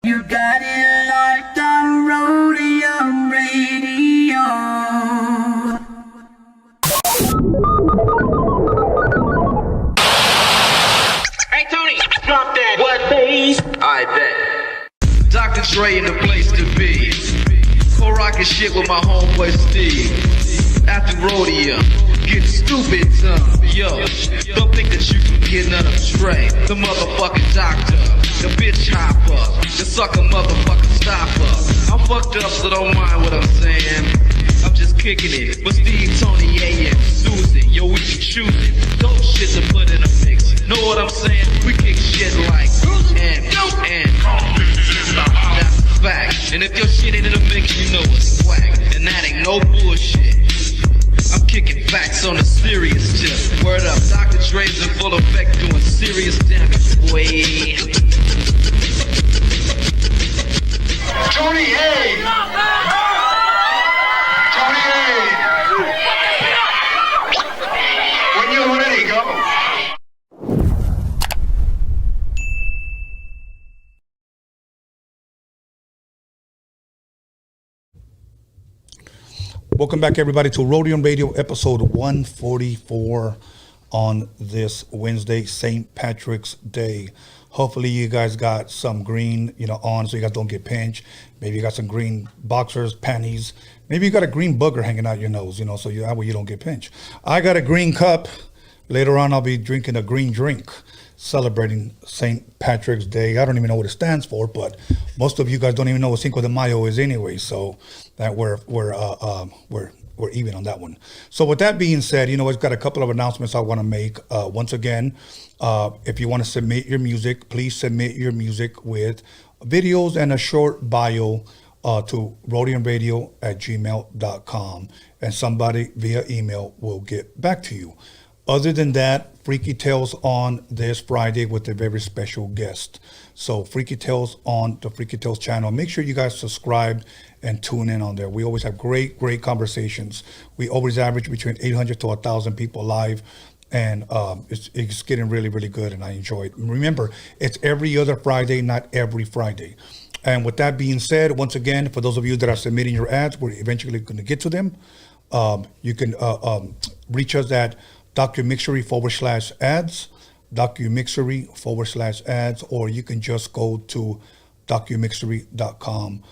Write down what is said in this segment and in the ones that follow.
You got it locked on Roadium Radio. Hey Tony, drop that. What, please? I bet. Dr. Dre in the place to be. Co-rockin' shit with my homeboy Steve. After Roadium, get stupid, yo. Don't think that you can get none of Dre. The motherfucking doctor, the bitch hopper, the sucker motherfucking stopper. I'm fucked up, so don't mind what I'm saying. I'm just kicking it with Steve, Tony, A, and Susan. Yo, we be choosing dope shit to put in a mix. Know what I'm saying? We kick shit like and that's a fact. And if your shit ain't in the mix, you know it's whack. And that ain't no bullshit. I'm kicking facts on a serious tip. Word up, Dr. Dre's in full effect doing serious damage. Boy. Tony, hey! Tony, hey! When you're ready, go. Welcome back, everybody, to Roadium Radio, episode 144 on this Wednesday, St. Patrick's Day. Hopefully, you guys got some green, on so you guys don't get pinched. Maybe you got some green boxers, panties. Maybe you got a green booger hanging out your nose, so that way you don't get pinched. I got a green cup. Later on, I'll be drinking a green drink, celebrating St. Patrick's Day. I don't even know what it stands for, but most of you guys don't even know what Cinco de Mayo is anyway. So that we're even on that one. So with that being said, I've got a couple of announcements I want to make. Once again, if you want to submit your music, please submit your music with videos and a short bio to roadiumradio@gmail.com, and somebody via email will get back to you. Other than that, Freaky Tales on this Friday with a very special guest. So Freaky Tales on the Freaky Tales channel. Make sure you guys subscribe and tune in on there. We always have great conversations. We always average between 800 to 1,000 people live. And it's getting really, really good, and I enjoy it. Remember, it's every other Friday, not every Friday. And with that being said, once again, for those of you that are submitting your ads, we're eventually going to get to them. You can reach us at DOCUMIXERY/ads, DOCUMIXERY/ads, or you can just go to DOCUMIXERY.com.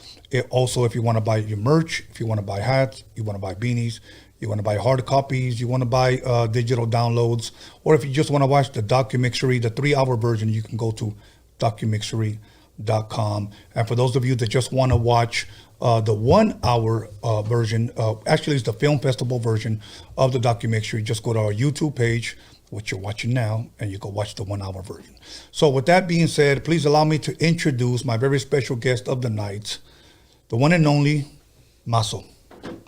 Also, if you want to buy your merch, if you want to buy hats, you want to buy beanies, you want to buy hard copies, you want to buy digital downloads, or if you just want to watch the DOCUMIXERY, the 3-hour version, you can go to DOCUMIXERY.com. And for those of you that just want to watch the 1-hour version, actually it's the film festival version of the DOCUMIXERY, just go to our YouTube page, which you're watching now, and you can watch the 1-hour version. So with that being said, please allow me to introduce my very special guest of the night, the one and only Maso.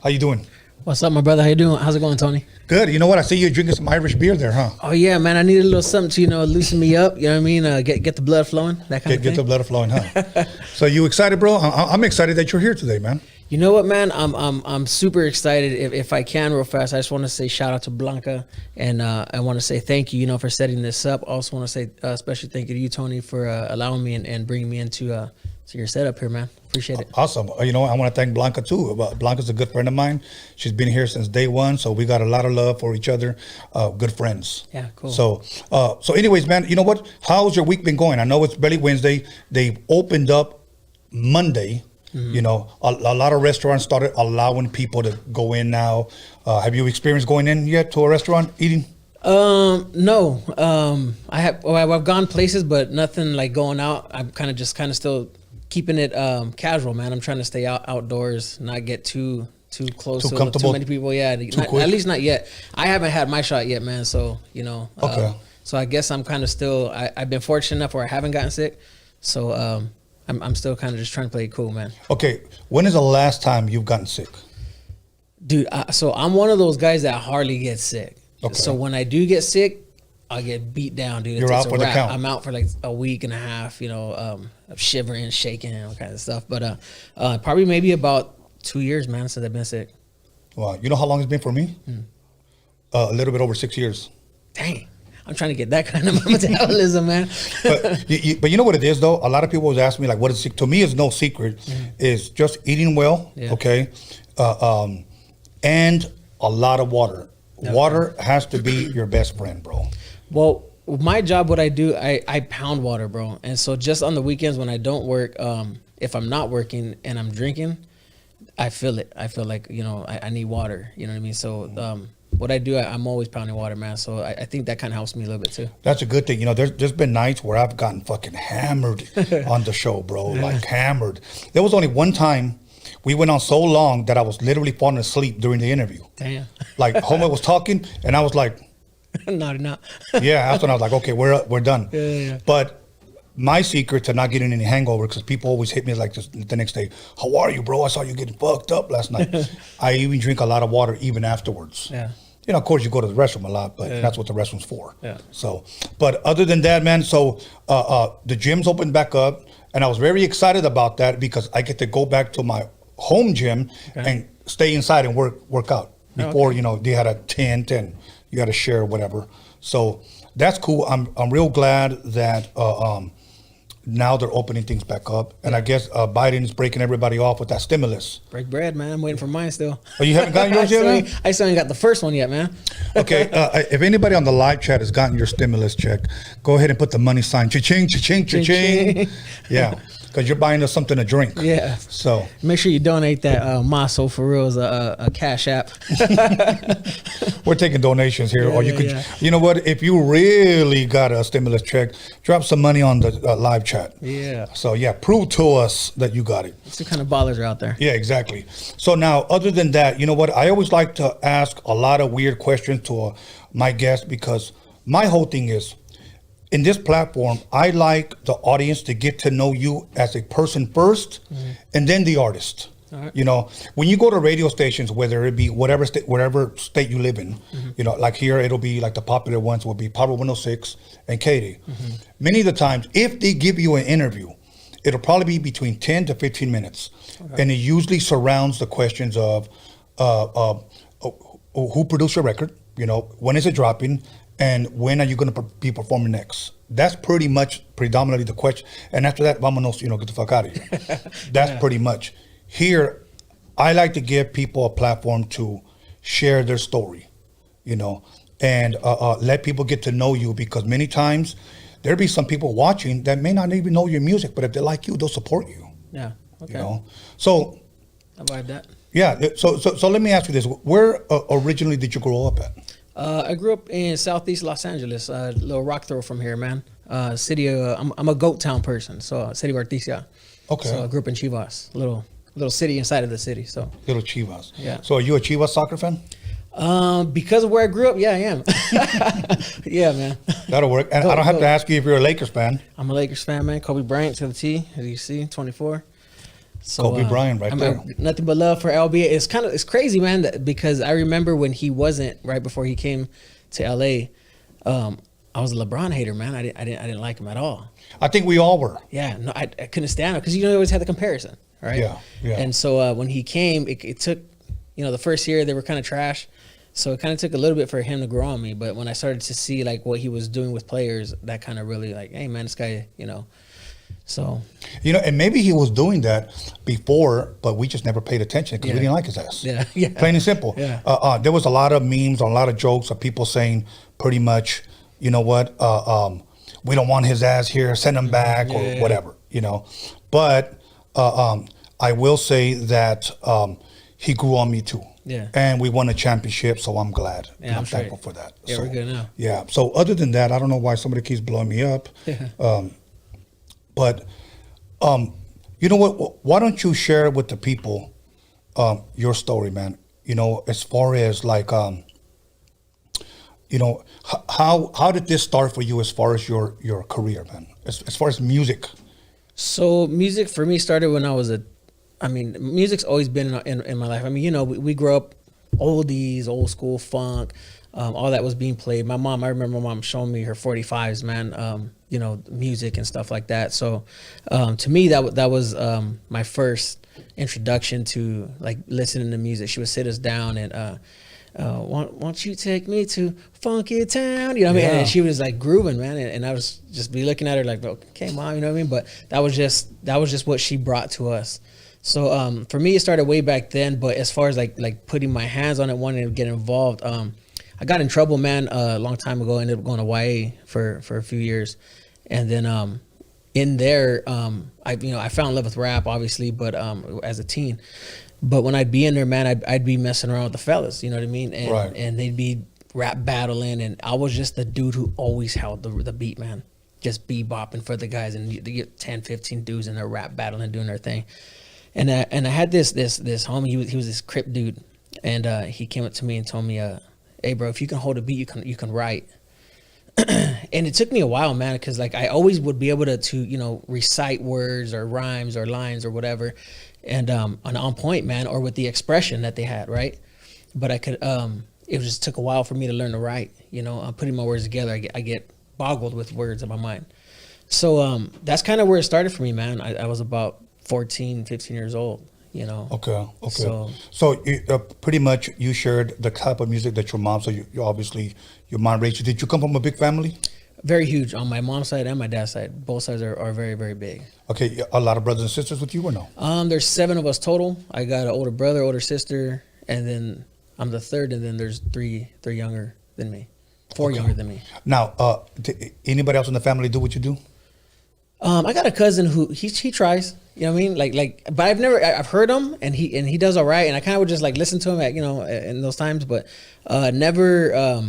How you doing? What's up, my brother? How you doing? How's it going, Tony? Good. You know what? I see you drinking some Irish beer there, huh? Oh yeah, man. I need a little something to loosen me up. You know what I mean? Get the blood flowing. That kind of thing. Get the blood flowing, huh? So you excited, bro? I'm excited that you're here today, man. You know what, man? I'm super excited. If I can, real fast, I just want to say shout out to Blanca, and I want to say thank you, for setting this up. Also want to say special thank you to you, Tony, for allowing me and bringing me into your setup here, man. Appreciate it. Awesome. I want to thank Blanca too. Blanca's a good friend of mine. She's been here since day one, so we got a lot of love for each other. Good friends. Yeah, cool. So anyways, man, you know what? How's your week been going? I know it's barely Wednesday. They opened up Monday. Mm-hmm. A lot of restaurants started allowing people to go in now. Have you experienced going in yet to a restaurant eating? No. I've gone places, but nothing like going out. I'm kind of still keeping it casual, man. I'm trying to stay outdoors, not get too close to too many people. Yeah, at least not yet. I haven't had my shot yet, man. So okay. So I guess I'm kind of still. I've been fortunate enough where I haven't gotten sick. So I'm still kind of just trying to play it cool, man. Okay, when is the last time you've gotten sick? Dude, so I'm one of those guys that hardly gets sick. Okay. So when I do get sick, I get beat down, dude. You're out for the count. I'm out for like a week and a half, shivering, shaking, and all kinds of stuff. But probably maybe about 2 years, man, since I've been sick. Wow. You know how long it's been for me? A little bit over 6 years. Dang. I'm trying to get that kind of metabolism, man. But you know what it is though? A lot of people always ask me like, what is it? To me, it's no secret. Is just eating well, okay, and a lot of water. Okay. Water has to be your best friend, bro. Well, my job, what I do, I pound water, bro. And so just on the weekends when I don't work, if I'm not working and I'm drinking, I feel it. I feel like, you know, I need water. You know what I mean? So what I do, I'm always pounding water, man. So I think that kind of helps me a little bit too. That's a good thing. You know, there's been nights where I've gotten fucking hammered on the show, bro. Like hammered. There was only one time we went on so long that I was literally falling asleep during the interview. Damn. Like homie was talking and I was like, not. Yeah, that's when I was like, okay, we're done. Yeah. But my secret to not getting any hangover, because people always hit me like this the next day, how are you, bro? I saw you getting fucked up last night. I even drink a lot of water even afterwards. Yeah. You know, of course, you go to the restroom a lot, but that's what the restroom's for. Yeah. So, but other than that, man, so the gym's opened back up, and I was very excited about that because I get to go back to my home gym and stay inside and work out. Before, you know, they had a tent and you had to share whatever. So that's cool. I'm real glad that now they're opening things back up. And I guess Biden's breaking everybody off with that stimulus. Break bread, man. I'm waiting for mine still. Oh, you haven't gotten yours yet, man? I still ain't got the first one yet, man. Okay, if anybody on the live chat has gotten your stimulus check, go ahead and put the money sign. Cha-ching, cha-ching, cha-ching. Yeah, because you're buying us something to drink. Yeah. So make sure you donate that Maso Foreelz a cash app. We're taking donations here, or you could, you know what? If you really got a stimulus check, drop some money on the live chat. Yeah. So yeah, prove to us that you got it. It's the kind of ballers are out there. Yeah, exactly. So now, other than that, you know what? I always like to ask a lot of weird questions to my guests because my whole thing is, in this platform, I like the audience to get to know you as a person first, and then the artist. Right. You know, when you go to radio stations, whether it be whatever state you live in, you know, like here, it'll be like the popular ones will be Power 106 and Katie. Many of the times, if they give you an interview, it'll probably be between 10 to 15 minutes. And it usually surrounds the questions of who produced your record, you know, when is it dropping, and when are you going to be performing next? That's pretty much predominantly the question. And after that, vámonos, you know, get the fuck out of here. That's pretty much. Here, I like to give people a platform to share their story, you know, and let people get to know you, because many times there'll be some people watching that may not even know your music, but if they like you, they'll support you. Yeah. Okay. You know? So I buy that. Yeah. So let me ask you this. Where originally did you grow up at? I grew up in Southeast Los Angeles, a little rock throw from here, man. City of, I'm a Goat Town person, so city of Artistry. Okay. So I grew up in Chivas, little city inside of the city. So Little Chivas. Yeah. So are you a Chivas soccer fan? Because of where I grew up, yeah, I am. Yeah, man. That'll work. And I don't have to ask you if you're a Lakers fan. I'm a Lakers fan, man. Kobe Bryant to the T, as you see, 24. So, Kobe Bryant right there. Nothing but love for LB. It's crazy, man, because I remember when he wasn't, right before he came to LA, I was a LeBron hater, man. I didn't like him at all. I think we all were. Yeah, no, I couldn't stand him because you always had the comparison, right? Yeah. And so when he came, it took, the first year they were kind of trash, so it kind of took a little bit for him to grow on me. But when I started to see like what he was doing with players, that kind of really like, hey man, this guy, So, and maybe he was doing that before, but we just never paid attention because we didn't like his ass. Yeah. Plain and simple. Yeah. There was a lot of memes, a lot of jokes of people saying pretty much, you know what, we don't want his ass here, send him back or whatever, But I will say that he grew on me too. Yeah. And we won a championship, so I'm glad. Yeah, I'm thankful for that. Yeah, so, we're good now. Yeah. So other than that, I don't know why somebody keeps blowing me up. But you know what? Why don't you share with the people your story, man? As far as like, how did this start for you as far as your career, man? As far as music. So music for me started when I was music's always been in my life. We grew up oldies, old school funk, all that was being played. I remember my mom showing me her 45s, man, music and stuff like that. So to me, that was my first introduction to like listening to music. She would sit us down and won't you take me to Funky Town? You know what I mean? And she was like grooving, man. And I was just be looking at her like, okay, mom, you know what I mean? But that was just what she brought to us. So for me, it started way back then. But as far as like putting my hands on it, wanting to get involved, I got in trouble, man, a long time ago. I ended up going to YA for a few years. And then in there, I fell in love with rap, obviously, but as a teen. But when I'd be in there, man, I'd be messing around with the fellas, you know what I mean? And, and they'd be rap battling, and I was just the dude who always held the beat, man. Just bebopping for the guys, and you get 10, 15 dudes in there rap battling, doing their thing. And I had this homie, he was this Crip dude, and he came up to me and told me, hey, bro, if you can hold a beat, you can write. And it took me a while, man, because like I always would be able to recite words or rhymes or lines or whatever, and on point, man, or with the expression that they had, right? But I could it just took a while for me to learn to write. I'm putting my words together. I get boggled with words in my mind. So that's kind of where it started for me, man. I was about 14, 15 years old. Okay. So pretty much you shared the type of music that your mom. So you obviously your mom raised you. Did you come from a big family? Very huge on my mom's side and my dad's side. Both sides are very, very big. Okay, a lot of brothers and sisters with you or no? There's 7 of us total. I got an older brother, older sister, and then I'm the third. And then there's 3 younger than me, 4 younger than me. Now, anybody else in the family do what you do? I got a cousin who he tries. You know what I mean? But I've heard him, and he does all right. And I kind of would just like listen to him at in those times, but never.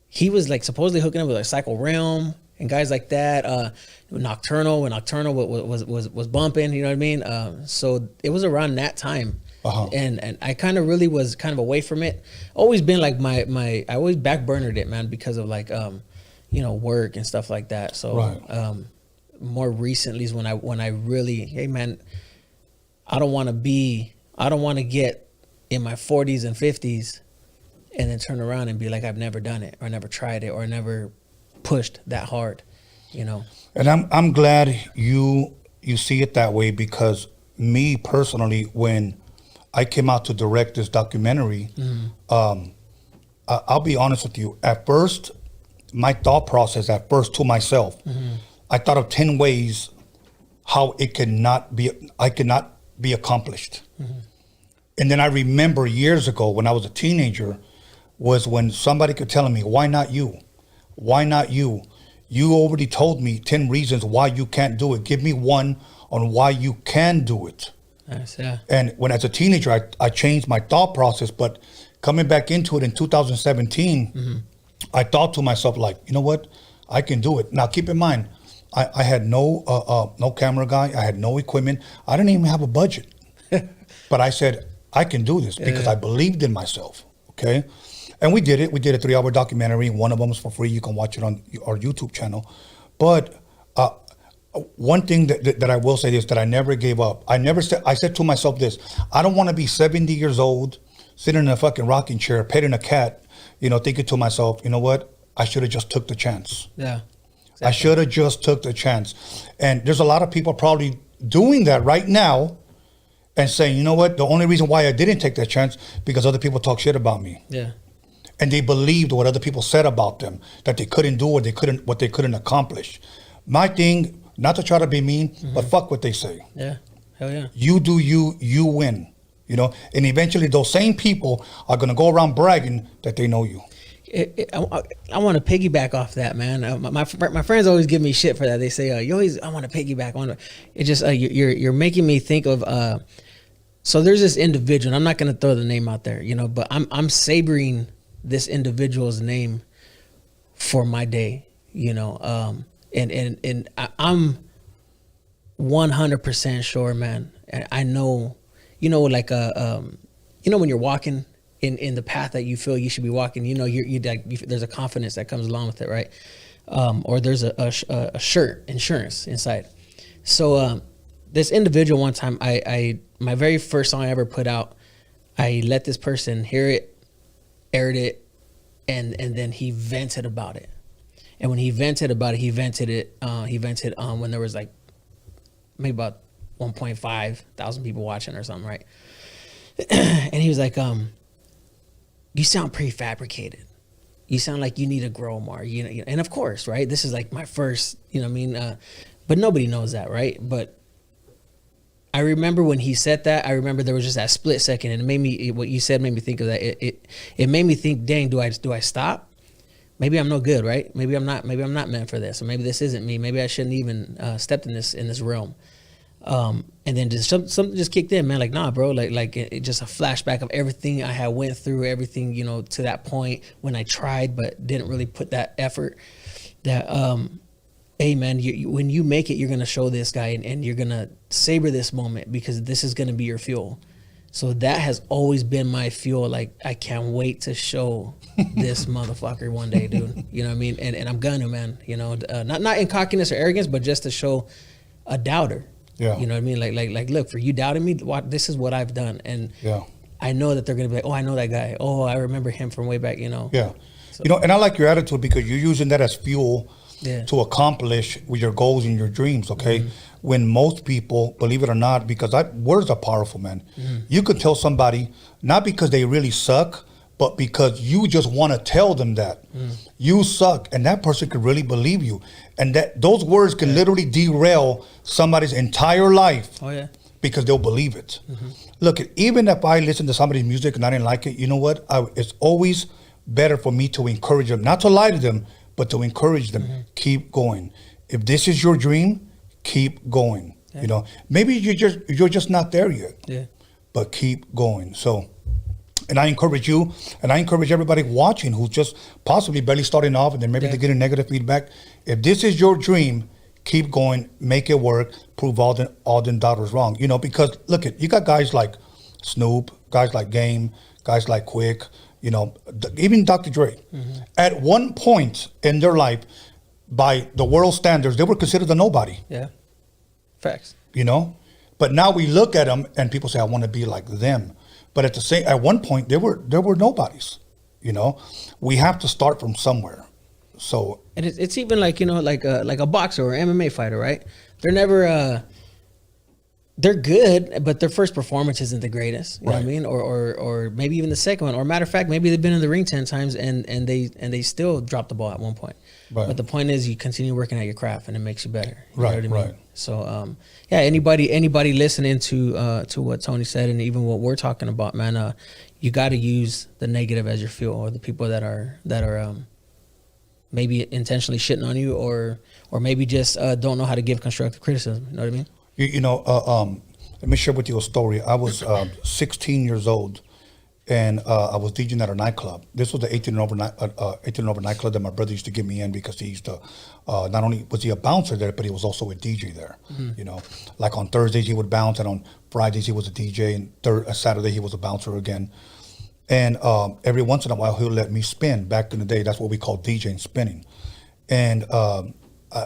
He was like supposedly hooking up with like Cycle Realm and guys like that. Nocturnal, when Nocturnal was bumping. You know what I mean? So it was around that time. And I kind of really was kind of away from it. Always been like I always backburnered it, man, because of like work and stuff like that. So more recently is when I really, hey man, I don't want to get in my 40s and 50s and then turn around and be like I've never done it or never tried it or never pushed that hard, And I'm glad you see it that way, because me personally, when I came out to direct this documentary, I'll be honest with you. At first, my thought process to myself, I thought of 10 ways how I could not be accomplished. And then I remember years ago when I was a teenager, was when somebody could tell me, why not you? Why not you? You already told me 10 reasons why you can't do it. Give me one on why you can do it. Nice, yeah. And when as a teenager, I changed my thought process, but coming back into it in 2017, I thought to myself, like, you know what? I can do it. Now, keep in mind, I had no camera guy. I had no equipment. I didn't even have a budget. But I said, I can do this because I believed in myself, okay? And we did it. We did a 3-hour documentary. One of them is for free. You can watch it on our YouTube channel. But one thing that I will say is that I never gave up. I said to myself this: I don't want to be 70 years old, sitting in a fucking rocking chair, petting a cat, thinking to myself, you know what? I should have just took the chance. Yeah. Exactly. I should have just took the chance. And there's a lot of people probably doing that right now and saying, you know what? The only reason why I didn't take that chance because other people talk shit about me. Yeah. And they believed what other people said about them, that they couldn't do what they couldn't accomplish. My thing, not to try to be mean, but fuck what they say. Yeah, hell yeah. You do you win, and eventually those same people are gonna go around bragging that they know you. I want to piggyback off that, man. My friends always give me shit for that. They say, I want to piggyback. It just you're making me think of. So there's this individual. And I'm not gonna throw the name out there, but I'm savoring this individual's name for my day, and I'm 100% sure, man. I know, like when you're walking in the path that you feel you should be walking, there's a confidence that comes along with it, right? Or there's a shirt insurance inside. So this individual, one time, I my very first song I ever put out, I let this person hear it, aired it, and then he vented about it. And when he vented about it, he vented when there was like maybe about 1.5 thousand people watching or something, right? And he was like, you sound prefabricated. You sound like you need to grow more. You know, and of course, right? This is like my first, you know what I mean? But nobody knows that, right? But I remember when he said that, I remember there was just that split second, and it made me, what you said made me think of that. It made me think, dang, do I stop? Maybe I'm no good, right? Maybe I'm not meant for this, or maybe this isn't me. Maybe I shouldn't even stepped in this realm. And then just something just kicked in, man. Like, nah, bro. Like it just a flashback of everything I had went through, everything, you know, to that point when I tried but didn't really put that effort. That hey, man, when you make it, you're gonna show this guy, and you're gonna savor this moment, because this is gonna be your fuel. So that has always been my fuel. Like, I can't wait to show this motherfucker one day, dude. You know what I mean? And I'm gonna, man. You know, not in cockiness or arrogance, but just to show a doubter. Yeah. You know what I mean? Like, look, for you doubting me, this is what I've done. And yeah. I know that they're gonna be like, oh, I know that guy. Oh, I remember him from way back. You know. Yeah. So, you know, and I like your attitude, because you're using that as fuel. Yeah. To accomplish with your goals and your dreams, okay? Mm-hmm. When most people, believe it or not, because words are powerful, man. Mm-hmm. You could tell somebody, not because they really suck, but because you just want to tell them that. You suck, and that person could really believe you. And that those words can literally derail somebody's entire life. Oh, yeah. Because they'll believe it. Mm-hmm. Look, even if I listen to somebody's music and I didn't like it, you know what? It's always better for me to encourage them, not to lie to them, but to encourage them. Mm-hmm. Keep going. If this is your dream, keep going. Yeah. You know, maybe you're just not there yet. Yeah. But keep going. So, and I encourage you, and I encourage everybody watching who's just possibly barely starting off, and then maybe they're getting negative feedback. If this is your dream, keep going, make it work, prove all them doubters wrong. You know, because look, you got guys like Snoop, guys like Game, guys like Quick. You know, even Dr. Dre. Mm-hmm. At one point in their life, by the world standards, they were considered a nobody. Yeah, facts. You know, but now we look at them and people say, "I want to be like them." But at one point, there were nobodies. You know, we have to start from somewhere. So, and it's even like, you know, like a boxer or MMA fighter, right? They're never. They're good, but their first performance isn't the greatest. You know what I mean? Or maybe even the second one. Or matter of fact, maybe they've been in the ring 10 times and they still drop the ball at one point. Right. But the point is, you continue working at your craft, and it makes you better. You know what I mean? So yeah, anybody listening to what Tony said, and even what we're talking about, man, you got to use the negative as your fuel, or the people that are maybe intentionally shitting on you, or maybe just don't know how to give constructive criticism. You know what I mean? You know, let me share with you a story. I was 16 years old, and I was DJing at a nightclub. This was the 18 and over nightclub that my brother used to get me in, because he used to, not only was he a bouncer there, but he was also a DJ there. Mm-hmm. You know, like on Thursdays he would bounce, and on Fridays he was a DJ, and Saturday he was a bouncer again. And every once in a while he'll let me spin. Back in the day, that's what we called DJing, spinning. And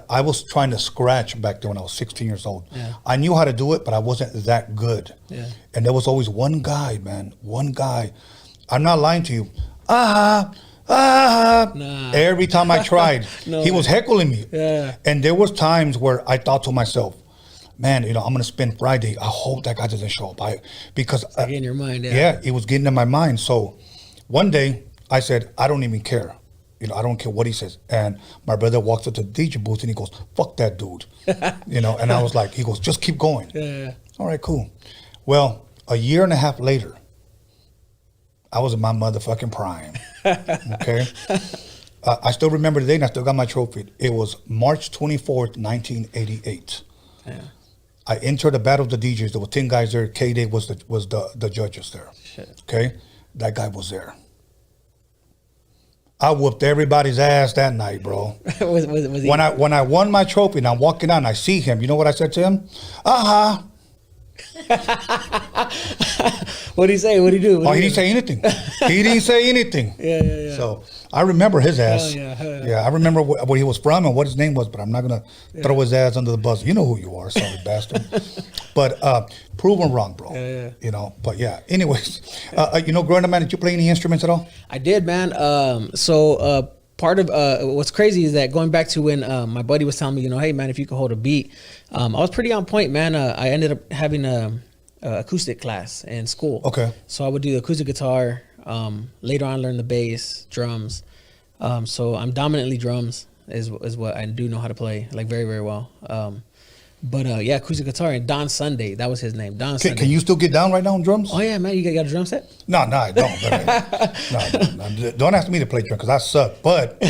I was trying to scratch back then when I was 16 years old. Yeah. I knew how to do it, but I wasn't that good. Yeah. And there was always one guy, man, I'm not lying to you. Nah. Every time I tried, he was heckling me. Yeah. And there was times where I thought to myself, man, you know, I'm going to spin Friday. I hope that guy doesn't show up. Because like in your mind, yeah, it was getting in my mind. So one day I said, I don't even care. You know, I don't care what he says. And my brother walks up to the DJ booth and he goes, fuck that dude. You know, and I was like, he goes, just keep going. Yeah. All right, cool. Well, a year and a half later, I was in my motherfucking prime. Okay. I still remember the day, and I still got my trophy. It was March 24th, 1988. Yeah. I entered a battle of the DJs. There were 10 guys there. K-Day was the judges there. Shit. Okay. That guy was there. I whooped everybody's ass that night, bro. was he? When I won my trophy and I'm walking out and I see him, you know what I said to him? What did he say? What did he do? He didn't say anything. He didn't say anything. Yeah. So I remember his ass. Hell yeah. I remember where he was from and what his name was, but I'm not going to throw his ass under the bus. You know who you are, sorry bastard. But proven wrong, bro. Yeah. You know, but yeah. Anyways, you know, growing up, man, did you play any instruments at all? I did, man. So part of what's crazy is that going back to when my buddy was telling me, you know, hey, man, if you could hold a beat, I was pretty on point, man. I ended up having a acoustic class in school. Okay. So I would do the acoustic guitar, Later on, I learned the bass, drums. So I'm dominantly drums is what I do know how to play, like very, very well. But yeah, acoustic guitar, and Don Sunday, that was his name. Don Sunday. Can you still get down right now on drums? Oh yeah, man, you got a drum set? No, I don't. But, no, don't ask me to play drums because I suck. But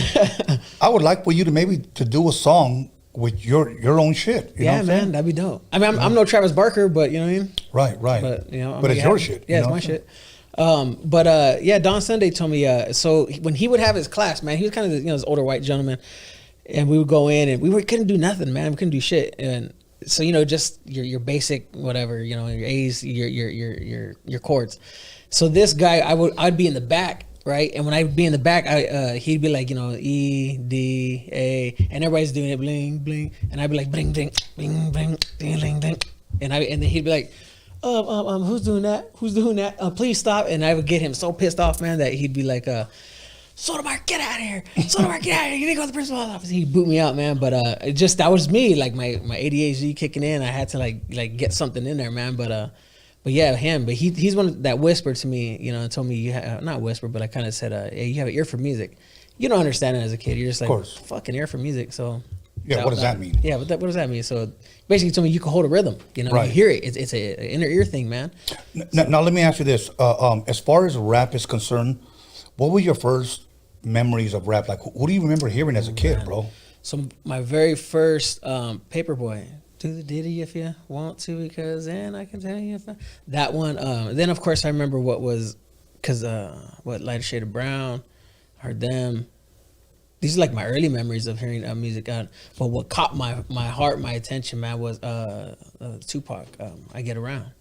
I would like for you to maybe to do a song with your own shit. You know what I'm man, saying? that'd be dope. I mean, I'm no Travis Barker, but you know what I mean. Right. But you know, but it's your shit. Yeah, it's my shit. But yeah, Don Sunday told me. So when he would have his class, man, he was kind of this older white gentleman, and we would go in and we couldn't do nothing, man. We couldn't do shit, and so just your basic whatever, your A's, your chords. So this guy, I'd be in the back, right? And when I'd be in the back, he'd be like, E, D, A, and everybody's doing it, bling, bling, and I'd be like, bling, bling, bling, bling, bling, bling, bling, and then he'd be like, who's doing that? Who's doing that? Please stop. And I would get him so pissed off, man, that he'd be like, Sotomayor, get out of here. Sotomayor, get out of here. You need to go to the principal's office. He'd boot me out, man. But that was me, like my ADHD kicking in. I had to like get something in there, man. But yeah, him. But he's one that whispered to me, and told me you not whisper, but I kind of said, hey, you have an ear for music. You don't understand it as a kid. You're just like, fucking ear for music. So yeah, what does that mean? Yeah, what does that mean? So basically, told me you can hold a rhythm. Right. You hear it. It's an inner ear thing, man. Now let me ask you this: as far as rap is concerned, what were your first memories of rap? Like, who do you remember hearing as a kid, bro? So my very first Paperboy, do the ditty if you want to, because then I can tell you if that one. Then of course I remember Lighter Shade of Brown, heard them. These are like my early memories of hearing music. But what caught my heart, my attention, man, was Tupac. I Get Around.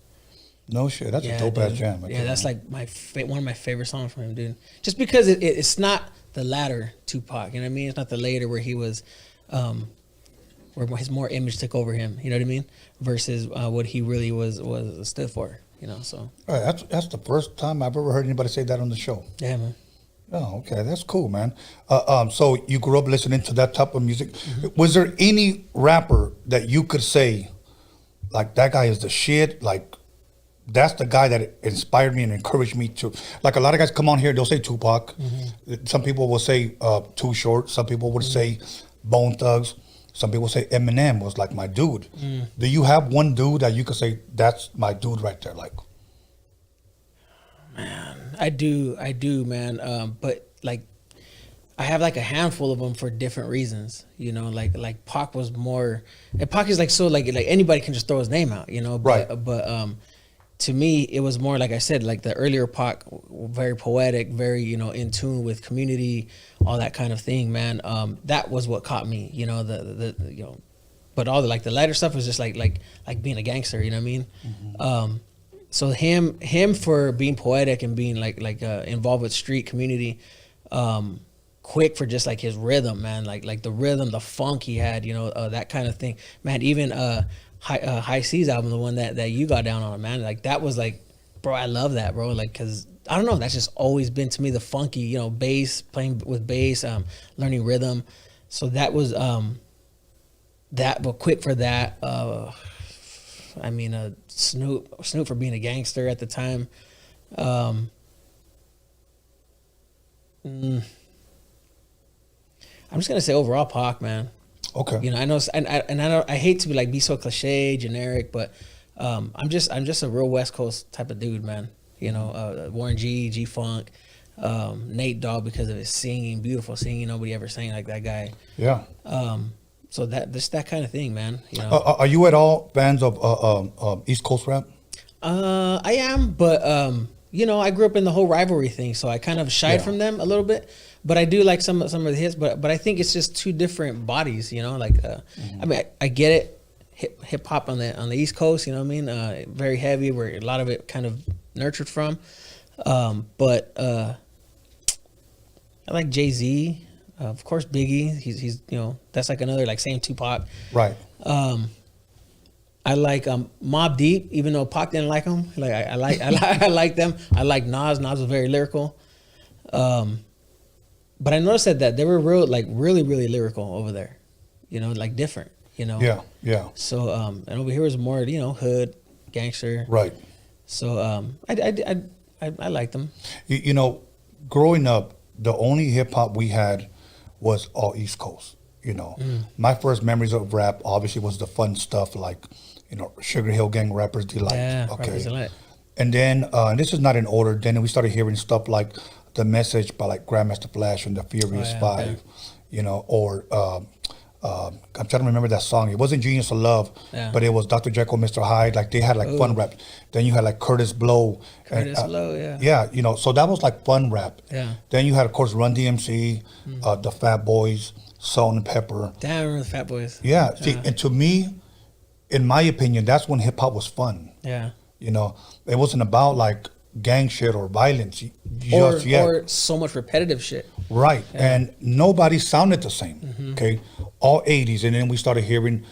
No shit, that's a dope ass jam. Yeah, that's like one of my favorite songs from him, dude. Just because it's not the latter Tupac, you know what I mean? It's not the later where he was, where his more image took over him, you know what I mean? Versus what he really was stood for, So. All right, that's the first time I've ever heard anybody say that on the show. Yeah, man. Oh, okay, that's cool, man. So you grew up listening to that type of music. Mm-hmm. Was there any rapper that you could say, like, that guy is the shit, like, that's the guy that inspired me and encouraged me to, like, a lot of guys come on here, they'll say Tupac. Mm-hmm. Some people will say Too Short. Some people would say Bone Thugs. Some people say Eminem was like my dude. Do you have one dude that you could say, that's my dude right there? Like, man, I do, man. But like, I have like a handful of them for different reasons, like Pac was more, and Pac is like, so like anybody can just throw his name out, but, right. But to me, it was more, like I said, like the earlier Pac, very poetic, very, in tune with community, all that kind of thing, man. That was what caught me, but all the lighter stuff was just like being a gangster, you know what I mean? Mm-hmm. So him for being poetic and being like involved with street community, quick for just like his rhythm, man, like the rhythm, the funk he had, that kind of thing, man. Even High C's album, the one that you got down on, man, like that was like, bro, I love that, bro, like, cause I don't know, that's just always been to me the funky, bass, playing with bass, learning rhythm. So that was that, but quick for that. I mean, Snoop for being a gangster at the time. I'm just gonna say overall Pac, man. okay. I know, I hate to be so cliche, generic, but I'm just a real West Coast type of dude, man. Warren G Funk, Nate Dogg, because of his singing, beautiful singing. Nobody ever sang like that guy. Yeah. So that kind of thing, man. Are you at all fans of East Coast rap? I am, but I grew up in the whole rivalry thing, so I kind of shied from them a little bit. But I do like some of the hits, but I think it's just two different bodies, I mean, I get it, hip hop on the East Coast, you know what I mean? Very heavy, where a lot of it kind of nurtured from. But I like Jay-Z, of course Biggie. He's that's like another like same Tupac. Right. I like Mobb Deep, even though Pac didn't like him. Like I like them. I like Nas. Nas was very lyrical. But I noticed that they were really lyrical over there. Like different. Yeah. So and over here was more hood, gangster. Right. So I I liked them. You know, growing up, the only hip hop we had was all East Coast. You know, my first memories of rap obviously was the fun stuff like, you know, Sugar Hill Gang, Rappers Delight. Yeah, okay. Rappers Delight. And then, and this is not in order, then we started hearing stuff like The Message by like Grandmaster Flash and the Furious Five, okay. you know, or I'm trying to remember that song. It wasn't Genius of Love, but it was Dr. Jekyll, Mr. Hyde. Like they had like fun rap. Then you had like Curtis Blow. Curtis Blow, yeah. Yeah, you know, so that was like fun rap. Yeah. Then you had, of course, Run DMC, the Fat Boys, Salt and Pepper. Damn, I remember the Fat Boys. Yeah, see, and to me, in my opinion, that's when hip hop was fun. Yeah. You know, it wasn't about like gang shit or violence Or just yet. or so much repetitive shit. Right, and nobody sounded the same. Okay, all 80s, and then we started hearing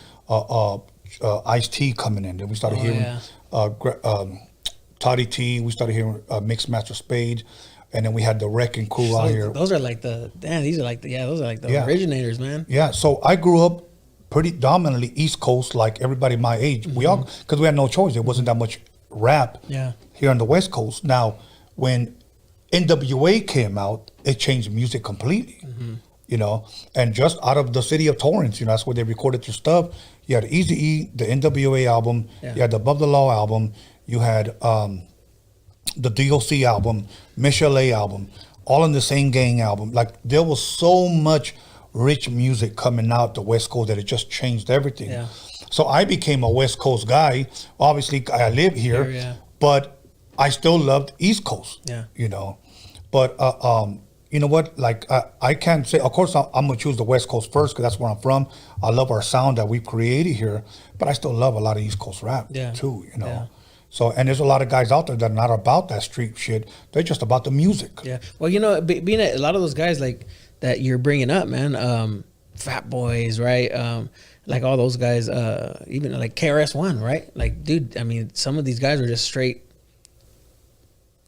Ice-T coming in. Then we started hearing Toddy T. We started hearing Mixmaster Spade, and then we had the Wrecking Crew out here. Those are like the originators, man. Yeah, so I grew up pretty dominantly East Coast, like everybody my age. We all, because we had no choice. There wasn't that much rap here on the West Coast. Now, when NWA came out, it changed music completely. You know, and just out of the city of Torrance, you know, that's where they recorded their stuff. You had Eazy-E, the NWA album. You had the Above the Law album. You had the DOC album, Michelle A album, all in the Same Gang album. Like there was so much rich music coming out the West Coast that it just changed everything. Yeah. So I became a West Coast guy. Obviously, I live here, but I still loved East Coast. Yeah. You know, but you know what? Like I can't say. Of course, I'm gonna choose the West Coast first because that's where I'm from. I love our sound that we've created here, but I still love a lot of East Coast rap too. You know. Yeah. So, and there's a lot of guys out there that are not about that street shit. They're just about the music. Yeah. Well, you know, being a lot of those guys like that you're bringing up, man. Fat Boys, right? Like all those guys, even like KRS-One, right? Like, dude, I mean, some of these guys are just straight.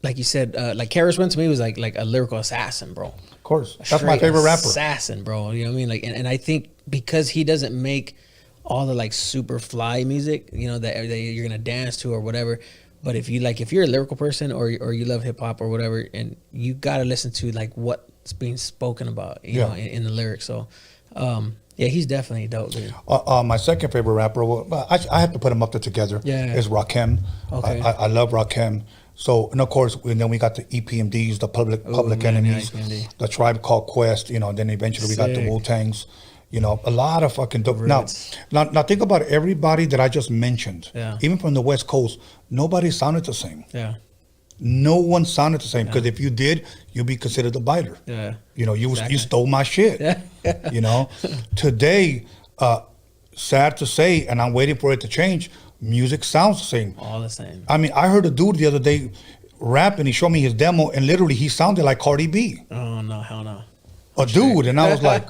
Like you said, like KRS-One to me was like a lyrical assassin, bro. Of course, that's my favorite rapper. Assassin, bro. You know what I mean? Like, and I think because he doesn't make all the like super fly music, you know, that you're gonna dance to or whatever. But if you're a lyrical person or you love hip hop or whatever, and you gotta listen to like what's being spoken about, you know, in the lyrics. So, yeah, he's definitely dope, dude. My second favorite rapper, I have to put him up there together. Is Rakim. Okay. I love Rakim. So, and of course, and then we got the EPMDs, the Public Enemies, the Tribe Called Quest, you know, then eventually we got the Wu-Tangs, you know, a lot of fucking dope. Now think about everybody that I just mentioned, even from the West Coast, nobody sounded the same. Yeah. No one sounded the same, because if you did, you'd be considered a biter. Yeah. You know, you stole my shit. You know, today, sad to say, and I'm waiting for it to change, music sounds the same. All the same. I mean, I heard a dude the other day rap, and he showed me his demo, and literally he sounded like Cardi B. Oh, no, hell no. A dude, and I was like,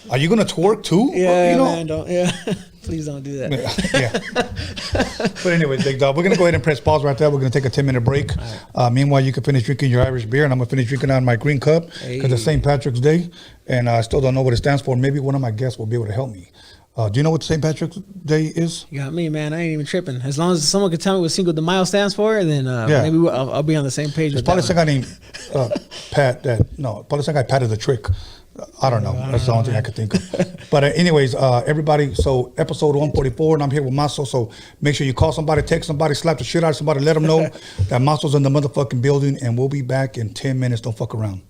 are you going to twerk too? Yeah, you know? man, don't, please don't do that. But anyways, big dog, we're going to go ahead and press pause right there. We're going to take a 10-minute break. Right. Meanwhile, you can finish drinking your Irish beer, and I'm going to finish drinking out of my green cup because it's St. Patrick's Day, and I still don't know what it stands for. Maybe one of my guests will be able to help me. Do you know what St. Patrick's Day is? You got me, man. I ain't even tripping. As long as someone can tell me what Cinco de Mayo stands for, then maybe I'll be on the same page. There's probably some guy named Pat probably some guy Pat is a trick. I don't know. That's the only thing I could think of. But anyways, everybody, so episode 144, and I'm here with Maso. So make sure you call somebody, text somebody, slap the shit out of somebody, let them know that Maso's in the motherfucking building, and we'll be back in 10 minutes. Don't fuck around.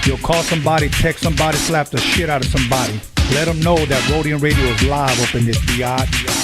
You'll call somebody, text somebody, slap the shit out of somebody. Let them know that Roadium Radio is live up in this biatch.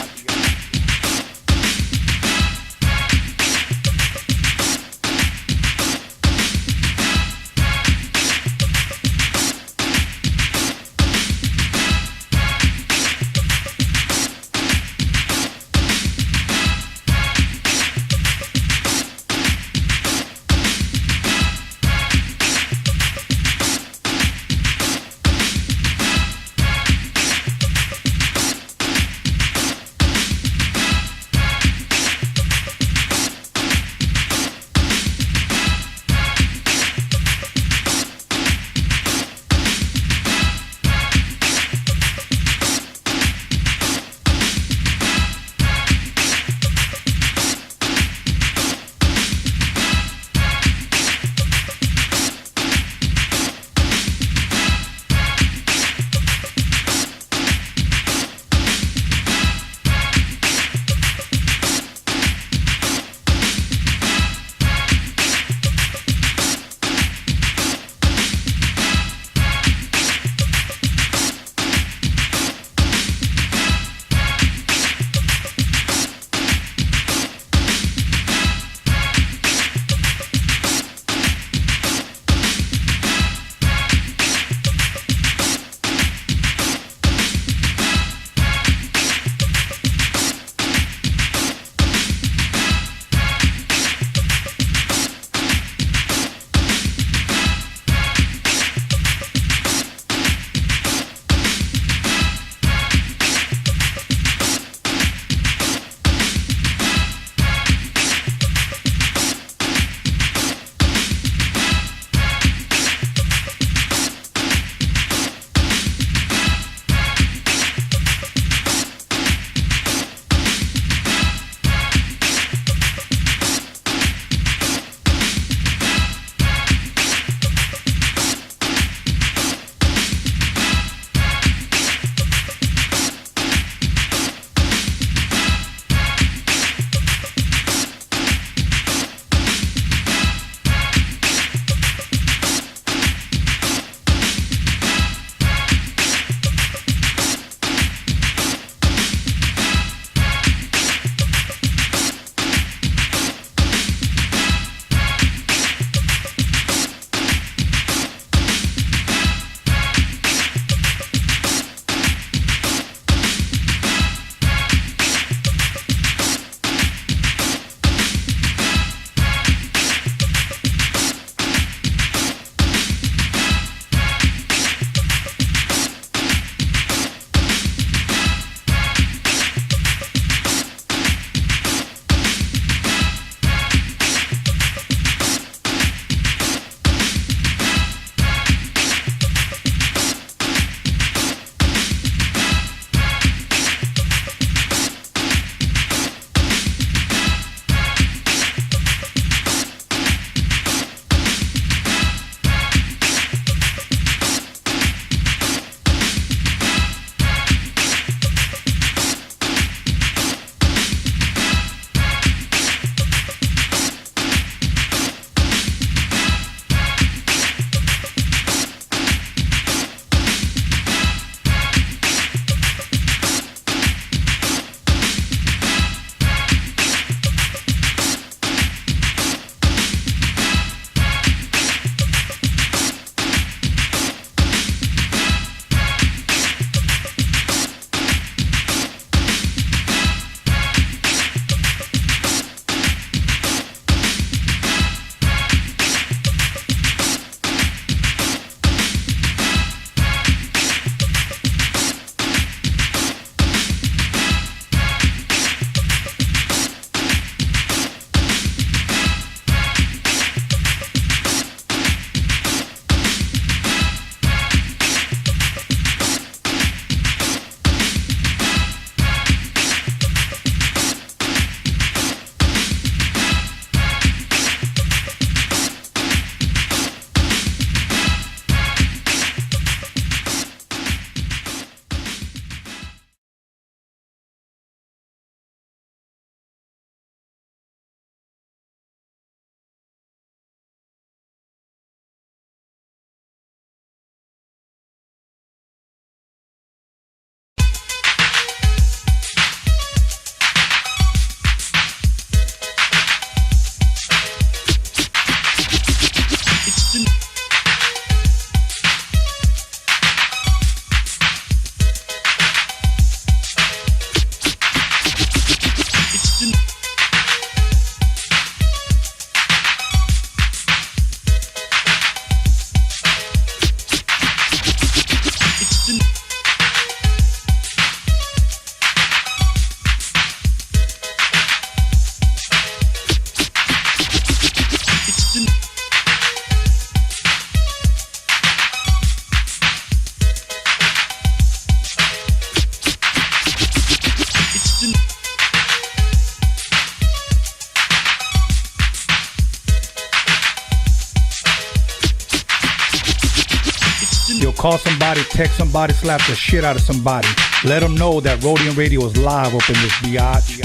Call somebody, text somebody, slap the shit out of somebody. Let them know that Roadium Radio is live up in this biatch.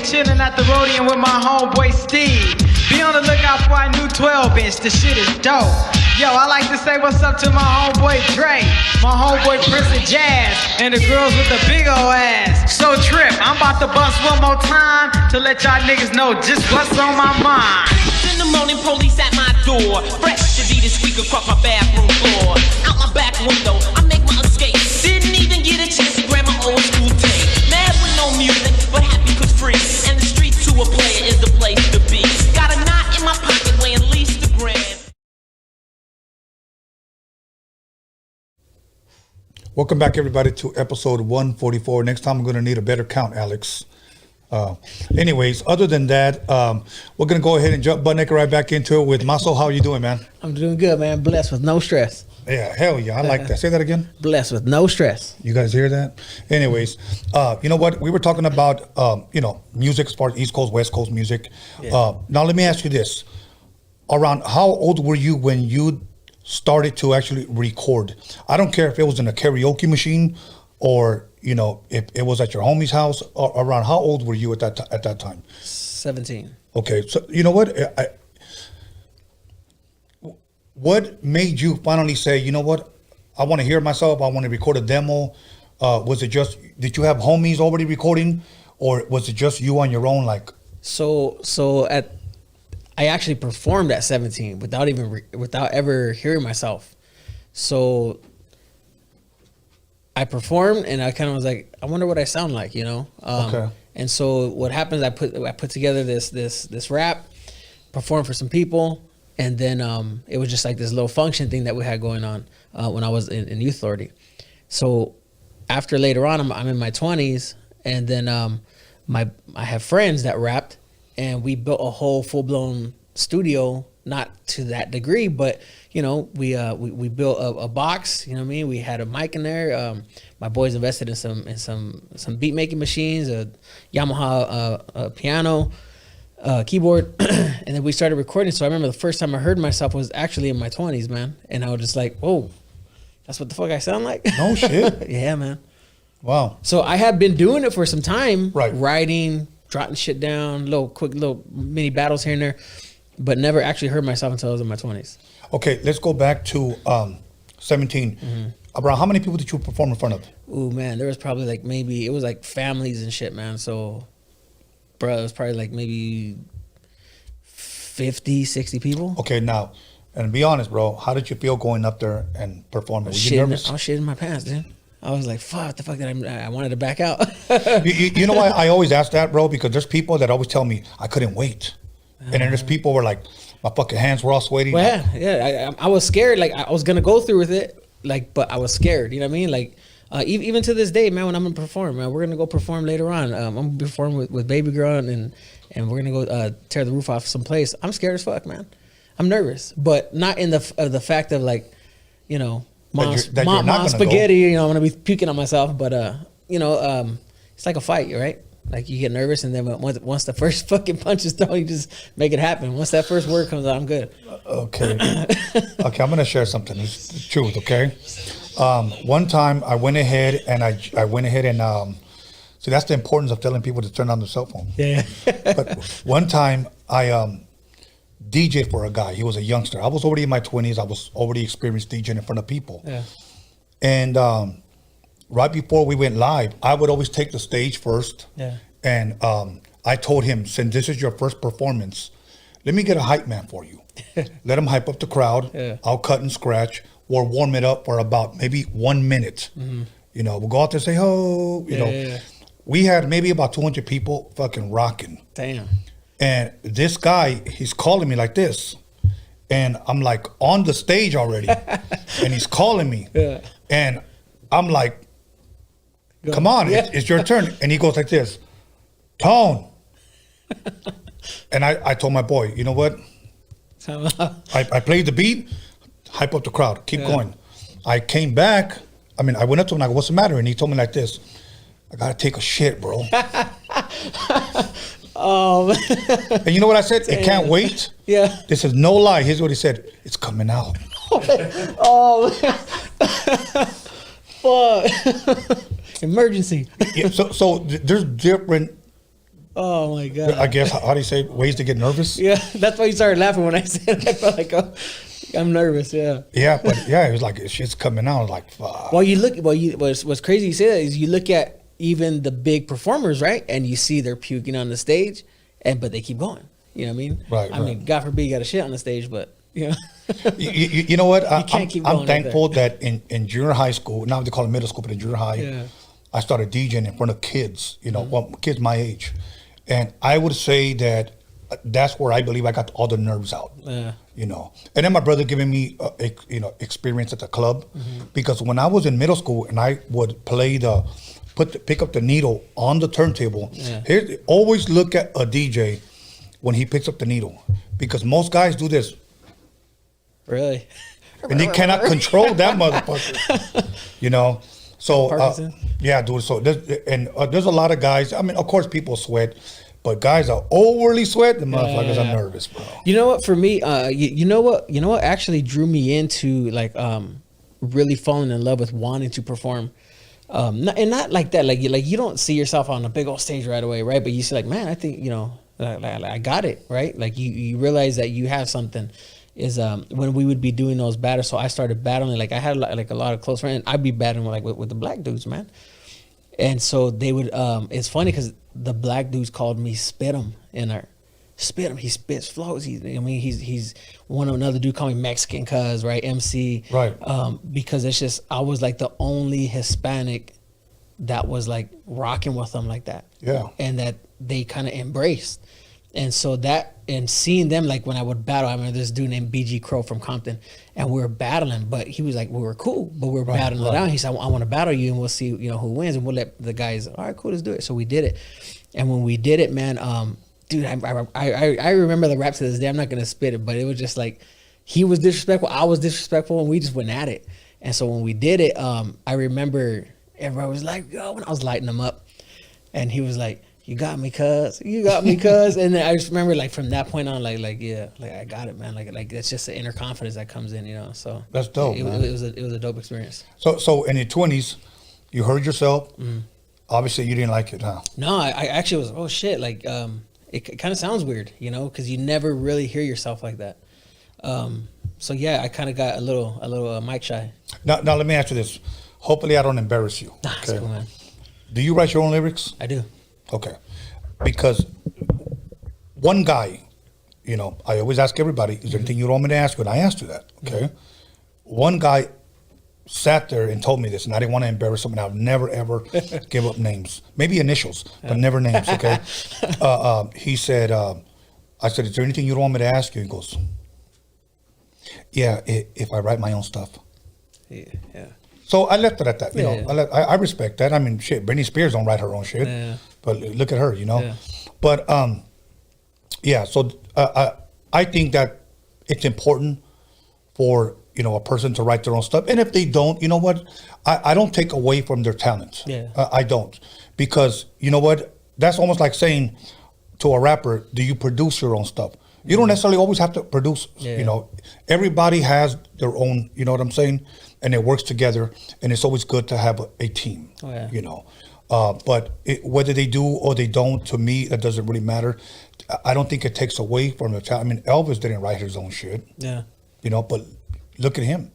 chillin' at the Roadium with my homeboy Steve. Be on the lookout for our new 12-inch, the shit is dope. Yo, I like to say what's up to my homeboy Dre, my homeboy Prince of Jazz, and the girls with the big ol' ass. So Trip, I'm about to bust one more time to let y'all niggas know just what's on my mind. In the morning, police at my door. Fresh Adidas squeak across my bathroom floor. Out my back window, I make my escape. Didn't even get a chance to grab my old school tape. Mad with no music, but happy 'cause free. And the streets to a player is the place to be. Got a knot in my pocket weighing at least a gram. Welcome back, everybody, to episode 144. Next time, I'm going to need a better count, Alex. Anyways, other than that, we're going to go ahead and jump butt naked right back into it with Maso. How you doing, man? I'm doing good, man. Blessed with no stress. Yeah, hell yeah. I like that. Say that again. Blessed with no stress. You guys hear that? Anyways, you know what? We were talking about, music as far as East Coast, West Coast music. Yeah. Now, let me ask you this. Around how old were you when you started to actually record? I don't care if it was in a karaoke machine or, if it was at your homie's house. Or around how old were you at that time? 17. Okay, so you know what? What made you finally say, you know what? I want to hear myself. I want to record a demo. Was it just, did you have homies already recording, or was it just you on your own? Like, I actually performed at 17 without ever hearing myself. So I performed and I kind of was like, I wonder what I sound like, Okay. And so what happens? I put together this rap, performed for some people, and then it was just like this little function thing that we had going on when I was in youth authority. So after later on, I'm in my 20s, and then I have friends that rapped, and we built a whole full-blown studio, not to that degree, but we built a box. You know what I mean? We had a mic in there. My boys invested in some beat making machines, a Yamaha piano, keyboard, and then we started recording. So I remember the first time I heard myself was actually in my 20s, man, and I was just like, "Whoa, that's what the fuck I sound like." No shit. Yeah, man. Wow. So I had been doing it for some time, right? Writing, jotting shit down, quick little mini battles here and there, but never actually heard myself until I was in my 20s. Okay, let's go back to 17. Mm-hmm. Around how many people did you perform in front of? Ooh, man, there was probably it was like families and shit, man. So, bro, it was probably like maybe 50, 60 people. Okay, now, and be honest, bro, how did you feel going up there and performing? Were you nervous? I was shitting my pants, dude. I was like, fuck, the fuck did I wanted to back out. you know why I always ask that, bro? Because there's people that always tell me I couldn't wait. And then there's people who were like, my fucking hands were all sweaty. Well, yeah. I was scared. Like, I was going to go through with it. Like, but I was scared. You know what I mean? Like, even to this day, man, when I'm going to perform, man, we're going to go perform later on. I'm going to perform with Baby Girl and we're going to go tear the roof off someplace. I'm scared as fuck, man. I'm nervous. But not in the fact of like, mom spaghetti, I'm going to be puking on myself. But, it's like a fight, right? Like, you get nervous, and then once the first fucking punch is thrown, you just make it happen. Once that first word comes out, I'm good. Okay. Okay, I'm going to share something. It's the truth, okay? One time, I went ahead and see, that's the importance of telling people to turn on their cell phone. Yeah. But one time, I DJ'd for a guy. He was a youngster. I was already in my 20s. I was already experienced DJing in front of people. Yeah. And right before we went live, I would always take the stage first. Yeah. And I told him, since this is your first performance, let me get a hype man for you. Let him hype up the crowd. Yeah. I'll cut and scratch or warm it up for about maybe 1 minute. Mm-hmm. We'll go out there and say, oh, Yeah. We had maybe about 200 people fucking rocking. Damn. And this guy, he's calling me like this. And I'm like on the stage already. And he's calling me. Yeah. And I'm like, come on, yeah. it's your turn. And he goes like this, Tone. And I told my boy, you know what? I played the beat, hype up the crowd, keep going. I came back. I went up to him, I go, what's the matter? And he told me like this, I got to take a shit, bro. And you know what I said? Damn. It can't wait. Yeah. This is no lie. Here's what he said. It's coming out. Oh, fuck. Emergency. Yeah, so there's different Oh my god. I guess how do you say ways to get nervous? Yeah, that's why you started laughing when I said it. I felt like, oh, I'm nervous. Yeah. Yeah, but yeah, it was like shit's coming out. Like, fuck. Well, what's crazy you say that is you look at even the big performers, right? And you see they're puking on the stage, but they keep going. You know what I mean? Right. I mean, God forbid you got a shit on the stage, but you know. You know what? I'm up thankful that in junior high school, now they call it middle school, but in junior high, I started DJing in front of kids, you know, well, kids my age. And I would say that that's where I believe I got all the nerves out, you know. And then my brother giving me, experience at the club. Because when I was in middle school and I would play pick up the needle on the turntable, always look at a DJ when he picks up the needle. Because most guys do this. Really? And they cannot control that motherfucker, you know. So yeah, dude. So there's a lot of guys. I mean, of course, people sweat, but guys are overly sweat. The motherfuckers are nervous, bro. You know what? For me, you know what actually drew me into like really falling in love with wanting to perform. Not like that. Like you don't see yourself on a big old stage right away, right? But you see, like, man, I think I got it, right? Like you realize that you have something. Is when we would be doing those battles. So I started battling. Like I had a lot of close friends. I'd be battling with the black dudes, man. And so they would. It's funny because the black dudes called me Spit 'em in our Spit 'em. He spits flows. He's one of another dude called me Mexican cuz, right? MC, right? Because it's just I was like the only Hispanic that was like rocking with them like that. Yeah. And that they kind of embraced. And so and seeing them, like when I would battle, I remember this dude named BG Crow from Compton, and we were battling, but he was like, we were cool, but we were battling it out. He said, I want to battle you, and we'll see, who wins, and we'll let the guys, all right, cool, let's do it. So we did it. And when we did it, man, dude, I remember the rap to this day. I'm not going to spit it, but it was just like, he was disrespectful, I was disrespectful, and we just went at it. And so when we did it, I remember everybody was like, yo, when I was lighting him up, and he was like, you got me, cuz. You got me, cuz. And then I just remember, like, from that point on, like I got it, man. Like that's just the inner confidence that comes in, So that's dope. It was a dope experience. So in your 20s, you heard yourself. Obviously, you didn't like it, huh? No, I actually was. Oh shit! Like, it kind of sounds weird, because you never really hear yourself like that. So yeah, I kind of got a little mic shy. Now let me ask you this. Hopefully, I don't embarrass you. Nah, okay. Cool, man. Do you write your own lyrics? I do. Okay, because one guy, I always ask everybody, is there anything you want me to ask you? And I asked you that, okay? One guy sat there and told me this, and I didn't want to embarrass him, and I'll never, ever give up names. Maybe initials, but never names, okay? He said, I said, is there anything you don't want me to ask you? He goes, yeah, if I write my own stuff. Yeah. So I left it at that, I respect that. I mean, shit, Britney Spears don't write her own shit. Yeah. But look at her, Yeah. But so I think that it's important for a person to write their own stuff, and if they don't, you know what, I don't take away from their talents. Yeah. I don't, because you know what, that's almost like saying to a rapper, do you produce your own stuff? You don't necessarily always have to produce. Everybody has their own. You know what I'm saying? And it works together, and it's always good to have a team. Oh, yeah. But whether they do or they don't, to me, that doesn't really matter. I don't think it takes away from the talent. I mean, Elvis didn't write his own shit. Yeah. But look at him.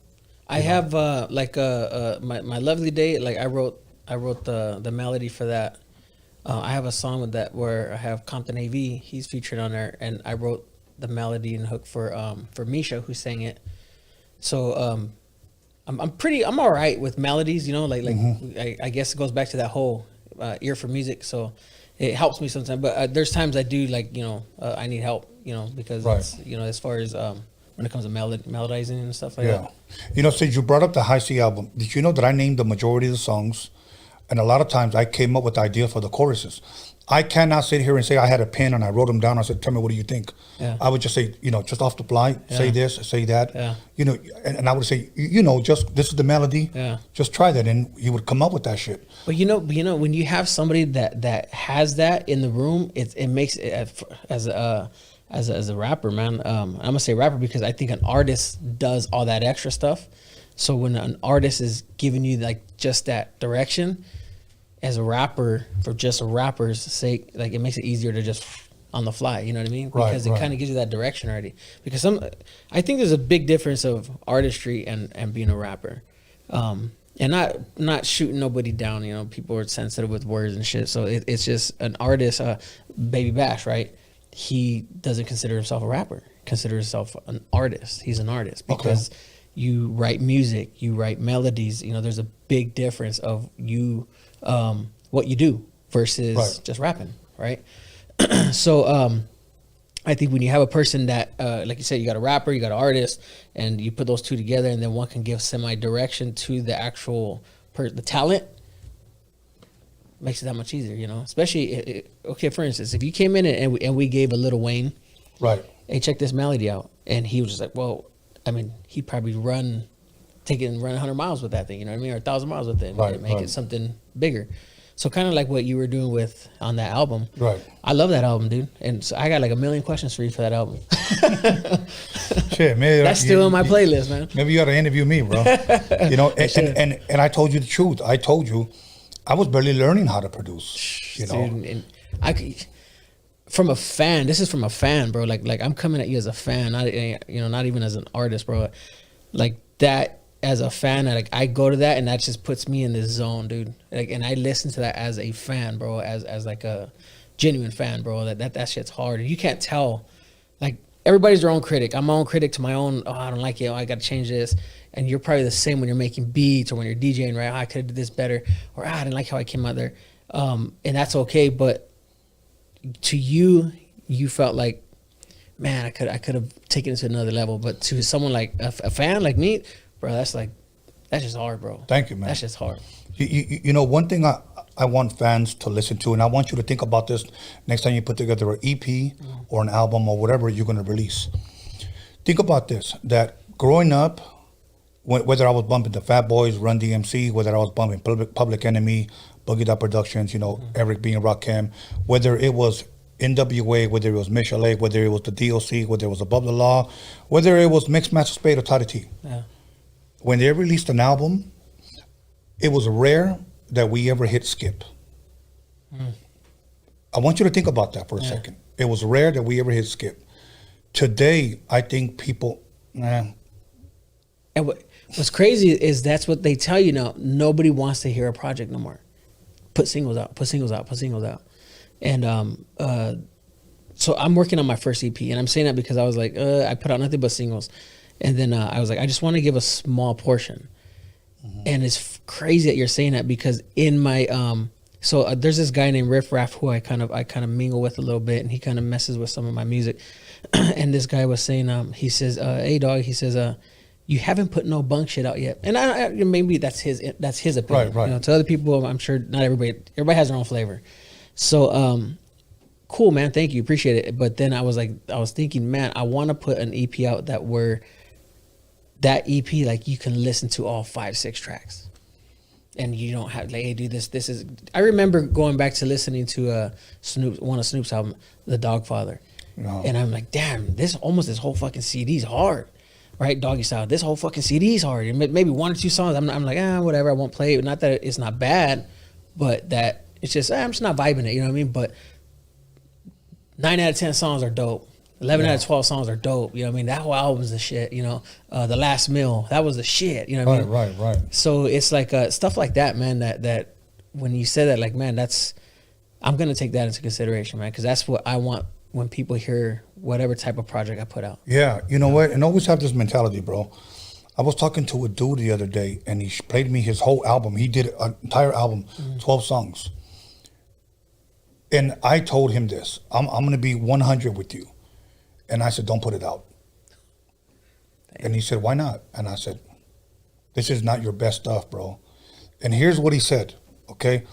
I have my Lovely Day. Like I wrote the melody for that. I have a song with that where I have Compton AV. He's featured on there, and I wrote the melody and hook for Misha, who sang it. So I'm all right with melodies, I guess it goes back to that whole ear for music. So it helps me sometimes, but there's times I do I need help, because it's, as far as when it comes to melodizing and stuff like that. Since you brought up the High C album, did you know that I named the majority of the songs, and a lot of times I came up with the idea for the choruses. I cannot sit here and say I had a pen and I wrote them down. I said, tell me, what do you think? Yeah. I would just say, just off the fly, say this, say that. Yeah. And I would say, just this is the melody. Yeah. Just try that, and you would come up with that shit. But when you have somebody that has that in the room, it makes it as a rapper, man. I'm gonna say rapper because I think an artist does all that extra stuff. So when an artist is giving you like just that direction, as a rapper, for just a rapper's sake, like it makes it easier to just on the fly, you know what I mean? Because it kind of gives you that direction already. Because I think there's a big difference of artistry and being a rapper. And not shooting nobody down, you know, people are sensitive with words and shit. So it's just an artist, Baby Bash, right? He doesn't consider himself a rapper, consider himself an artist. He's an artist because you write music, you write melodies, you know, there's a big difference of you, what you do versus just rapping, right? So I think when you have a person that, like you said, you got a rapper, you got an artist, and you put those two together, and then one can give semi-direction to the actual the talent, makes it that much easier, you know? Especially, okay, for instance, if you came in and we gave a Lil Wayne, hey, check this melody out, and he was just like, well, I mean, he'd probably run 100 miles with that thing, you know what I mean? Or 1,000 miles with it, and make it something bigger. So kind of like what you were doing with on that album. Right. I love that album, dude. And so I got like a million questions for you for that album. Shit, maybe that's still on my playlist, man. Maybe you ought to interview me, bro. You know, and I told you the truth. I told you I was barely learning how to produce. You know, dude, and I could, from a fan. This is from a fan, bro. Like I'm coming at you as a fan, not not even as an artist, bro. Like that. As a fan, like I go to that and that just puts me in this zone, dude. Like, and I listen to that as a fan, bro, as like a genuine fan, bro. That shit's hard. And you can't tell. Like everybody's their own critic. I'm my own critic to my own. Oh, I don't like it. Oh, I got to change this. And you're probably the same when you're making beats or when you're DJing, right? Oh, I could have did this better, or I didn't like how I came out there. And that's okay. But to you, you felt like, man, I could have taken it to another level. But to someone like a fan like me. Bro, that's just hard, bro. Thank you, man. That's just hard. You know, one thing I want fans to listen to, and I want you to think about this next time you put together an EP or an album or whatever you're going to release. Think about this, that growing up, whether I was bumping the Fat Boys, Run DMC, whether I was bumping Public Enemy, Boogie Down Productions, you know, Eric B. and Rakim, whether it was NWA, whether it was Michelle, whether it was the DOC, whether it was Above the Law, whether it was Mixed Master Spade or Toddy T. Yeah. When they released an album, it was rare that we ever hit skip. I want you to think about that for a second. It was rare that we ever hit skip. Today, I think people, And what's crazy is that's what they tell you now. Nobody wants to hear a project no more. Put singles out, put singles out, put singles out. And so I'm working on my first EP, and I'm saying that because I was like, I put out nothing but singles. And then I was like, I just want to give a small portion. And it's crazy that you're saying that because in my there's this guy named Riff Raff who I kind of mingle with a little bit, and he kind of messes with some of my music. And this guy was saying, he says, hey dog, he says, you haven't put no bunk shit out yet. And I maybe that's his opinion. Right. You know, to other people, I'm sure not everybody has their own flavor. So cool, man, thank you, appreciate it. But then I was thinking, man, I want to put an EP out that EP, like you can listen to all 5-6 tracks, and you don't have like, hey, dude, this is. I remember going back to listening to one of Snoop's album, The Dogfather, and I'm like, damn, this whole fucking CD's hard, right? Doggy Style, this whole fucking CD's hard. And maybe 1 or 2 songs, I'm like, whatever, I won't play it. Not that it's not bad, but that it's just I'm just not vibing it, you know what I mean? But 9 out of 10 songs are dope. 11 out of 12 songs are dope. You know what I mean? That whole album's the shit, you know. The Last Meal, that was the shit, you know what I mean? Right. So it's like stuff like that, man, that when you say that, like, man, I'm going to take that into consideration, man, because that's what I want when people hear whatever type of project I put out. Yeah, you know what? And always have this mentality, bro. I was talking to a dude the other day, and he played me his whole album. He did an entire album, 12 songs. And I told him this, I'm going to be 100 with you. And I said, don't put it out. And he said, why not? And I said, this is not your best stuff, bro. And here's what he said, okay?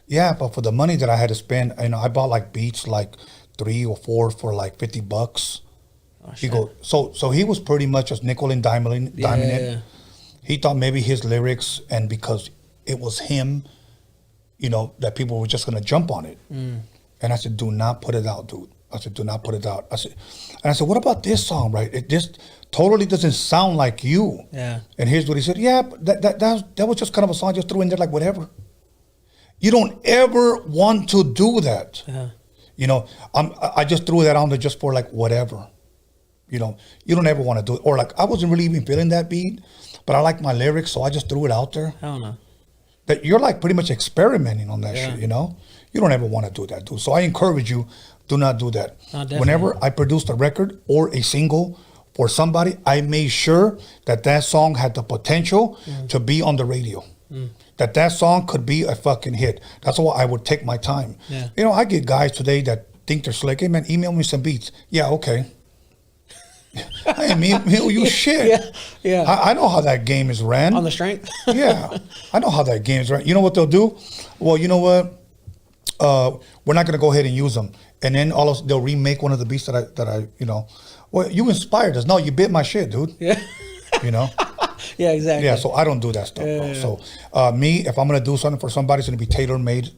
Yeah, but for the money that I had to spend, you know, I bought like beats, like 3 or 4 for like $50. He goes, so he was pretty much just nickel and diming it. He thought maybe his lyrics, and because it was him, you know, that people were just gonna jump on it. And I said, do not put it out, dude. I said, do not put it out. I said, what about this song, right? It just totally doesn't sound like you. Yeah. And here's what he said. Yeah, that was just kind of a song just threw in there like whatever. You don't ever want to do that. You know, I just threw that on there just for like whatever. You know, you don't ever want to do it. Or like, I wasn't really even feeling that beat, but I like my lyrics, so I just threw it out there. I don't know. That you're like pretty much experimenting on that shit, you know? You don't ever want to do that, dude. So I encourage you, do not do that. Whenever I produced a record or a single for somebody, I made sure that that song had the potential to be on the radio. That song could be a fucking hit. That's why I would take my time. You know, I get guys today that think they're slick. Hey, man, email me some beats. Yeah, okay. I ain't mail you shit. I know how that game is ran. On the strength? Yeah. I know how that game is ran. You know what they'll do? Well, you know what? We're not going to go ahead and use them. And then they'll remake one of the beats that I, you know. Well, you inspired us. No, you bit my shit, dude. Yeah. You know? Yeah, exactly. Yeah, so I don't do that stuff, bro. So me, if I'm going to do something for somebody, it's going to be tailor-made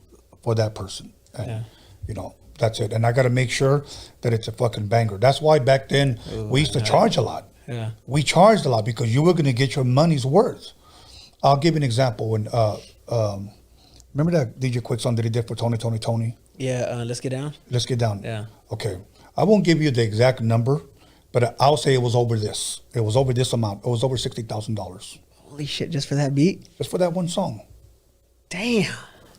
for that person. And, you know, that's it. And I got to make sure that it's a fucking banger. That's why back then we used to charge a lot. We charged a lot because you were going to get your money's worth. I'll give you an example. When remember that DJ Quick song that he did for Tony? Yeah, Let's Get Down? Let's Get Down. Yeah. Okay. I won't give you the exact number, but I'll say it was over this. It was over this amount. It was over $60,000. Holy shit, just for that beat? Just for that one song. Damn.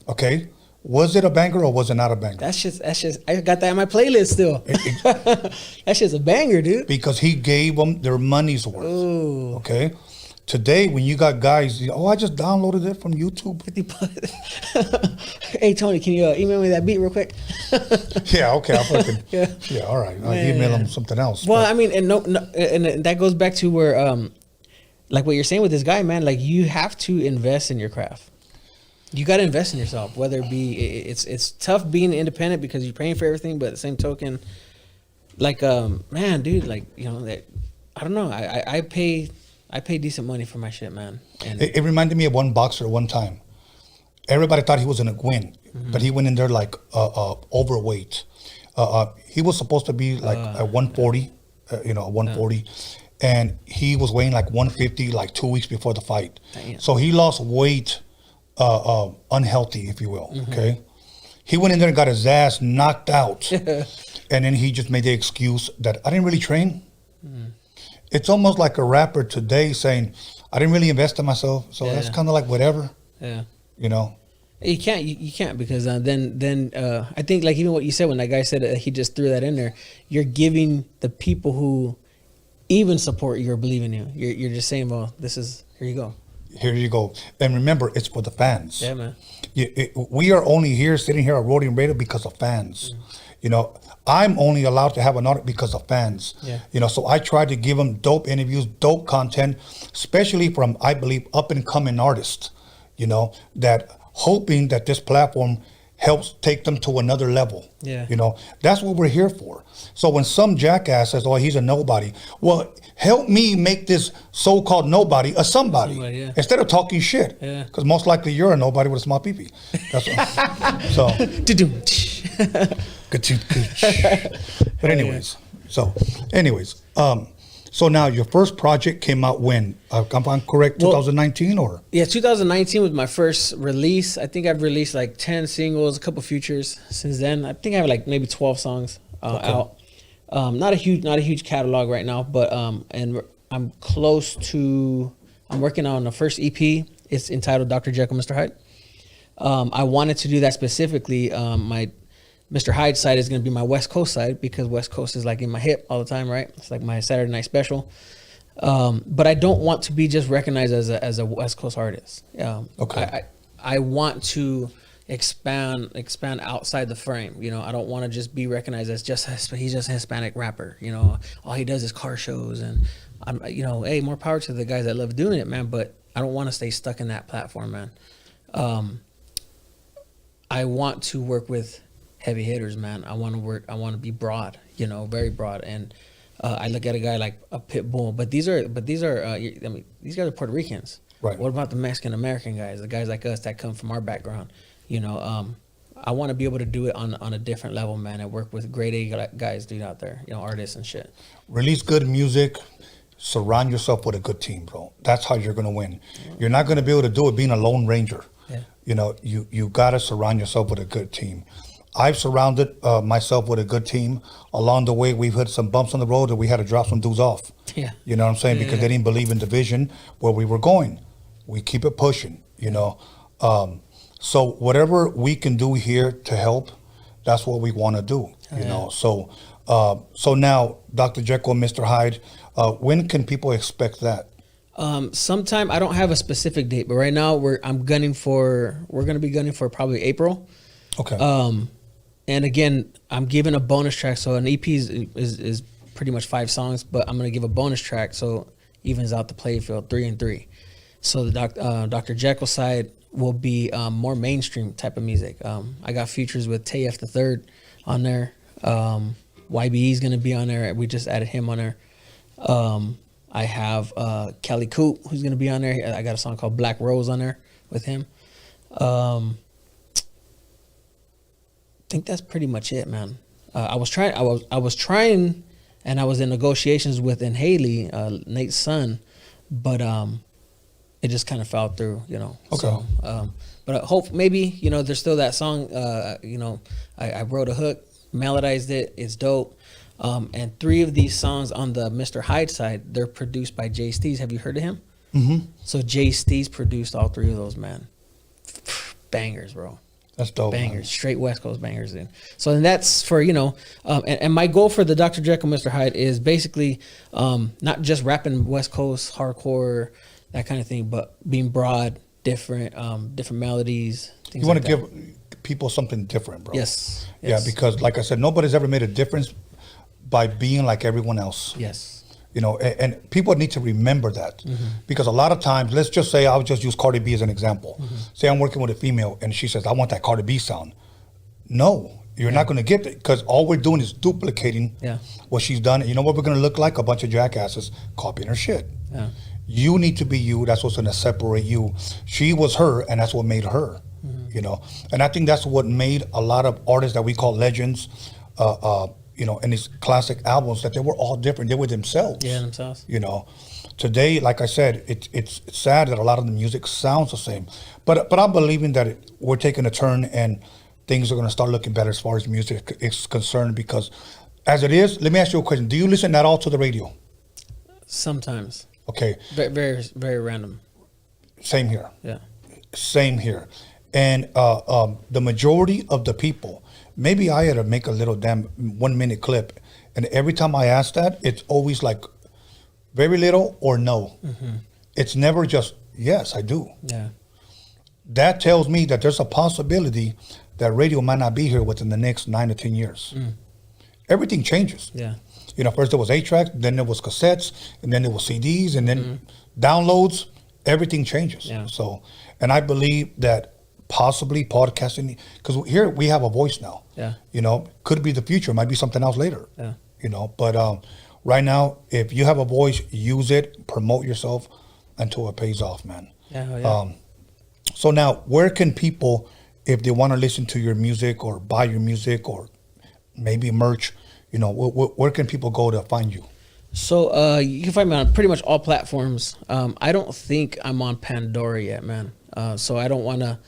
Okay. Was it a banger or was it not a banger? That's just. I got that in my playlist still. That shit's a banger, dude. Because he gave them their money's worth. Ooh. Okay. Today, when you got guys, I just downloaded it from YouTube. Hey Tony, can you email me that beat real quick? Yeah. Okay. I'll fucking. Yeah. All right. I'll email him something else. Well, I mean, and that goes back to where, like what you're saying with this guy, man. Like you have to invest in your craft. You got to invest in yourself, whether it be, it's tough being independent because you're paying for everything, but at the same token, like, man, dude, like, you know, that, I don't know. I pay decent money for my shit, man. And it reminded me of one boxer one time. Everybody thought he was going to win, but he went in there like overweight. He was supposed to be like at 140, 140. And he was weighing like 150 like 2 weeks before the fight. Damn. So he lost weight unhealthy, if you will. Okay, he went in there and got his ass knocked out, and then he just made the excuse that I didn't really train. It's almost like a rapper today saying I didn't really invest in myself, so that's kind of like whatever. You know, you can't because then I think like even what you said when that guy said he just threw that in there, you're giving the people who even support you or believe in you, you're just saying, well, here you go. Here you go. And remember, it's for the fans. Yeah, man. We are only here, sitting here at Roadium Radio because of fans. You know, I'm only allowed to have an audit because of fans. You know, so I try to give them dope interviews, dope content, especially from, I believe, up and coming artists, you know, that hoping that this platform helps take them to another level. You know, that's what we're here for. So when some jackass says, oh, he's a nobody, well, help me make this so-called nobody a somebody, instead of talking shit. Because most likely you're a nobody with a small pee-pee. That's what, so. But anyways, so now your first project came out when? If I'm correct, 2019 or? Yeah, 2019 was my first release. I think I've released like 10 singles, a couple features since then. I think I have like maybe 12 songs out. Not a huge catalog right now, but and I'm working on the first EP. It's entitled Dr. Jekyll, Mr. Hyde. I wanted to do that specifically. My Mr. Hyde side is going to be my West Coast side because West Coast is like in my hip all the time, right? It's like my Saturday night special. But I don't want to be just recognized as a West Coast artist. I want to expand outside the frame. You know, I don't want to just be recognized as he's just a Hispanic rapper. You know, all he does is car shows, and I'm, you know, hey, more power to the guys that love doing it, man. But I don't want to stay stuck in that platform, man. I want to work with heavy hitters, man. I want to be broad, you know, very broad. And I look at a guy like a Pitbull, but these are I mean, these guys are Puerto Ricans. Right. What about the Mexican American guys, the guys like us that come from our background? You know, I want to be able to do it on a different level, man, and work with grade A guys, dude, out there, you know, artists and shit. Release good music. Surround yourself with a good team, bro. That's how you're going to win. You're not going to be able to do it being a lone ranger. Yeah. You know, you got to surround yourself with a good team. I've surrounded myself with a good team. Along the way, we've hit some bumps on the road that we had to drop some dudes off. Yeah. You know what I'm saying? Because they didn't believe in the vision where we were going. We keep it pushing, you know. So whatever we can do here to help, that's what we want to do, you know. So so now, Dr. Jekyll and Mr. Hyde, when can people expect that? Sometime, I don't have a specific date, but right now we're going to be gunning for probably April. Okay. And again, I'm giving a bonus track. So an EP is pretty much 5 songs, but I'm going to give a bonus track so evens out the play field 3 and 3. So the Dr. Jekyll side will be more mainstream type of music. I got features with TF the Third on there. YBE is going to be on there. We just added him on there. I have CALI who's going to be on there. I got a song called Black Rose on there with him. I think that's pretty much it, man. I was trying, and I was in negotiations with Haley, Nate's son, but it just kind of fell through, you know. Okay. So, but I hope maybe, you know, there's still that song. You know, I wrote a hook, melodized it. It's dope. And 3 of these songs on the Mr. Hyde side, they're produced by Jay Steez. Have you heard of him? Mm-hmm. So Jay Steez produced all 3 of those, man. Bangers, bro. That's dope. Bangers, man. straight West Coast bangers. In. So and that's for, you know, and my goal for the Dr. Jekyll, Mr. Hyde is basically not just rapping West Coast hardcore, that kind of thing, but being broad, different melodies. Things You want like to that. give people something different, bro. Yes. Yeah, because like I said, nobody's ever made a difference by being like everyone else. Yes. You know, and people need to remember that, because a lot of times, let's just say I'll just use Cardi B as an example. Say I'm working with a female and she says, I want that Cardi B sound. No, you're not going to get it, because all we're doing is duplicating what she's done. You know what we're going to look like? A bunch of jackasses copying her shit. Yeah. You need to be you. That's what's going to separate you. She was her, and that's what made her. You know, and I think that's what made a lot of artists that we call legends, you know, and these classic albums, that they were all different. They were themselves. Yeah, themselves. You know, today, like I said, it's sad that a lot of the music sounds the same. But I'm believing that we're taking a turn and things are going to start looking better as far as music is concerned. Because as it is, let me ask you a question. Do you listen at all to the radio? Sometimes. Okay. Very, very, very random. Same here. Yeah. Same here. And the majority of the people, maybe I had to make a little damn 1 minute clip. And every time I ask that, it's always like very little or no. It's never just, yes, I do. Yeah. That tells me that there's a possibility that radio might not be here within the next 9 to 10 years. Everything changes. Yeah. You know, first there was 8-tracks, then there was cassettes, and then there was CDs, and then downloads. Everything changes. Yeah. So, and I believe that possibly podcasting, because here we have a voice now. Yeah. You know, could be the future, might be something else later. Yeah. You know, but right now, if you have a voice, use it, promote yourself until it pays off, man. Yeah. Oh, yeah. So now, where can people, if they want to listen to your music or buy your music or maybe merch, you know, where can people go to find you? So you can find me on pretty much all platforms. I don't think I'm on Pandora yet, man. So I don't want to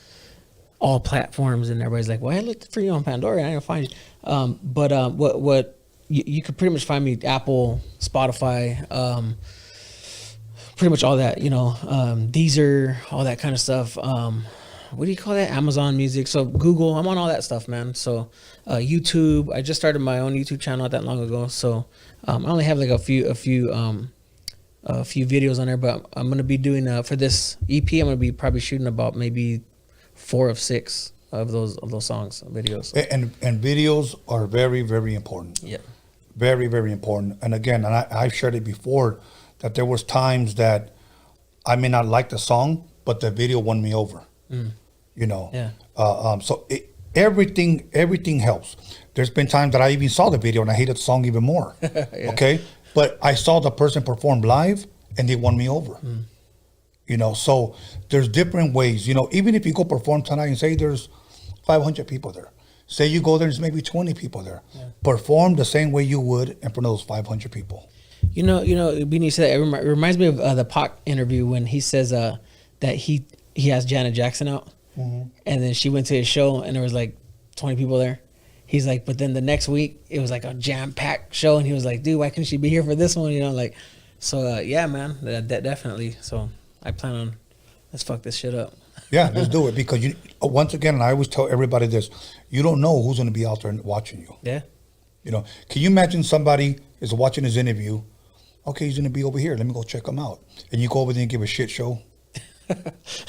all platforms, and everybody's like, well, I looked for you on Pandora and I didn't find you. But what you could pretty much find me Apple, Spotify, pretty much all that, you know, Deezer, all that kind of stuff. What do you call that? Amazon Music. So Google, I'm on all that stuff, man. So YouTube, I just started my own YouTube channel not that long ago. So I only have like a few videos on there, but I'm going to be doing, for this EP, I'm going to be probably shooting about maybe 4 of 6 of those songs, videos. And videos are very, very important. Yeah. Very, very important. And again, and I've shared it before, that there was times that I may not like the song, but the video won me over. You know, Yeah. So everything helps. There's been times that I even saw the video and I hated the song even more. Yeah. Okay, but I saw the person perform live and they won me over. You know, so there's different ways. You know, even if you go perform tonight and say there's 500 people there, say you go there and there's maybe 20 people there, perform the same way you would in front of those 500 people. You know, Beanie said it reminds me of the Pac interview when he says that he has Janet Jackson out, And then she went to his show, and there was like 20 people there. He's like, but then the next week it was like a jam-packed show, and he was like, dude, why couldn't she be here for this one? You know, like, so yeah, man, that definitely. So I plan on, let's fuck this shit up. Yeah, let's do it, because you, once again, and I always tell everybody this: you don't know who's going to be out there watching you. Yeah. You know, can you imagine somebody is watching his interview? Okay, he's going to be over here. Let me go check him out. And you go over there and give a shit show.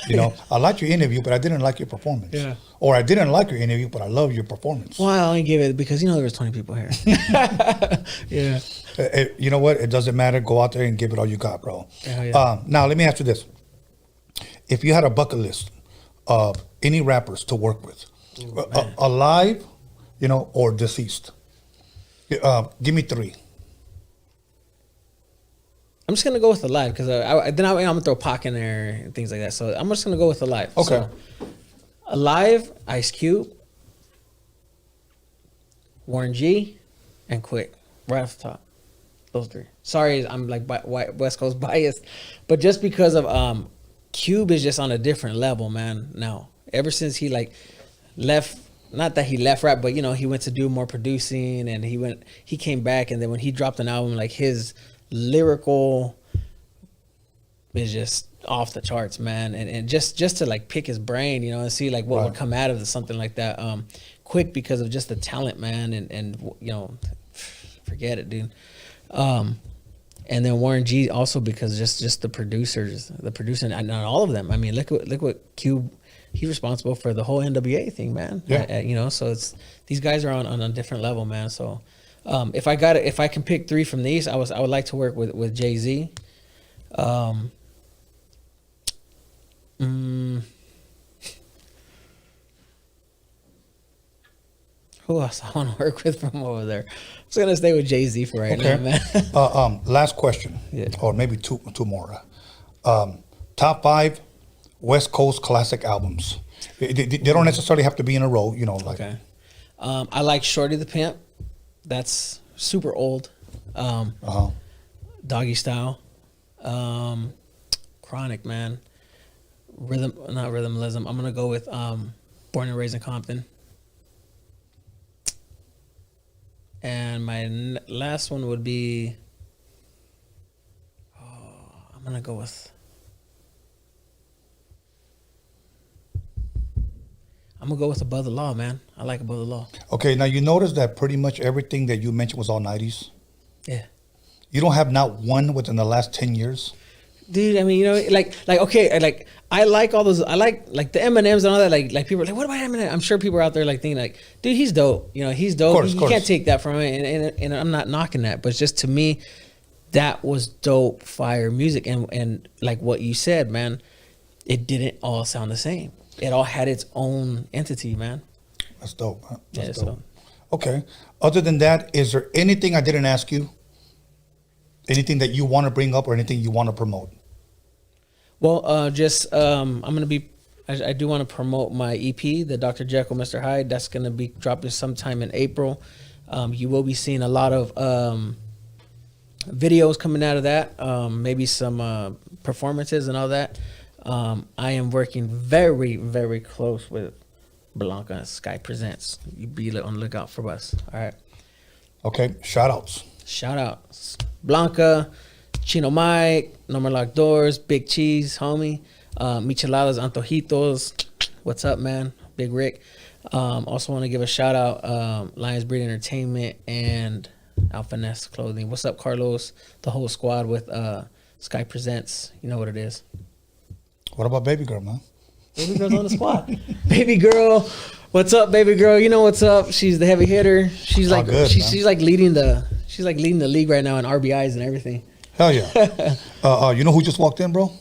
You know, I liked your interview, but I didn't like your performance. Yeah. Or I didn't like your interview, but I love your performance. Well, I only gave it because, you know, there was 20 people here. Yeah. You know what? It doesn't matter. Go out there and give it all you got, bro. Yeah. Now, let me ask you this. If you had a bucket list of any rappers to work with, alive, you know, or deceased, give me 3. I'm just gonna go with alive because I'm gonna throw Pac in there and things like that. So I'm just gonna go with alive. Okay. So, alive, Ice Cube, Warren G, and Quick. Right off the top, those 3. Sorry, I'm like West Coast biased, but just because of Cube is just on a different level, man. Now, ever since he like left. Not that he left rap, but you know, he went to do more producing, and he came back, and then when he dropped an album, like his lyrical is just off the charts, man. And just to like pick his brain, you know, and see like what would come out of something like that. Quick because of just the talent, man, and you know, forget it, dude. And then Warren G also because just the producers, and all of them. I mean, look what Cube. He's responsible for the whole NWA thing, man. Yeah. You know, so it's these guys are on a different level, man. So if I can pick 3 from these, I would like to work with Jay-Z. Who else I want to work with from over there? I'm just gonna stay with Jay-Z for right now, man. Last question, or maybe two more. Top 5 West Coast classic albums. They don't necessarily have to be in a row, you know. Like. Okay. I like Shorty the Pimp. That's super old. Doggy Style. Chronic, man. Not Rhythmalism. I'm gonna go with Born and Raised in Compton. And my last one would be. I'm gonna go with. I'm gonna go with Above the Law, man. I like Above the Law. Okay, now you notice that pretty much everything that you mentioned was all 90s? Yeah. You don't have not one within the last 10 years? Dude, I mean, you know, like okay, like I like all those. I like the Eminems and all that. Like people are like, what about Eminem? I'm sure people are out there like thinking like, dude, he's dope. You know, he's dope. Of course, you can't take that from him, and I'm not knocking that, but it's just to me, that was dope, fire music, and like what you said, man, it didn't all sound the same. It all had its own entity, man. That's dope. Huh? That's dope. Okay. Other than that, is there anything I didn't ask you? Anything that you want to bring up or anything you want to promote? Well, I'm going to be, I do want to promote my EP, the Dr. Jekyll, Mr. Hyde. That's going to be dropping sometime in April. You will be seeing a lot of videos coming out of that, maybe some performances and all that. I am working very, very close with Blanca Sky Presents. You be on the lookout for us. All right. Okay. Shout outs. Blanca, Chino Mike, No More Locked Doors, Big Cheese, homie, Micheladas Antojitos. What's up, man? Big Rick. Also want to give a shout out, Lions Breed Entertainment and Alpha Nest Clothing. What's up, Carlos? The whole squad with Sky Presents. You know what it is. What about Baby Girl, man? Baby Girl's on the squad. Baby Girl, what's up, Baby Girl? You know what's up. She's the heavy hitter. She's like she's like leading the league right now in RBIs and everything. Hell yeah. You know who just walked in, bro?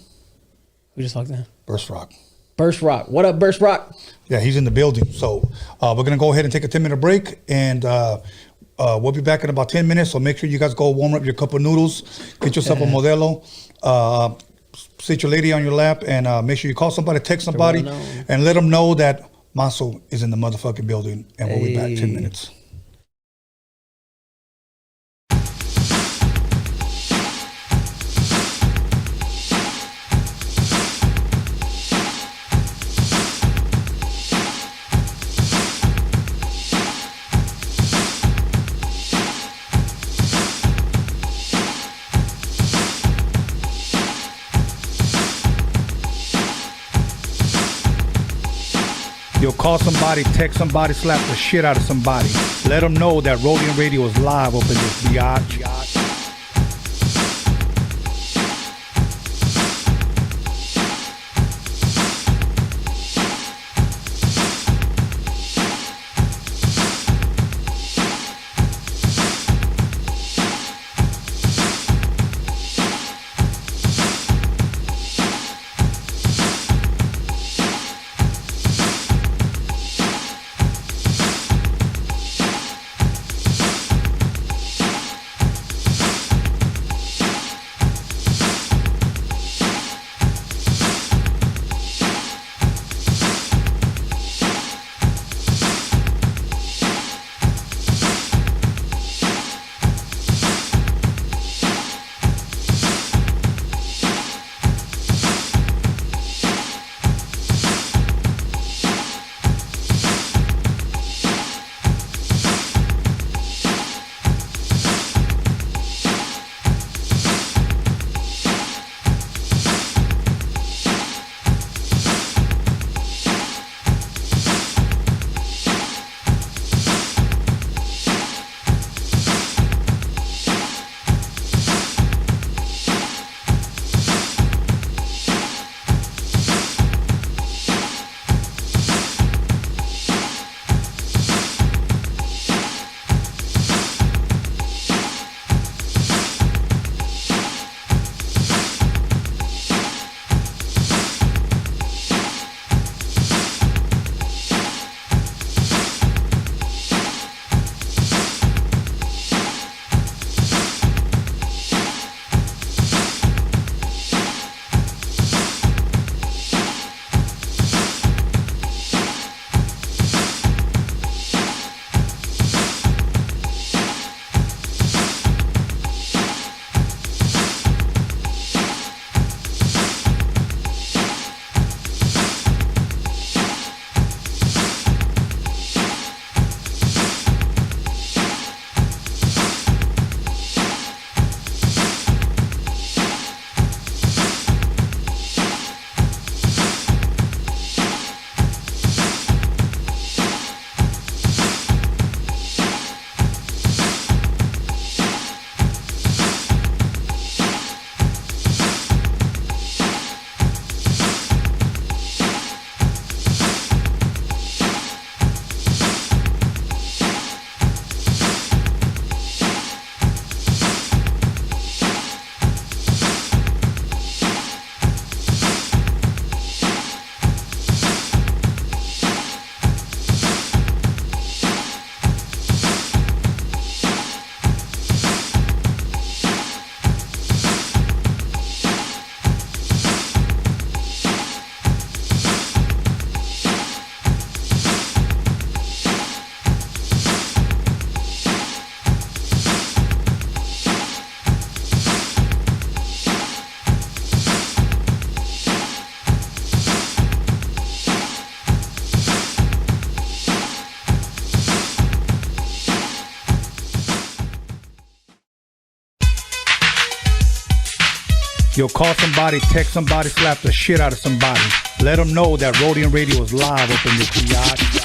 Who just walked in? Burst Rock. Burst Rock. What up, Burst Rock? Yeah, he's in the building. So we're gonna go ahead and take a 10-minute break, and we'll be back in about 10 minutes. So make sure you guys go warm up your cup of noodles, get yourself a Modelo. Sit your lady on your lap, and make sure you call somebody, text somebody, and let them know that Maso is in the motherfucking building, and we'll be back 10 minutes. You'll call somebody, text somebody, slap the shit out of somebody. Let them know that Roadium Radio is live up in this biatch. You'll call somebody, text somebody, slap the shit out of somebody. Let them know that Roadium Radio is live up in this biatch.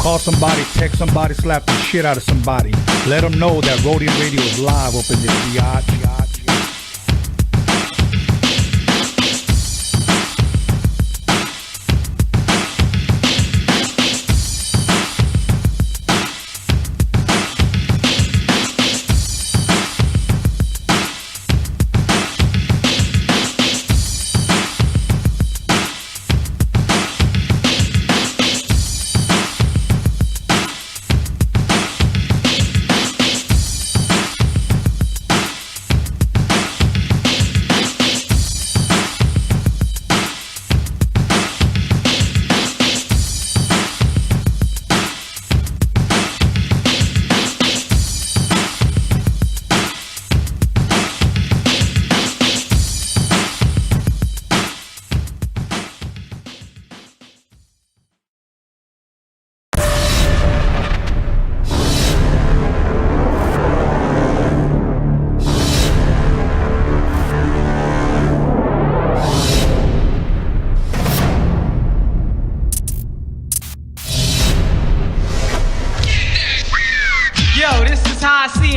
Call somebody, text somebody, slap the shit out of somebody. Let them know that Roadium Radio is live up in this biatch.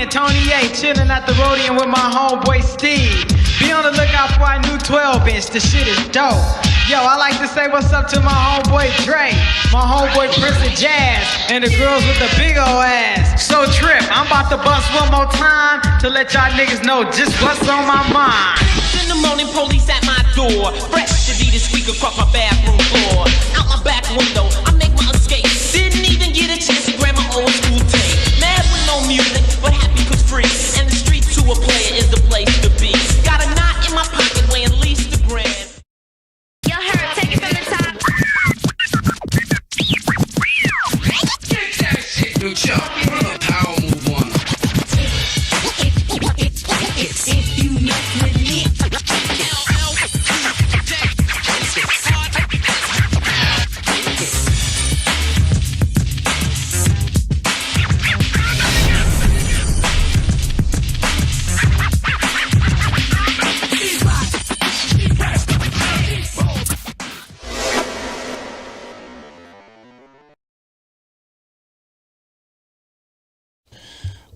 Tony A, chillin' at the Roadium with my homeboy Steve. Be on the lookout for our new 12-inch, the shit is dope. Yo, I like to say what's up to my homeboy Dre, my homeboy Prince of Jazz, and the girls with the big ol' ass. So Trip, I'm about to bust one more time to let y'all niggas know just what's on my mind. In the morning, police at my door. Fresh Adidas squeak across my bathroom floor. Out my back window, I make my escape. Didn't even get a chance to grab my old school tape. Mad with no music, but happy cause free. And the street to a player is the place to be. Got a knot in my pocket weighing at least a grand. Y'all heard, take it from the top. Get that shit, new chop. Power move on. If you mess with me,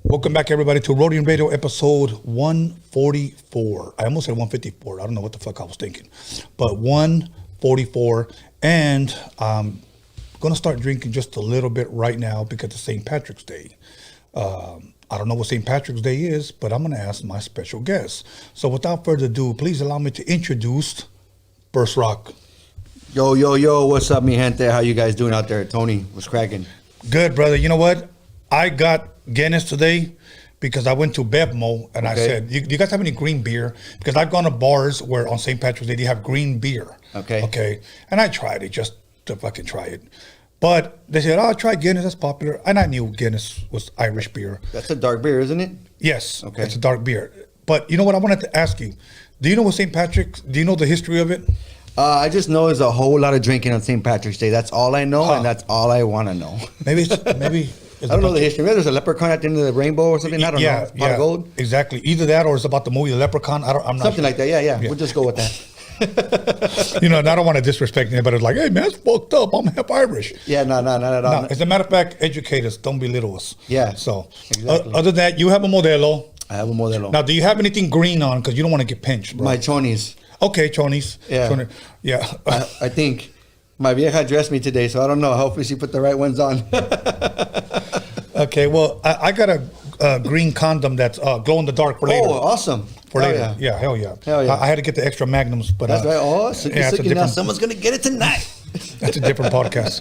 Welcome back, everybody, to Roadium Radio episode 144. I almost said 154. I don't know what the fuck I was thinking. But 144. And I'm going to start drinking just a little bit right now because it's St. Patrick's Day. I don't know what St. Patrick's Day is, but I'm going to ask my special guest. So without further ado, please allow me to introduce Burst Rock. Yo, yo, yo, what's up, mi gente? How you guys doing out there? Tony, what's cracking? Good, brother. You know what? I got Guinness today because I went to Bevmo and I said, you guys have any green beer? Because I've gone to bars where on St. Patrick's Day they have green beer. Okay. And I tried it just to fucking try it. But they said, oh, try Guinness, that's popular. And I knew Guinness was Irish beer. That's a dark beer, isn't it? Yes. Okay. It's a dark beer. But you know what I wanted to ask you? Do you know what St. Patrick's, do you know the history of it? I just know there's a whole lot of drinking on St. Patrick's Day. That's all I know, and that's all I want to know. Maybe I don't know the history. Maybe there's a leprechaun at the end of the rainbow or something. I don't know. Pot of gold. Exactly. Either that or it's about the movie The Leprechaun. I'm not something sure. like that. Yeah. We'll just go with that. And I don't want to disrespect anybody. Like, hey, man, that's fucked up. I'm half Irish. Yeah, no, not at all. No, as a matter of fact, educate us. Don't belittle us. Yeah. So, exactly. Other than that, you have a Modelo. I have a Modelo. Now, do you have anything green on? Because you don't want to get pinched, bro. My chonies. Okay, chonies. Yeah. Yeah. I think my vieja dressed me today, so I don't know. Hopefully she put the right ones on. Okay, well, I got a green condom that's glow in the dark for later. Oh, awesome. For hell later. Yeah. Hell yeah. Hell yeah. I had to get the extra magnums, but that's right. Oh, suki now someone's gonna get it tonight. That's a different podcast.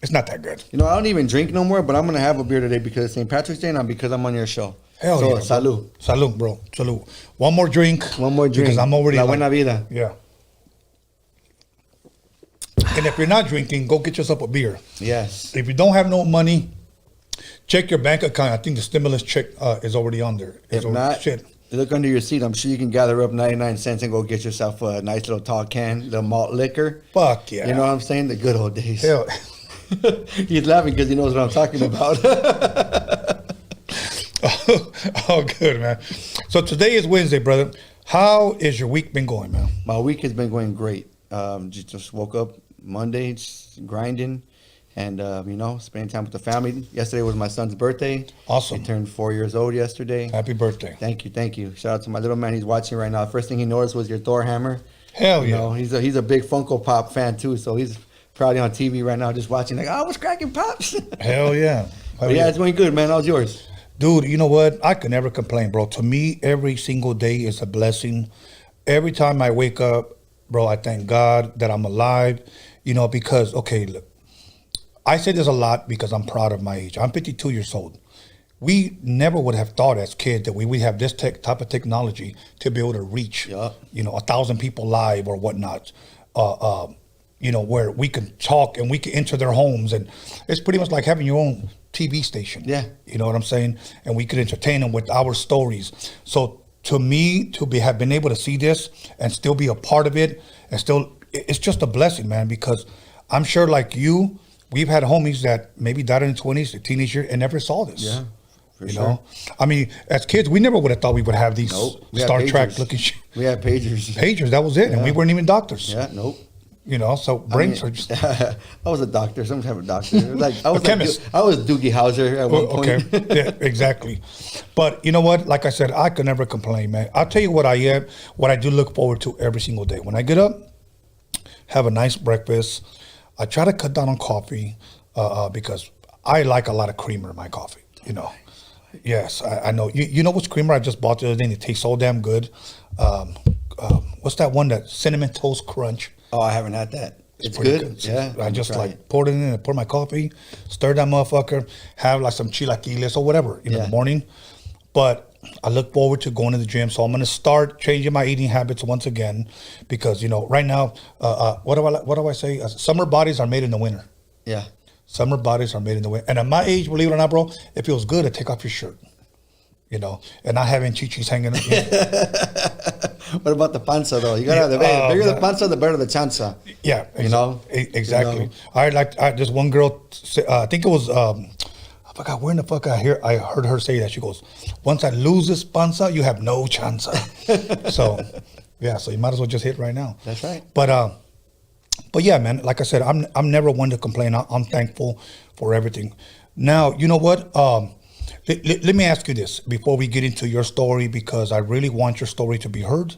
It's not that good. I don't even drink no more, but I'm gonna have a beer today because it's St. Patrick's Day and because I'm on your show. Hell yeah. Salud. Salud, bro. Salud. One more drink. Because I'm already La buena vida. Yeah. And if you're not drinking, go get yourself a beer. Yes. If you don't have no money, check your bank account. I think the stimulus check is already on there. If not, look under your seat. I'm sure you can gather up 99 cents and go get yourself a nice little tall can, little malt liquor. Fuck yeah. You know what I'm saying? The good old days. Hell. He's laughing because he knows what I'm talking about. Oh, good, man. So today is Wednesday, brother. How is your week been going, man? My week has been going great. Just woke up Monday, just grinding. And, spending time with the family. Yesterday was my son's birthday. Awesome. He turned 4 years old yesterday. Happy birthday. Thank you. Shout out to my little man. He's watching right now. First thing he noticed was your Thor hammer. Hell You yeah. know, he's a big Funko Pop fan, too. So he's probably on TV right now just watching like, oh, what's cracking, Pops? Hell yeah. But yeah, it's going good, man. How's yours? Dude, you know what? I can never complain, bro. To me, every single day is a blessing. Every time I wake up, bro, I thank God that I'm alive. Because, okay, look, I say this a lot because I'm proud of my age. I'm 52 years old. We never would have thought as kids that we would have this type of technology to be able to reach, 1,000 people live or whatnot. Where we can talk and we can enter their homes, and it's pretty much like having your own TV station. Yeah. You know what I'm saying? And we could entertain them with our stories. So to me, have been able to see this and still be a part of it, and still, it's just a blessing, man, because I'm sure like you, we've had homies that maybe died in the 20s, the teenager, and never saw this. Yeah, for you sure. know? I mean, as kids, we never would have thought we would have these Nope. We had Star Trek pagers. looking shit. We had pagers. Pagers, that was it. And we weren't even doctors. Yeah, nope. So brain surgeons. I was a doctor, some type of doctor. Like I was A chemist. I was Doogie Howser at one point. Okay, yeah, exactly. But you know what? Like I said, I could never complain, man. I'll tell you what I do look forward to every single day. When I get up, have a nice breakfast. I try to cut down on coffee because I like a lot of creamer in my coffee, Yes, I know. You know which creamer I just bought the other day and it tastes so damn good? What's that one, that Cinnamon Toast Crunch? Oh, I haven't had that. It's pretty good. Yeah, I just try like it. pour it in and pour my coffee, stir that motherfucker, have like some chilaquiles or whatever in the morning. But I look forward to going to the gym, so I'm going to start changing my eating habits once again because right now, what do I say? Summer bodies are made in the winter. Yeah. Summer bodies are made in the winter. And at my age, believe it or not, bro, it feels good to take off your shirt. And not having chichis hanging. What about the panza though? You gotta have the bigger the panza, the better the chanza. Yeah, exactly. You know? This one girl, I think it was, I forgot where in the fuck I heard her say that. She goes, "Once I lose this panza, you have no chanza." So you might as well just hit right now. That's right. But yeah, man, like I said, I'm never one to complain. I'm thankful for everything. Now, you know what? Let me ask you this before we get into your story, because I really want your story to be heard.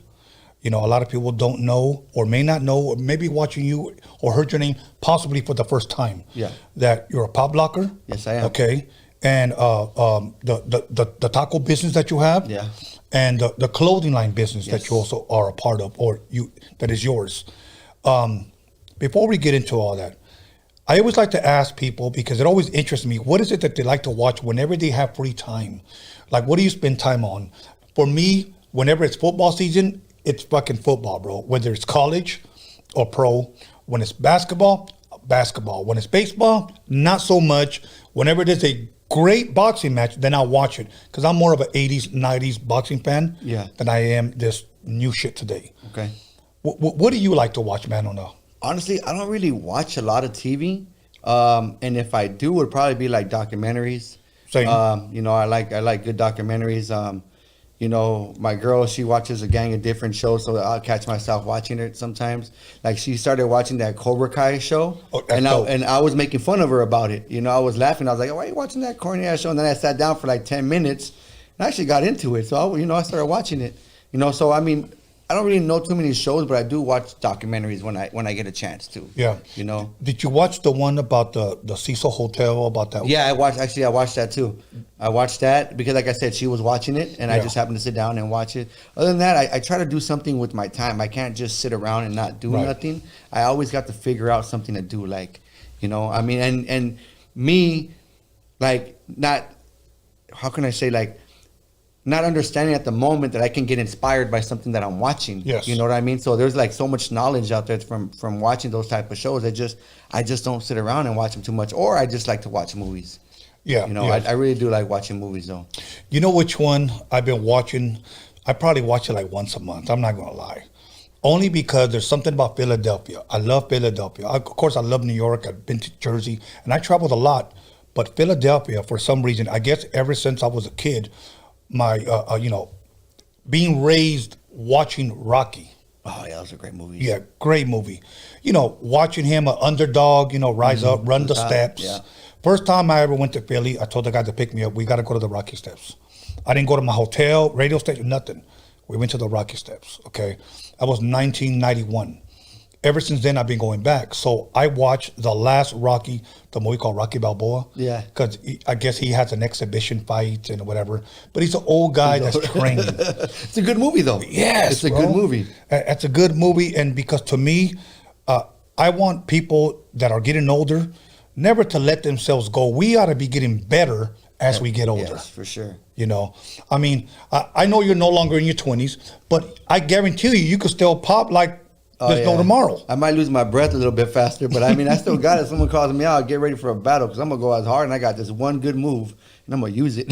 A lot of people don't know or may not know, or maybe watching you or heard your name possibly for the first time. Yeah. That you're a pop blocker. Yes, I am. Okay. And the taco business that you have. Yeah. And the clothing line business Yes. that you also are a part of, or that is yours. Before we get into all that, I always like to ask people, because it always interests me, what is it that they like to watch whenever they have free time? Like, what do you spend time on? For me, whenever it's football season, it's fucking football, bro. Whether it's college or pro. When it's basketball, basketball. When it's baseball, not so much. Whenever there's a great boxing match, then I'll watch it. Because I'm more of an 80s, 90s boxing fan than I am this new shit today. Okay. What do you like to watch, man, on the... Honestly, I don't really watch a lot of TV. And if I do, it would probably be like documentaries. Same. I like good documentaries. My girl, she watches a gang of different shows, so I'll catch myself watching it sometimes. Like, she started watching that Cobra Kai show, and I was making fun of her about it. I was laughing. I was like, "Why are you watching that corny ass show?" And then I sat down for like 10 minutes, and I actually got into it. So I started watching it. So I mean, I don't really know too many shows, but I do watch documentaries when I get a chance to. Yeah. Did you watch the one about the Cecil Hotel, about that? Yeah, I watched that too. I watched that because, like I said, she was watching it, and I just happened to sit down and watch it. Other than that, I try to do something with my time. I can't just sit around and not do nothing. I always got to figure out something to do, I mean, and me, like, not, how can I say, like, not understanding at the moment that I can get inspired by something that I'm watching. Yes. You know what I mean? So there's like so much knowledge out there from watching those type of shows. I just don't sit around and watch them too much, or I just like to watch movies. Yeah. I really do like watching movies though. You know which one I've been watching? I probably watch it like once a month. I'm not going to lie. Only because there's something about Philadelphia. I love Philadelphia. Of course, I love New York. I've been to Jersey, and I traveled a lot. But Philadelphia, for some reason, I guess ever since I was a kid, my, being raised watching Rocky, Oh yeah, those are great movies. Yeah, great movie. You know, watching him, an underdog, you know, rise up, run the steps. Yeah. First time I ever went to Philly, I told the guy to pick me up, we got to go to the Rocky Steps. I didn't go to my hotel, radio station, nothing. We went to the Rocky Steps, okay? That was 1991. Ever since then, I've been going back. So I watched the last Rocky, the movie called Rocky Balboa. Yeah. Because I guess he has an exhibition fight and whatever. But he's an old guy that's training. It's a good movie, though. Yes, it's a bro. good movie. It's a good movie, and because to me, I want people that are getting older never to let themselves go. We ought to be getting better as we get older. Yes, for sure. You know, I mean, I know you're no longer in your 20s, but I guarantee you could still pop like there's no tomorrow. I might lose my breath a little bit faster, but I mean, I still got it. Someone calls me out, get ready for a battle, because I'm going to go as hard, and I got this one good move, and I'm going to use it.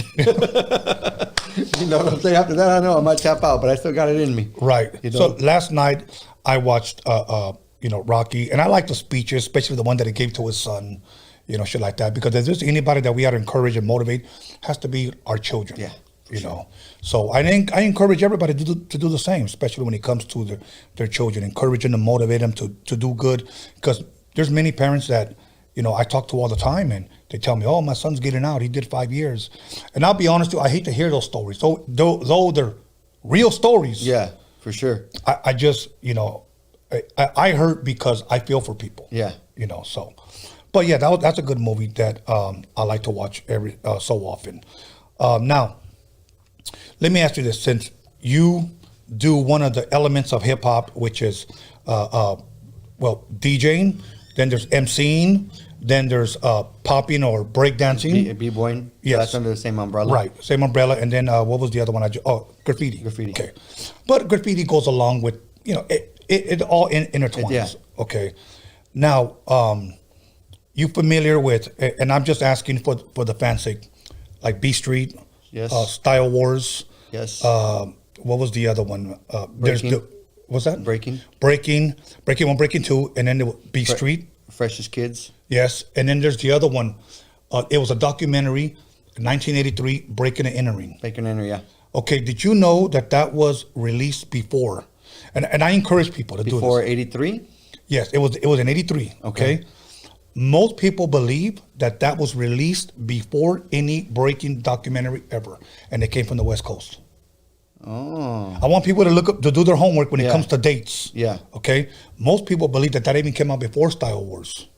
You know what I'm saying? After that, I know I might tap out, but I still got it in me. Right. You know? So last night, I watched, Rocky, and I like the speeches, especially the one that he gave to his son, you know, shit like that, because if there's anybody that we ought to encourage and motivate, has to be our children. Yeah. You know, so I encourage everybody to do the same, especially when it comes to their children, encouraging them, motivate them to do good. Because there's many parents that, you know, I talk to all the time, and they tell me, "Oh, my son's getting out. He did 5 years," and I'll be honest with you, I hate to hear those stories. So though they're real stories, Yeah, for sure. I just, you know, I hurt because I feel for people. Yeah. You know, so, but yeah, that's a good movie that I like to watch every so often. Now, let me ask you this: since you do one of the elements of hip hop, which is, DJing, then there's MCing, then there's popping or breakdancing. B-boying. Yes. That's under the same umbrella. Right, same umbrella. And then what was the other one? Graffiti. Graffiti. Okay, but graffiti goes along with, you know, it all intertwines. Yeah. Okay, now you familiar with? And I'm just asking for the fans' sake, like B Street. Yes. Style Wars. Yes. What was the other one? Breaking. What's that? Breaking. Breaking 1, Breaking 2, and then there was B Street. Freshest Kids. Yes, and then there's the other one. It was a documentary, 1983, Breaking and Entering. Breaking and Entering, yeah. Okay, did you know that was released before? And I encourage people to do this. Before 83? Yes, it was in 83. Okay. Most people believe that was released before any breaking documentary ever, and it came from the West Coast. Oh. I want people to do their homework when it comes to dates. Yeah. Okay. Most people believe that even came out before Style Wars.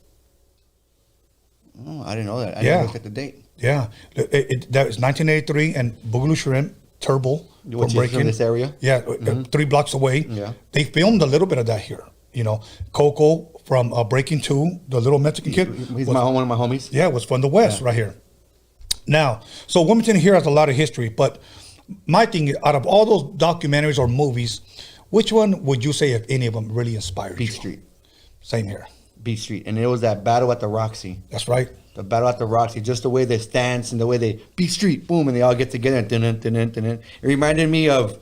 Oh, I didn't know that. I didn't look at the date. Yeah. That was 1983, and Boogaloo Shrimp, Turbo, Which is from this area? Yeah, 3 blocks away. Yeah. They filmed a little bit of that here. You know, Coco from Breaking 2, the little Mexican kid. He's one of my homies. Yeah, was from the West right here. Now, so Wilmington here has a lot of history, but my thing is, out of all those documentaries or movies, which one would you say, if any of them, really inspired you? B Street. Same here. B Street. And it was that battle at the Roxy. That's right. The battle at the Roxy, just the way they stance and the way they B Street, boom, and they all get together. It reminded me of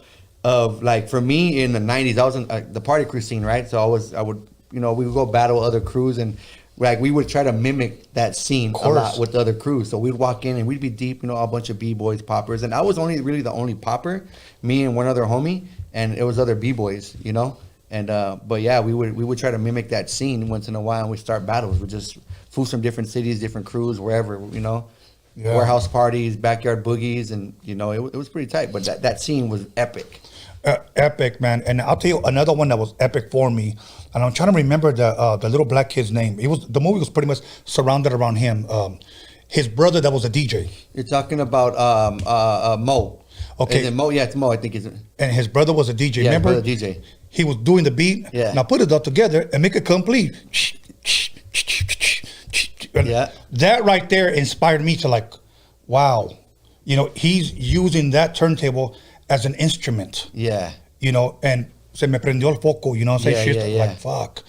like, for me in the 90s, I was in the party crew scene, right? So I would, you know, we would go battle other crews, and like we would try to mimic that scene a lot with the other crews. So we'd walk in and we'd be deep, you know, a bunch of B-boys, poppers, and I was really the only popper, me and one other homie, and it was other B-boys, you know. And but yeah, we would try to mimic that scene once in a while, and we start battles. We just fools from different cities, different crews, wherever, you know. Yeah. Warehouse parties, backyard boogies, and you know, it was pretty tight. But that scene was epic. Epic, man. And I'll tell you another one that was epic for me, and I'm trying to remember the little black kid's name. The movie was pretty much surrounded around him. His brother that was a DJ. You're talking about Mo. Okay. Is it Mo? Yeah, it's Mo. I think and his brother was a DJ. Yeah, remember? His brother DJ. He was doing the beat. Yeah. Now put it all together and make it complete. Yeah. That right there inspired me to like, wow, you know, he's using that turntable as an instrument. Yeah. You know, and se me prendió el foco, you know what I'm saying? Yeah. Like, fuck.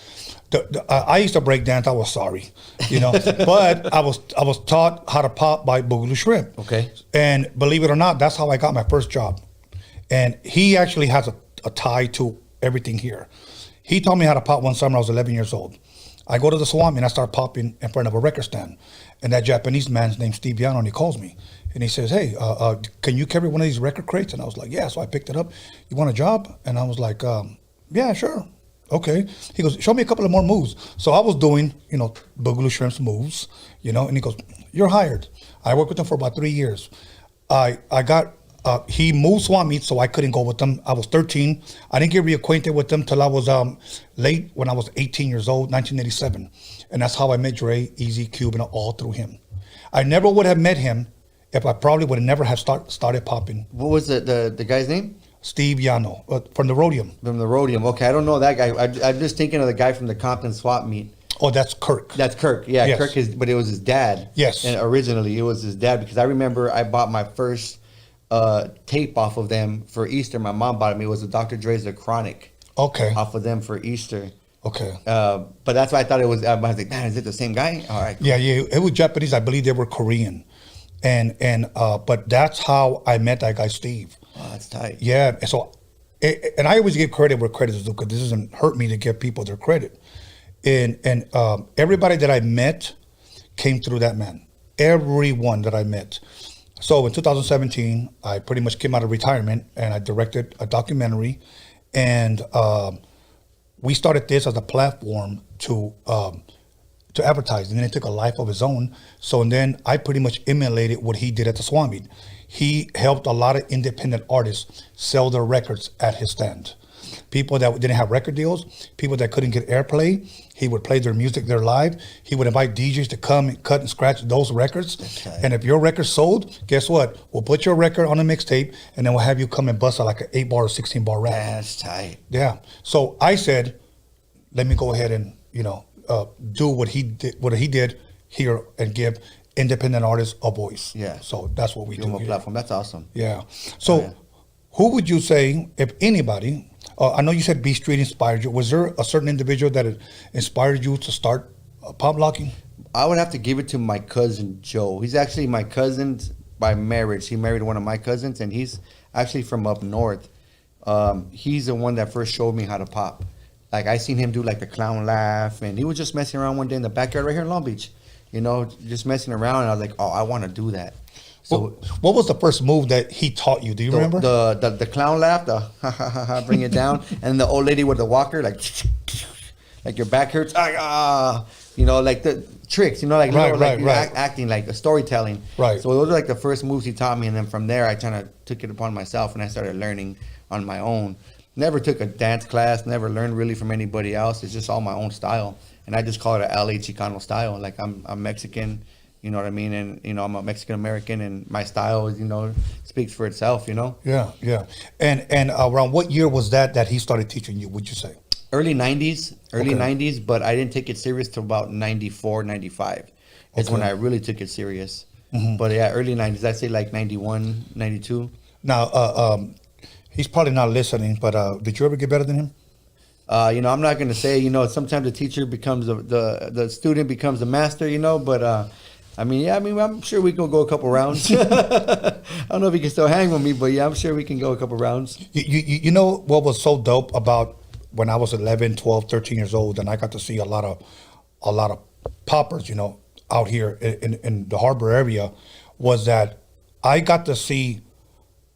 I used to break dance. I was sorry, you know, but I was taught how to pop by Boogaloo Shrimp. Okay. And believe it or not, that's how I got my first job. And he actually has a tie to everything here. He taught me how to pop one summer. I was 11 years old. I go to the swamp and I start popping in front of a record stand. And that Japanese man's named Steve Yano, and he calls me. And he says, hey, can you carry one of these record crates? And I was like, yeah. So I picked it up. You want a job? And I was like, Yeah, sure. Okay. He goes, show me a couple of more moves. So I was doing, Boogaloo Shrimps moves, and he goes, you're hired. I worked with him for about 3 years. I got, he moved swap meets, so I couldn't go with them. I was 13. I didn't get reacquainted with them till I was late when I was 18 years old, 1987. And that's how I met Dre, Easy, Cuban, all through him. I never would have met him if I probably would have never have started popping. What was the guy's name? Steve Yano, from the Roadium. From the Roadium. Okay, I don't know that guy. I'm just thinking of the guy from the Compton swap meet. Oh, that's Kirk. That's Kirk. Yeah, Yes. Kirk but it was his dad. Yes. And originally it was his dad, because I remember I bought my first tape off of them for Easter. My mom bought me. It was a Dr. Dre's The Chronic. Okay. Off of them for Easter. Okay. But that's why I thought it was. I was like, man, is it the same guy? All right. Cool. Yeah, it was Japanese. I believe they were Korean, but that's how I met that guy Steve. Oh, that's tight. Yeah, and so, and I always give credit where credit is due, because this doesn't hurt me to give people their credit. And everybody that I met came through that man. Everyone that I met. So in 2017, I pretty much came out of retirement and I directed a documentary, and we started this as a platform to advertise, and then it took a life of its own. So, and then I pretty much emulated what he did at the Swap Meet. He helped a lot of independent artists sell their records at his stand. People that didn't have record deals, people that couldn't get airplay, he would play their music there live. He would invite DJs to come and cut and scratch those records. Okay. And if your record sold, guess what? We'll put your record on a mixtape, and then we'll have you come and bust out like an 8-bar or 16-bar rap. That's tight. Yeah. So I said, let me go ahead and do what he did here and give independent artists a voice. Yeah. So that's what we Give do. him a here. platform. That's awesome. Yeah. So, yeah. Who would you say, if anybody? I know you said B Street inspired you. Was there a certain individual that inspired you to start pop locking? I would have to give it to my cousin Joe. He's actually my cousin by marriage. He married one of my cousins, and he's actually from up north. He's the one that first showed me how to pop. Like, I seen him do like the clown laugh, and he was just messing around one day in the backyard right here in Long Beach, just messing around. And I was like, oh, I want to do that. So what was the first move that he taught you? Do you remember? The clown laugh, the ha ha ha ha, bring it down, and the old lady with the walker, like your back hurts, like the tricks, Right. acting, like a storytelling. Right. So those are like the first moves he taught me, and then from there I kind of took it upon myself, and I started learning on my own. Never took a dance class, never learned really from anybody else. It's just all my own style, and I just call it a LA Chicano style. Like I'm Mexican. You know what I mean? And, I'm a Mexican American, and my style is, speaks for itself, Yeah, yeah. And around what year was that he started teaching you, would you say? Early 90s, 90s, but I didn't take it serious till about 94, 95. It's when I really took it serious. Mm-hmm. But yeah, early 90s, I'd say like 91, 92. Now, he's probably not listening, but did you ever get better than him? I'm not going to say, sometimes the teacher becomes the student becomes the master, but I'm sure we can go a couple rounds. I don't know if he can still hang with me, but yeah, I'm sure we can go a couple rounds. You know what was so dope about when I was 11, 12, 13 years old, and I got to see a lot of poppers, out here in the harbor area, was that I got to see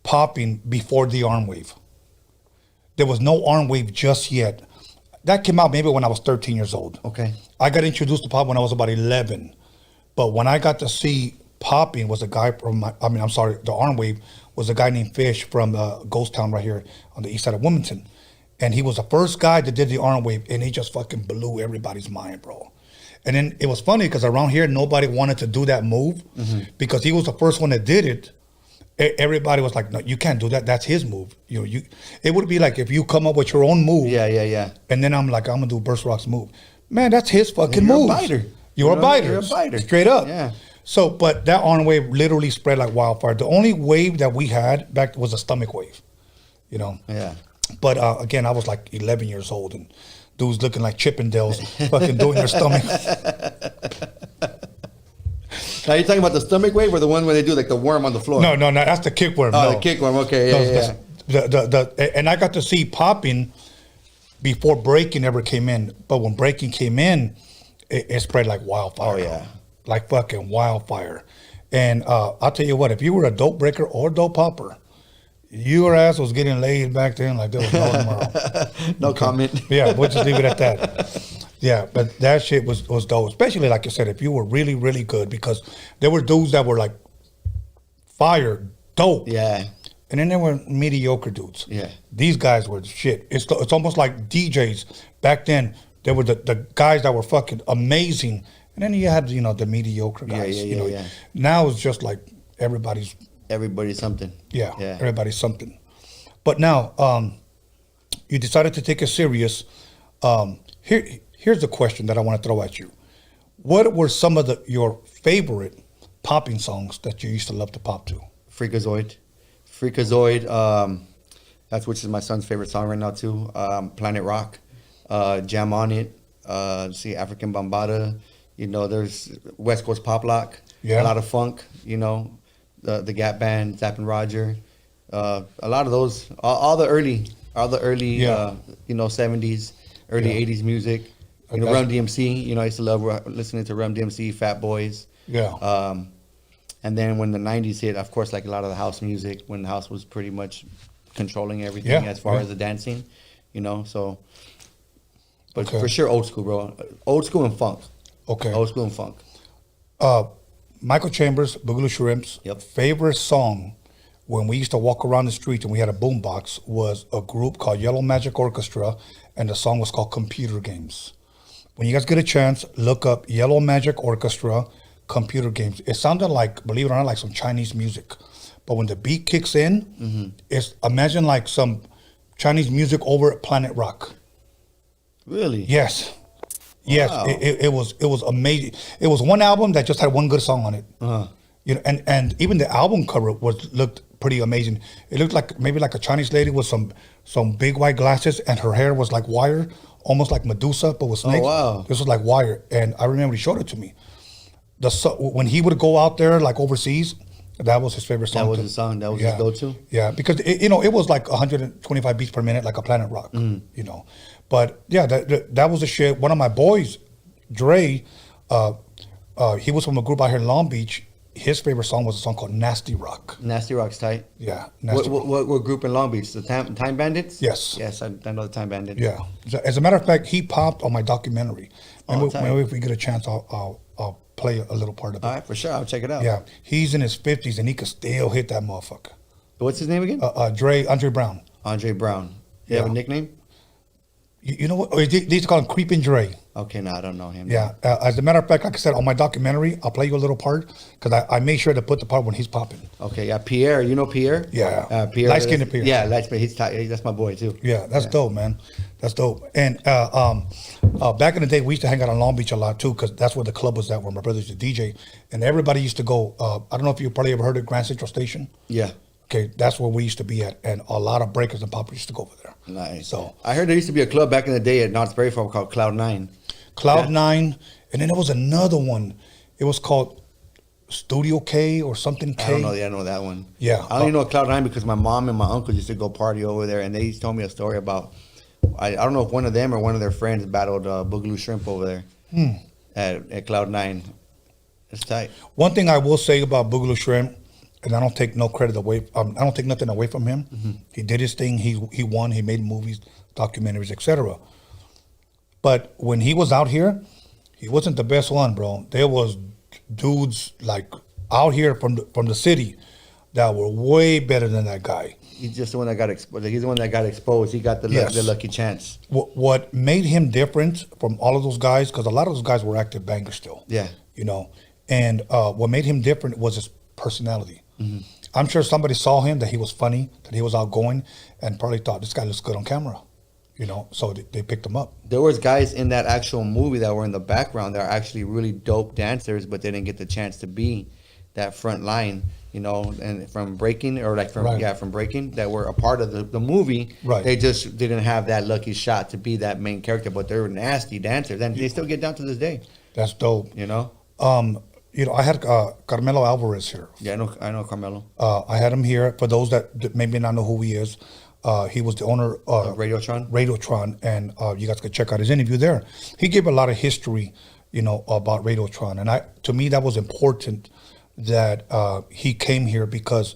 popping before the arm wave. There was no arm wave just yet. That came out maybe when I was 13 years old. Okay. I got introduced to pop when I was about 11. But when I got to see popping was a guy from, the arm wave was a guy named Fish from Ghost Town right here on the east side of Wilmington. And he was the first guy that did the arm wave, and he just fucking blew everybody's mind, bro. And then it was funny because around here, nobody wanted to do that move because he was the first one that did it. Everybody was like, no, you can't do that. That's his move. It would be like if you come up with your own move. Yeah. And then I'm like, I'm going to do Burst Rock's move. Man, that's his fucking move. You're a biter. You're a biter. You're a biter. Straight up. Yeah. So, but that arm wave literally spread like wildfire. The only wave that we had back was a stomach wave, Yeah. But again, I was like 11 years old, and dudes looking like Chippendales fucking doing their stomach. Now, you're talking about the stomach wave or the one where they do like the worm on the floor? No, that's the kick worm. Oh, no. the kick worm. Okay, yeah. And I got to see popping before breaking ever came in. But when breaking came in, it spread like wildfire. Oh, yeah. Like fucking wildfire. And I'll tell you what, if you were a dope breaker or a dope popper, your ass was getting laid back then like there was no tomorrow. No comment. Yeah, we'll just leave it at that. Yeah, but that shit was dope. Especially, like I said, if you were really, really good, because there were dudes that were like fire, dope. Yeah. And then there were mediocre dudes. Yeah. These guys were shit. It's almost like DJs. Back then, there were the guys that were fucking amazing. And then you had, the mediocre guys. Yeah. Now it's just like everybody's something. Yeah, everybody's something. But now, you decided to take it serious. Here's the question that I want to throw at you. What were some of your favorite popping songs that you used to love to pop to? Freakazoid, that's which is my son's favorite song right now too. Planet Rock, Jam on It, African Bambaataa. There's West Coast Pop Lock, a lot of funk. The Gap Band, Zapp and Roger, a lot of those, all the early 70s, early 80s music. Run DMC. I used to love listening to Run DMC, Fat Boys. Yeah. And then when the 90s hit, of course, like a lot of the house music, when the house was pretty much controlling everything as far as the dancing, so. But for sure, old school, bro. Old school and funk. Okay. Old school and funk. Michael Chambers, Boogaloo Shrimps, favorite song when we used to walk around the streets and we had a boombox was a group called Yellow Magic Orchestra, and the song was called Computer Games. When you guys get a chance, look up Yellow Magic Orchestra, Computer Games. It sounded like, believe it or not, like some Chinese music. But when the beat kicks in, it's imagine like some Chinese music over at Planet Rock. Really? Yes. Yes, wow. It was amazing. It was one album that just had one good song on it. And even the album cover looked pretty amazing. It looked like maybe like a Chinese lady with some big white glasses, and her hair was like wire, almost like Medusa, but with snakes. Oh, wow. This was like wire, and I remember he showed it to me. When he would go out there like overseas, that was his favorite song. That was his song. That was his go-to. Yeah, because it was like 125 beats per minute, like a Planet Rock. But yeah, that was the shit. One of my boys, Dre, he was from a group out here in Long Beach. His favorite song was a song called Nasty Rock. Nasty Rock's tight. Yeah. What group in Long Beach? The Time Bandits? Yes. Yes, I know the Time Bandits. Yeah. As a matter of fact, he popped on my documentary. Maybe if we get a chance, I'll play a little part of it. All right, for sure. I'll check it out. Yeah. He's in his 50s and he could still hit that motherfucker. What's his name again? Andre Brown. Andre Brown. You have a nickname? You know what? They used to call him Creepin' Dre. Okay, no, I don't know him. Yeah. As a matter of fact, like I said, on my documentary, I'll play you a little part because I made sure to put the part when he's popping. Okay, yeah. Pierre, you know Pierre? Yeah. Pierre. Light-skinned Pierre. Yeah, light-skinned. He's tight. That's my boy, too. Yeah, that's dope, man. That's dope. And back in the day, we used to hang out on Long Beach a lot, too, because that's where the club was at, where my brother used to DJ. And everybody used to go, I don't know if you probably ever heard of Grand Central Station. Yeah. Okay, that's where we used to be at, and a lot of breakers and poppers used to go over there. Nice. So I heard there used to be a club back in the day at Knott's Berry Farm called Cloud 9. Cloud 9, and then there was another one. It was called Studio K or something K. I don't know. Yeah, I know that one. Yeah. I only know Cloud 9 because my mom and my uncle used to go party over there, and they used to tell me a story about, I don't know if one of them or one of their friends battled Boogaloo Shrimp over there at Cloud 9. It's tight. One thing I will say about Boogaloo Shrimp, and I don't take no credit away. I don't take nothing away from him. He did his thing. He won. He made movies, documentaries, etc. But when he was out here, he wasn't the best one, bro. There was dudes like out here from the city that were way better than that guy. He's just the one that got exposed. He's the one that got exposed. He got the lucky chance. What made him different from all of those guys? Because a lot of those guys were active bangers still. Yeah. And what made him different was his personality. I'm sure somebody saw him, that he was funny, that he was outgoing, and probably thought, this guy looks good on camera, so they picked him up. There was guys in that actual movie that were in the background that are actually really dope dancers, but they didn't get the chance to be that front line, and from breaking, or like from breaking, that were a part of the movie. Right. They just didn't have that lucky shot to be that main character, but they were nasty dancers, and they still get down to this day. That's dope. I had Carmelo Alvarez here. Yeah, I know Carmelo. I had him here. For those that maybe not know who he is, he was the owner of Radiotron, and you guys could check out his interview there. He gave a lot of history, about Radiotron, and to me that was important that he came here, because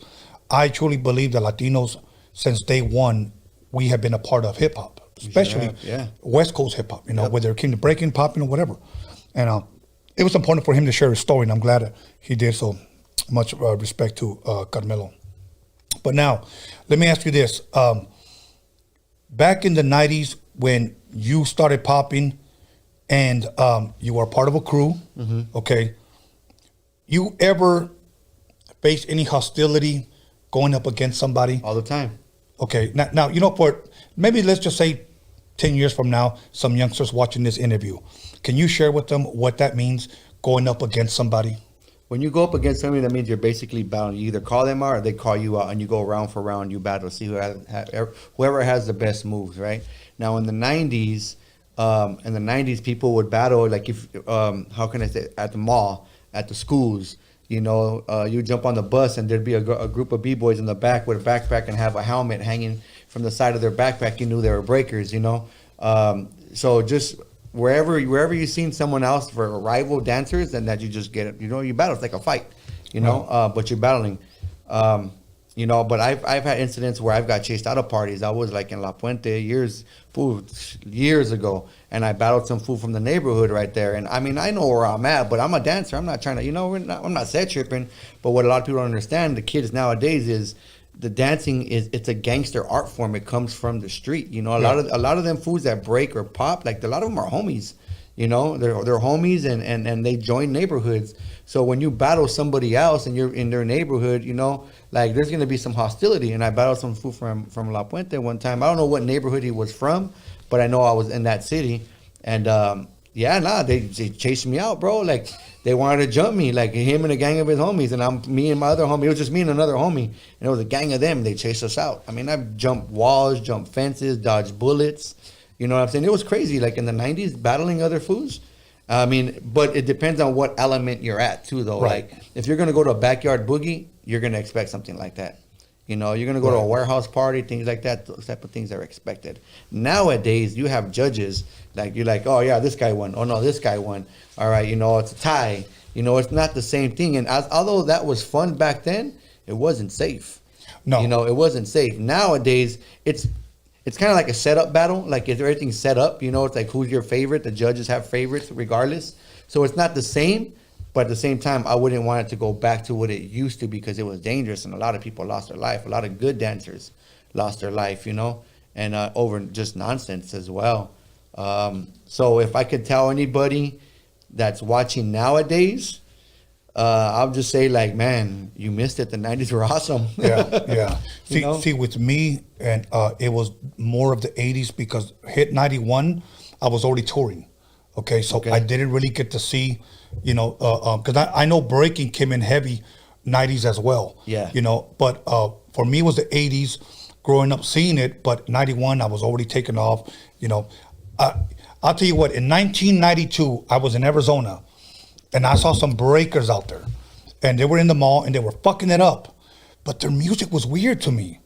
I truly believe that Latinos since day one, we have been a part of hip hop, especially West Coast hip hop. You know, whether it came to breaking, popping, or whatever. And it was important for him to share his story, and I'm glad that he did. So much respect to Carmelo. But now, let me ask you this: back in the '90s, when you started popping, and you were part of a crew, okay, you ever face any hostility going up against somebody? All the time. Okay, now you know, for maybe let's just say 10 years from now, some youngsters watching this interview, can you share with them what that means, going up against somebody? When you go up against somebody, that means you're basically bound. You either call them out or they call you out, and you go round for round, you battle, see whoever has the best moves, right? Now, in the 90s, people would battle, like if, how can I say, at the mall, at the schools, you know, you jump on the bus and there'd be a group of B-boys in the back with a backpack and have a helmet hanging from the side of their backpack. You knew they were breakers, you know. So just wherever you seen someone else for rival dancers, and that you just get it, you know, you battle. It's like a fight, you know, but you're battling. You know, but I've had incidents where I've got chased out of parties. I was like in La Puente years ago, and I battled some fool from the neighborhood right there. And I mean, I know where I'm at, but I'm a dancer. I'm not trying to, you know, I'm not set tripping. But what a lot of people don't understand, the kids nowadays, is the dancing it's a gangster art form. It comes from the street. You know, a lot of them fools that break or pop, like a lot of them are homies. You know, they're homies, and they join neighborhoods. So when you battle somebody else and you're in their neighborhood, you know, like there's going to be some hostility. And I battled some fool from La Puente one time. I don't know what neighborhood he was from, but I know I was in that city. And they chased me out, bro. Like they wanted to jump me, like him and a gang of his homies. And me and my other homie. It was just me and another homie. And it was a gang of them. They chased us out. I mean, I've jumped walls, jumped fences, dodged bullets. You know what I'm saying? It was crazy. Like in the 90s, battling other fools. I mean, but it depends on what element you're at too, though. Right. Like if you're gonna go to a backyard boogie, you're gonna expect something like that. You know, you're gonna go to a warehouse party, things like that. Those type of things are expected. Nowadays, you have judges like you're like, oh yeah, this guy won. Oh no, this guy won. All right, you know, it's a tie. You know, it's not the same thing. And although that was fun back then, it wasn't safe. No, you know, it wasn't safe. Nowadays, it's kind of like a setup battle. Like is everything set up? You know, it's like who's your favorite? The judges have favorites regardless. So it's not the same, but at the same time, I wouldn't want it to go back to what it used to because it was dangerous and a lot of people lost their life. A lot of good dancers lost their life, you know, and over just nonsense as well. So if I could tell anybody that's watching nowadays, I'll just say like, man, you missed it. The 90s were awesome. Yeah. See, with me, and it was more of the 80s because hit 91, I was already touring. Okay, so I didn't really get to see, you know, because I know breaking came in heavy 90s as well. Yeah. You know, but for me, it was the 80s growing up seeing it, but 91, I was already taken off. You know, I'll tell you what, in 1992, I was in Arizona. And I saw some breakers out there, and they were in the mall, and they were fucking it up. But their music was weird to me.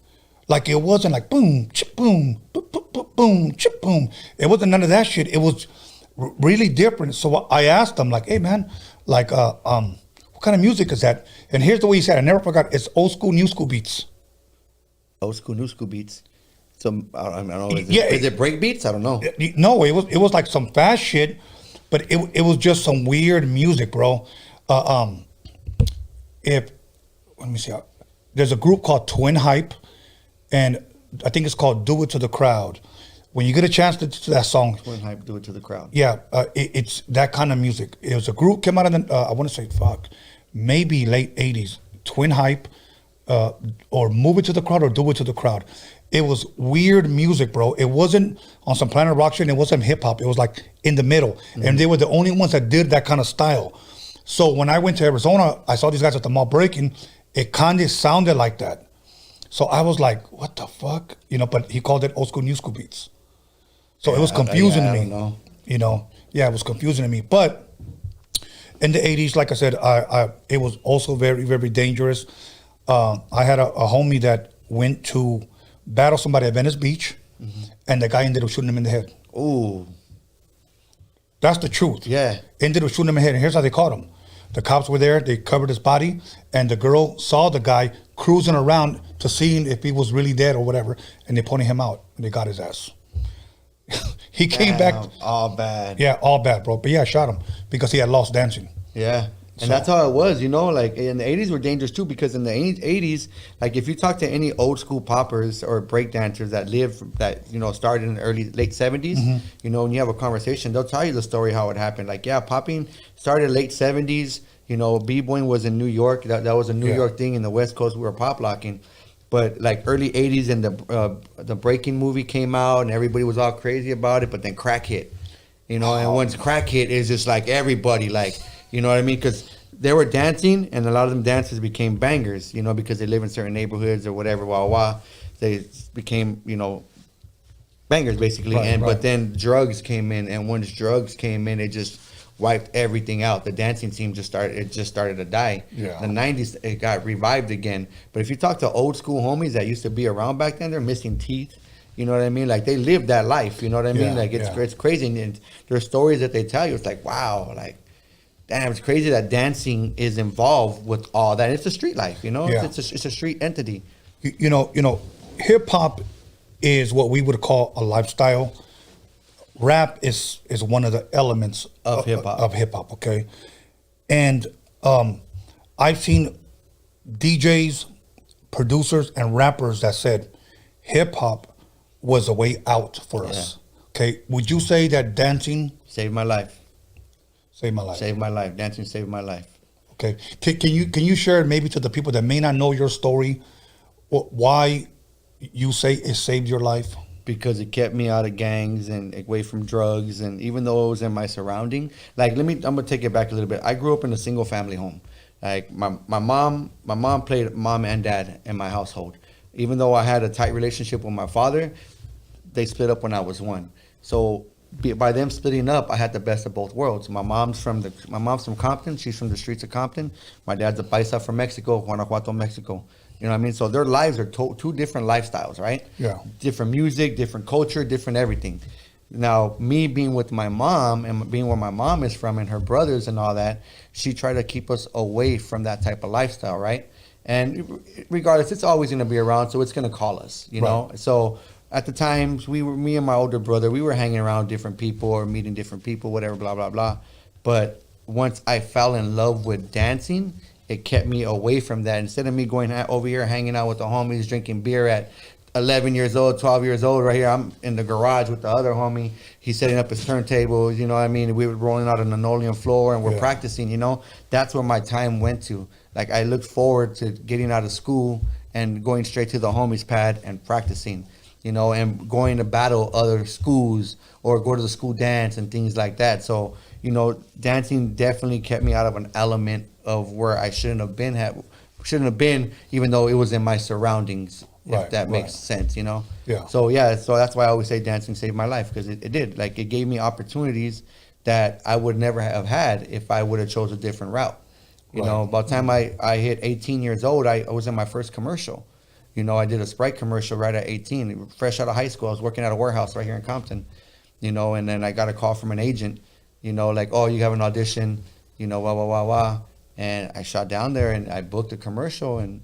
Like, it wasn't like boom, chip, boom, boom, boom, boom, chip, boom. It wasn't none of that shit. It was really different. So I asked them, like, hey, man, like, what kind of music is that? And here's the way he said, I never forgot, it's old school, new school beats. Old school, new school beats. So, I don't know. Is it break beats? I don't know. No, it was like some fast shit. But it was just some weird music, bro. Let me see. There's a group called Twin Hype, and I think it's called Do It to the Crowd. When you get a chance to that song. Twin Hype, Do It to the Crowd. Yeah, it's that kind of music. It was a group, came out of the, I want to say, maybe late 80s. Twin Hype, or Move It to the Crowd or Do It to the Crowd. It was weird music, bro. It wasn't on some Planet Rock shit. It wasn't hip hop. It was like in the middle. Mm-hmm. And they were the only ones that did that kind of style. So when I went to Arizona, I saw these guys at the mall breaking. It kind of sounded like that. So I was like, what the fuck? You know, but he called it old school, new school beats. So it was confusing to me. You know, yeah, it was confusing to me. But in the 80s, like I said, it was also very, very dangerous. I had a homie that went to battle somebody at Venice Beach, and the guy ended up shooting him in the head. Ooh. That's the truth. Yeah. Ended up shooting him in the head, and here's how they caught him. The cops were there, they covered his body, and the girl saw the guy cruising around to seeing if he was really dead or whatever, and they pointed him out, and they got his ass. He came back. All bad. Yeah, all bad, bro. But yeah, shot him because he had lost dancing. Yeah. And So- that's how it was, you know, like in the 80s were dangerous too, because in the 80s, like if you talk to any old school poppers or break dancers that started in the late 70s, you know, when you have a conversation, they'll tell you the story, how it happened. Like, yeah, popping started late 70s, you know, b-boying was in New York. That was a New York thing. In the West Coast, we were pop locking. But like early 80s and the breaking movie came out and everybody was all crazy about it, but then crack hit, you know, and once crack hit, it's just like everybody, like, you know what I mean? Because they were dancing, and a lot of them dancers became bangers, you know, because they live in certain neighborhoods or whatever. They became, you know, bangers basically. Right, But then drugs came in, and once drugs came in, it just wiped everything out. The dancing scene just started to die. Yeah. The 90s, it got revived again. But if you talk to old school homies that used to be around back then, they're missing teeth. You know what I mean? Like they lived that life. You know what I mean? Yeah, Like it's crazy, and there's stories that they tell you. It's like, wow, like. Damn, it's crazy that dancing is involved with all that. It's a street life, you know. Yeah. It's a street entity. You know, hip hop is what we would call a lifestyle. Rap is one of the elements Of hip-hop. Of hip hop, okay. And I've seen DJs, producers, and rappers that said hip hop was a way out for us. Okay, would you say that dancing Saved my life. saved my life? Saved my life. Dancing saved my life. Okay, can you share maybe to the people that may not know your story, why you say it saved your life? Because it kept me out of gangs and away from drugs, and even though it was in my surrounding, like I'm gonna take it back a little bit. I grew up in a single family home. Like my mom played mom and dad in my household. Even though I had a tight relationship with my father, they split up when I was 1. So by them splitting up, I had the best of both worlds. My mom's from Compton. She's from the streets of Compton. My dad's a paisa from Mexico, Guanajuato, Mexico. You know what I mean? So their lives are two different lifestyles, right? Yeah. Different music, different culture, different everything. Now, me being with my mom and being where my mom is from and her brothers and all that, she tried to keep us away from that type of lifestyle, right? And regardless, it's always going to be around, so it's going to call us, you know? So at the times, me and my older brother, we were hanging around different people or meeting different people, whatever, blah, blah, blah. But once I fell in love with dancing, it kept me away from that. Instead of me going over here, hanging out with the homies, drinking beer at 11 years old, 12 years old, right here, I'm in the garage with the other homie. He's setting up his turntables, you know what I mean? We were rolling out a linoleum floor and we're practicing, you know? That's where my time went to. Like, I looked forward to getting out of school and going straight to the homies pad and practicing, you know, and going to battle other schools or go to the school dance and things like that. So, you know, dancing definitely kept me out of an element of where I shouldn't have been, even though it was in my surroundings, if that makes sense, you know? Yeah. So, so that's why I always say dancing saved my life, because it did. Like, it gave me opportunities that I would never have had if I would have chose a different route. You know, by the time I hit 18 years old, I was in my first commercial. You know, I did a Sprite commercial right at 18, fresh out of high school. I was working at a warehouse right here in Compton, you know, and then I got a call from an agent, you know, like, oh, you have an audition, you know, wah. And I shot down there and I booked a commercial, and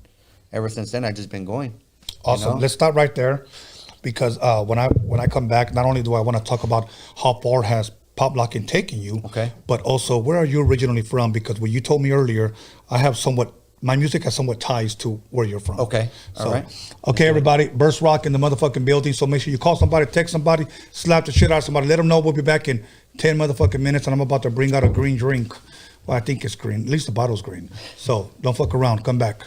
ever since then, I've just been going. Awesome. You know? Let's stop right there, because when I come back, not only do I want to talk about how far has pop locking taken you, but also where are you originally from? Because when you told me earlier, my music has somewhat ties to where you're from. Okay. All right. Okay, everybody. Burst Rock in the motherfucking building. So make sure you call somebody, text somebody, slap the shit out of somebody. Let them know we'll be back in 10 motherfucking minutes, and I'm about to bring out a green drink. Well, I think it's green. At least the bottle's green. So don't fuck around. Come back.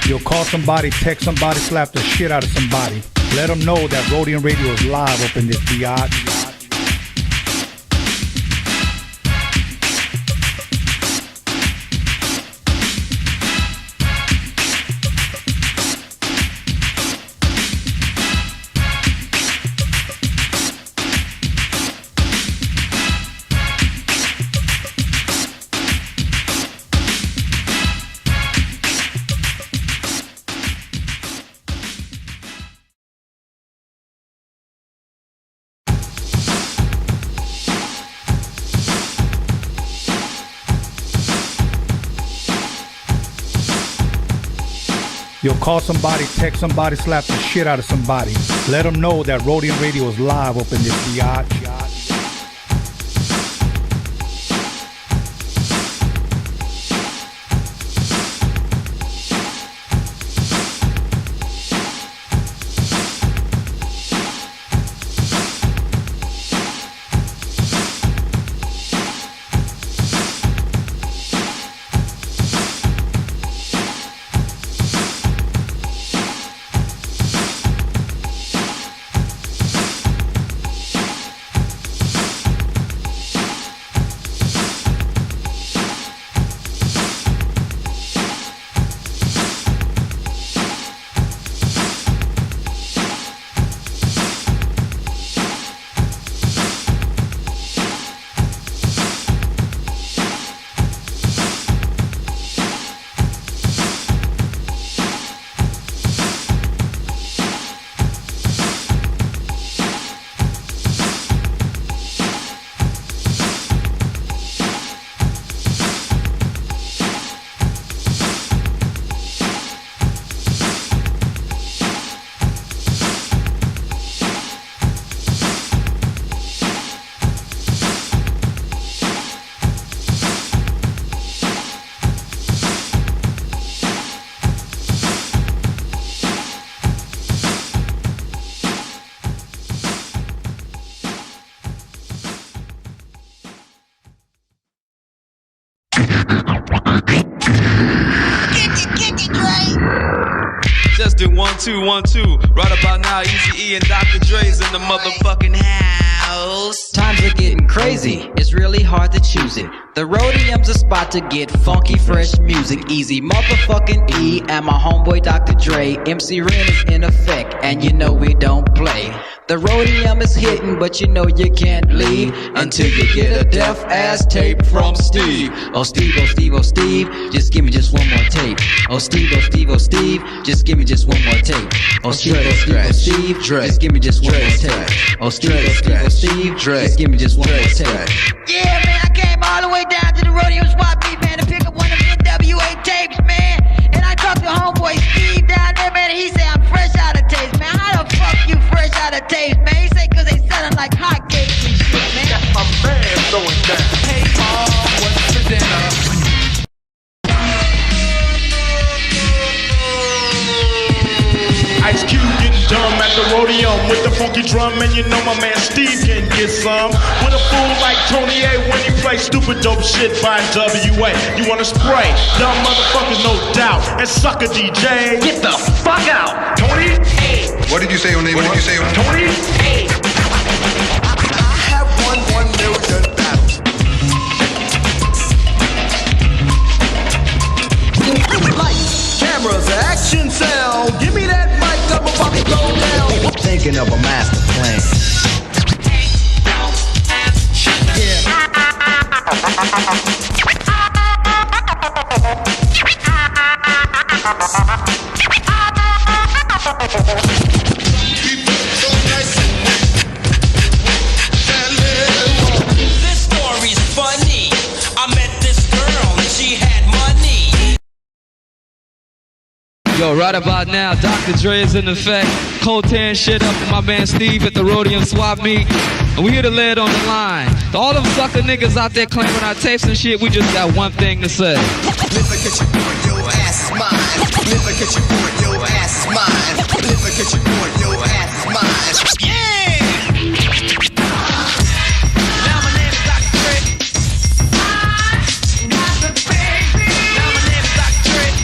You'll call somebody, text somebody, slap the shit out of somebody. Let them know that Roadium Radio is live up in this biatch. You'll call somebody, text somebody, slap the shit out of somebody. Let them know that Roadium Radio is live up in this biatch. Just do 1 2 1 2. Right about now, Easy E and Dr. Dre's in the motherfucking house. Times are getting crazy, it's really hard to choose it. The Roadium's a spot to get funky, fresh music. Easy motherfucking E and my homeboy Dr. Dre. MC Ren is in effect, and you know we don't play. The Roadium is hitting, but you know you can't leave until you get a deaf ass tape from Steve. Oh Steve, oh Steve, oh Steve, just give me just one more tape. Oh Steve, oh Steve, oh Steve, just give me just one more tape. Oh Steve, oh Steve, oh Steve, just give me just one more tape. Oh Steve, oh Steve, oh Steve, just give me just one more tape. Yeah, man, I came all the way down to the Roadium swap meet, man, to pick up one of the NWA tapes, man. And I talked to homeboy Steve down there, man, and he said I'm fresh out of tapes, man. How the fuck you fresh out of tapes, man? He said cause they selling like hotcakes and shit, man. Got my man throwing down. Hey, Mom, what's for dinner? Ice Cube getting dumb at the Roadium with the funky drum, and you know my man Steve can get some. With a fool like Tony A when he plays stupid dope shit by WA. You wanna spray? Dumb motherfuckers, no doubt. And sucker DJ, get the fuck out. Tony A. What did you say your name was? What did you say your name? Tony A. I have won 1 million battles. Lights, cameras, action, sound. Give me that mic, I'm about to go down. Thinking of a master plan. This story's funny. I met this girl and she had money. Yo, right about now, Dr. Dre is in effect. Cold tearing shit up with my man Steve at the Roadium swap meet. And we here to lay it on the line. To all them sucker niggas out there claiming our tapes and shit, we just got one thing to say. Never catch you doing your ass is mine. Never catch you doing your ass is mine. Never catch you doing your ass is mine. Yeah! Now my name is Dr. Dre. Now my name is Dr. Dre.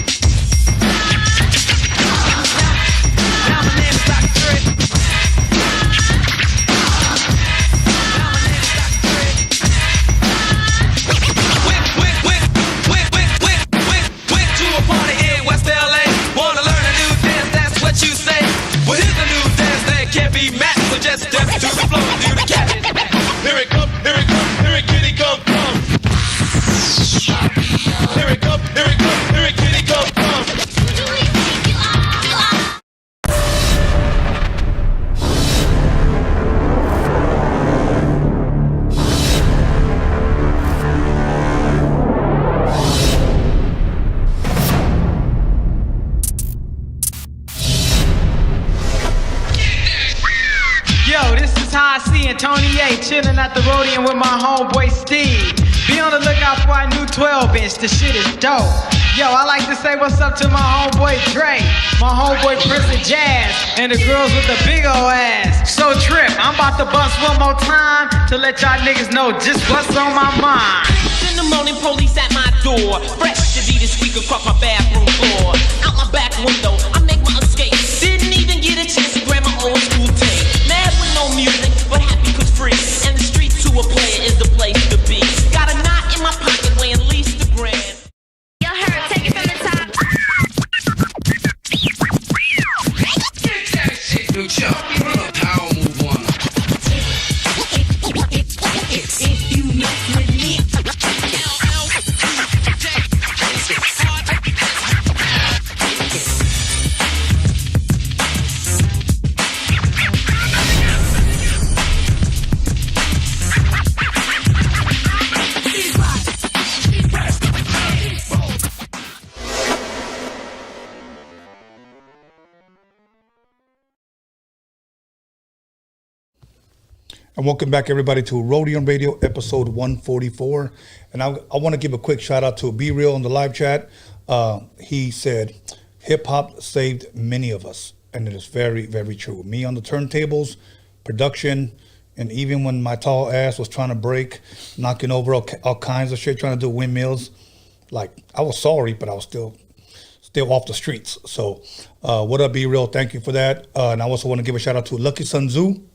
Tony A, chillin' at the Roadium with my homeboy Steve. Be on the lookout for our new 12-inch, the shit is dope. Yo, I like to say what's up to my homeboy Dre, my homeboy Prince of Jazz, and the girls with the big ol' ass. So Trip, I'm about to bust one more time to let y'all niggas know just what's on my mind. In the morning, police at my door. Fresh to be this week across my bathroom floor. Out my back window, I make my escape. Didn't even get a chance to grab my old school tape. Mad with no music, but happy cause free. And the street to a player is the place to be. Got a knot in my pocket weighing at least a grand. Y'all heard, take it from the top. Take that shit, new chump. Power move on. If you mess with me. And welcome back, everybody, to Roadium Radio, episode 144. And I want to give a quick shout out to Be Real in the live chat. He said, hip hop saved many of us. And it is very, very true. Me on the turntables, production, and even when my tall ass was trying to break, knocking over all kinds of shit, trying to do windmills. Like, I was sorry, but I was still off the streets. So, what up, Be Real? Thank you for that. And I also want to give a shout out to Lucky Sun Zoo.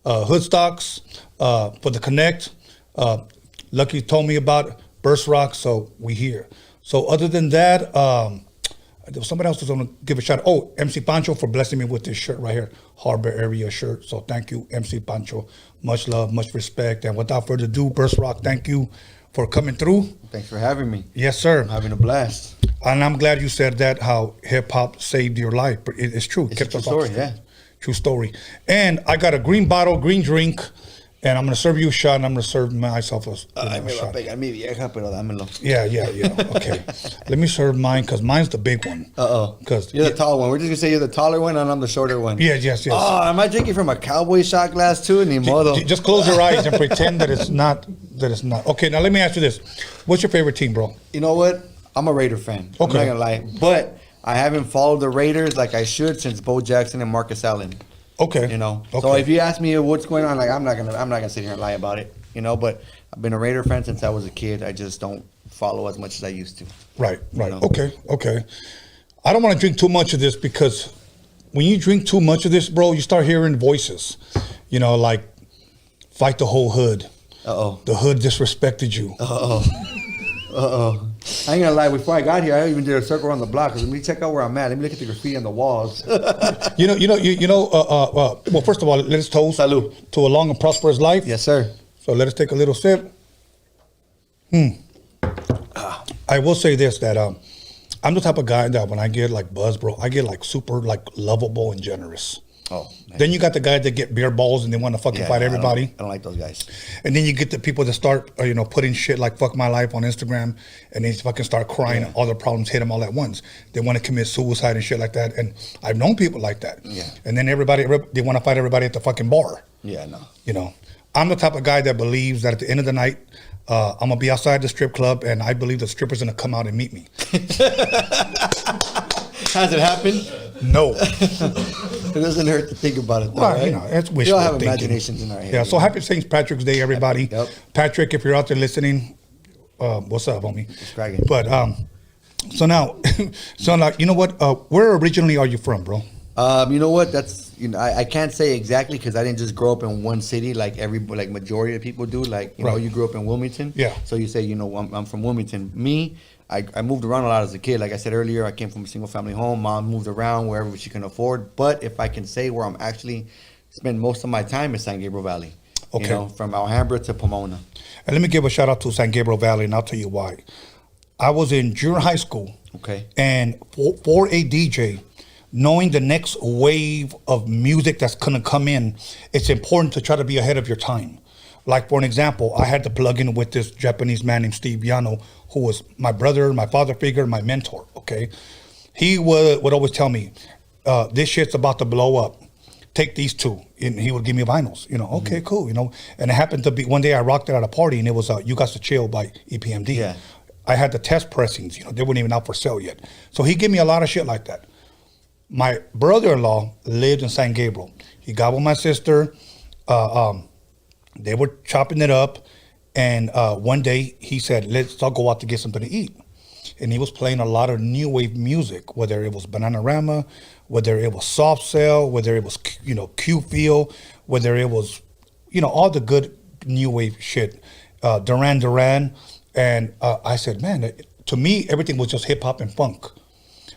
Hoodstocks for the connect. Lucky told me about Burst Rock, so we here. So other than that, there was somebody else was going to give a shout out. Oh, MC Pancho for blessing me with this shirt right here, Harbor Area shirt. So thank you, MC Pancho. Much love, much respect. And without further ado, Burst Rock, thank you for coming through. Thanks for having me. Yes, sir. I'm having a blast. And I'm glad you said that, how hip hop saved your life. It's true. It's a true story, yeah. True story. And I got a green bottle, green drink, and I'm going to serve you a shot, and I'm going to serve myself a shot. Mi vieja, pero dámelo. Yeah. Okay. Let me serve mine, because mine's the big one. Because you're the tall one. We're just going to say you're the taller one, and I'm the shorter one. Yes. Oh, am I drinking from a cowboy shot glass, too? Ni modo. Just close your eyes and pretend that it's not. Okay, now let me ask you this. What's your favorite team, bro? You know what? I'm a Raider fan. Okay. I'm not going to lie. But I haven't followed the Raiders like I should since Bo Jackson and Marcus Allen. Okay. You know. Okay. So if you ask me what's going on, like I'm not gonna sit here and lie about it. You know, but I've been a Raider fan since I was a kid. I just don't follow as much as I used to. Right. You know? Okay. I don't want to drink too much of this, because when you drink too much of this, bro, you start hearing voices. You know, like, fight the whole hood. The hood disrespected you. I ain't gonna lie. Before I got here, I even did a circle around the block. Let me check out where I'm at. Let me look at the graffiti on the walls. Well, first of all, let us toast Salud. To a long and prosperous life. Yes, sir. So let us take a little sip. I will say this, that I'm the type of guy that when I get like buzz, bro, I get like super like lovable and generous. Oh. Nice. Then you got the guys that get beer balls and they want to fucking fight everybody. I don't like those guys. And then you get the people that start, putting shit like "fuck my life" on Instagram, and they fucking start crying. And all their problems hit them all at once. They want to commit suicide and shit like that. And I've known people like that. Yeah. And then they want to fight everybody at the fucking bar. Yeah, no. You know, I'm the type of guy that believes that at the end of the night, I'm gonna be outside the strip club, and I believe the stripper's gonna come out and meet me. Has it happened? No. It doesn't hurt to think about it, though, Well, right? it's We wishful all have thinking. imaginations in our head. Yeah, so happy St. Patrick's Day, everybody. Yep. Patrick, if you're out there listening, what's up, homie? It's cracking. But so now, you know what? Where originally are you from, bro? You know what? That's I can't say exactly because I didn't just grow up in one city like majority of people do. Like you grew up in Wilmington. Yeah. So you say I'm from Wilmington. Me, I moved around a lot as a kid. Like I said earlier, I came from a single family home. Mom moved around wherever she can afford. But if I can say where I'm actually spend most of my time is San Gabriel Valley. Okay. From Alhambra to Pomona. And let me give a shout out to San Gabriel Valley, and I'll tell you why. I was in junior high school. Okay. And for a DJ, knowing the next wave of music that's gonna come in, it's important to try to be ahead of your time. Like, for an example, I had to plug in with this Japanese man named Steve Yano, who was my brother, my father figure, my mentor, okay? He would always tell me, this shit's about to blow up. take these two, and he would give me vinyls. Okay, cool. And it happened to be one day I rocked it at a party, and it was You Got to Chill by EPMD. Yeah. I had the test pressings. They weren't even out for sale yet. So he gave me a lot of shit like that. My brother-in-law lived in San Gabriel. He got with my sister. They were chopping it up, and one day he said, "Let's all go out to get something to eat." And he was playing a lot of new wave music, whether it was Bananarama, whether it was Soft Cell, whether it was Q Feel, whether it was all the good new wave shit, Duran Duran. And I said, man, to me everything was just hip hop and funk.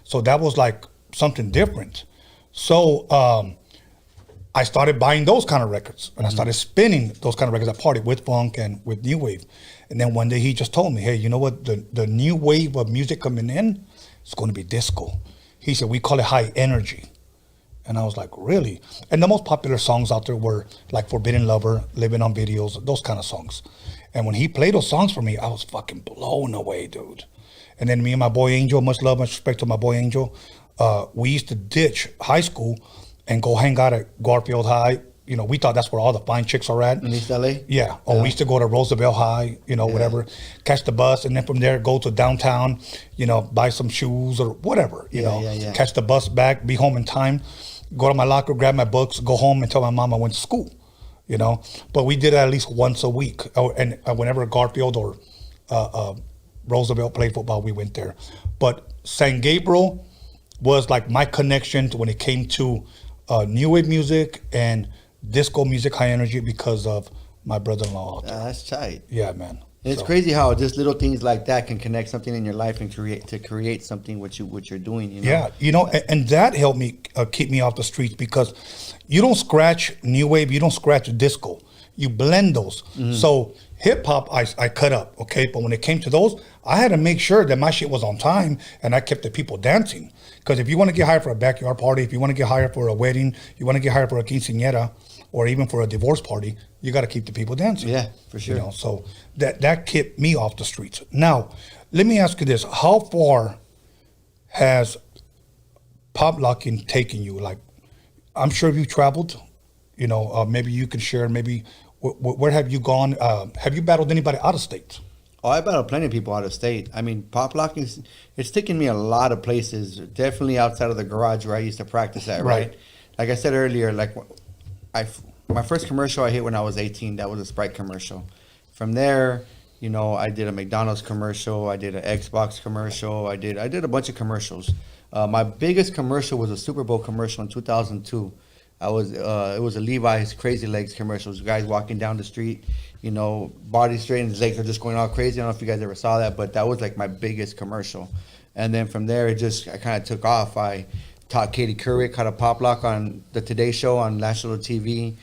So that was like something different. So I started buying those kind of records, and I started spinning those kind of records at party with funk and with new wave. And then one day he just told me, hey, you know what? The new wave of music coming in, it's going to be disco. He said, we call it high energy. And I was like, really? And the most popular songs out there were like Forbidden Lover, Living on Videos, those kind of songs. And when he played those songs for me, I was fucking blown away, dude. And then me and my boy Angel, much love, much respect to my boy Angel, we used to ditch high school and go hang out at Garfield High. We thought that's where all the fine chicks are at. In East LA? Yeah. Or we used to go to Roosevelt High, whatever, catch the bus, and then from there go to downtown, buy some shoes or whatever, catch the bus back, be home in time, go to my locker, grab my books, go home and tell my mom I went to school, But we did it at least once a week. And whenever Garfield or Roosevelt played football, we went there. But San Gabriel was like my connection to when it came to new wave music and disco music, high energy, because of my brother-in-law out there. That's tight. Yeah, man. It's crazy how just little things like that can connect something in your life and create something what you're doing. Yeah, and that helped me keep me off the streets, because you don't scratch new wave, you don't scratch disco, you blend those. Mm-hmm. So hip hop, I cut up, okay, but when it came to those, I had to make sure that my shit was on time and I kept the people dancing. Because if you want to get hired for a backyard party, if you want to get hired for a wedding, you want to get hired for a quinceañera, or even for a divorce party, you got to keep the people dancing. Yeah, for sure. So that kept me off the streets. Now, let me ask you this: how far has pop locking taken you? Like, I'm sure you traveled. Maybe you can share. Maybe where have you gone? Have you battled anybody out of state? Oh, I battled plenty of people out of state. I mean, pop locking, it's taken me a lot of places. Definitely outside of the garage where I used to practice at. Right. Like I said earlier, my first commercial I hit when I was 18, that was a Sprite commercial. From there, I did a McDonald's commercial, I did an Xbox commercial, I did a bunch of commercials. My biggest commercial was a Super Bowl commercial in 2002. It was a Levi's Crazy Legs commercial. Guys walking down the street, body straight, and his legs are just going all crazy. I don't know if you guys ever saw that, but that was like my biggest commercial. And then from there, I kind of took off. I taught Katie Couric how to pop lock on the Today Show on national TV.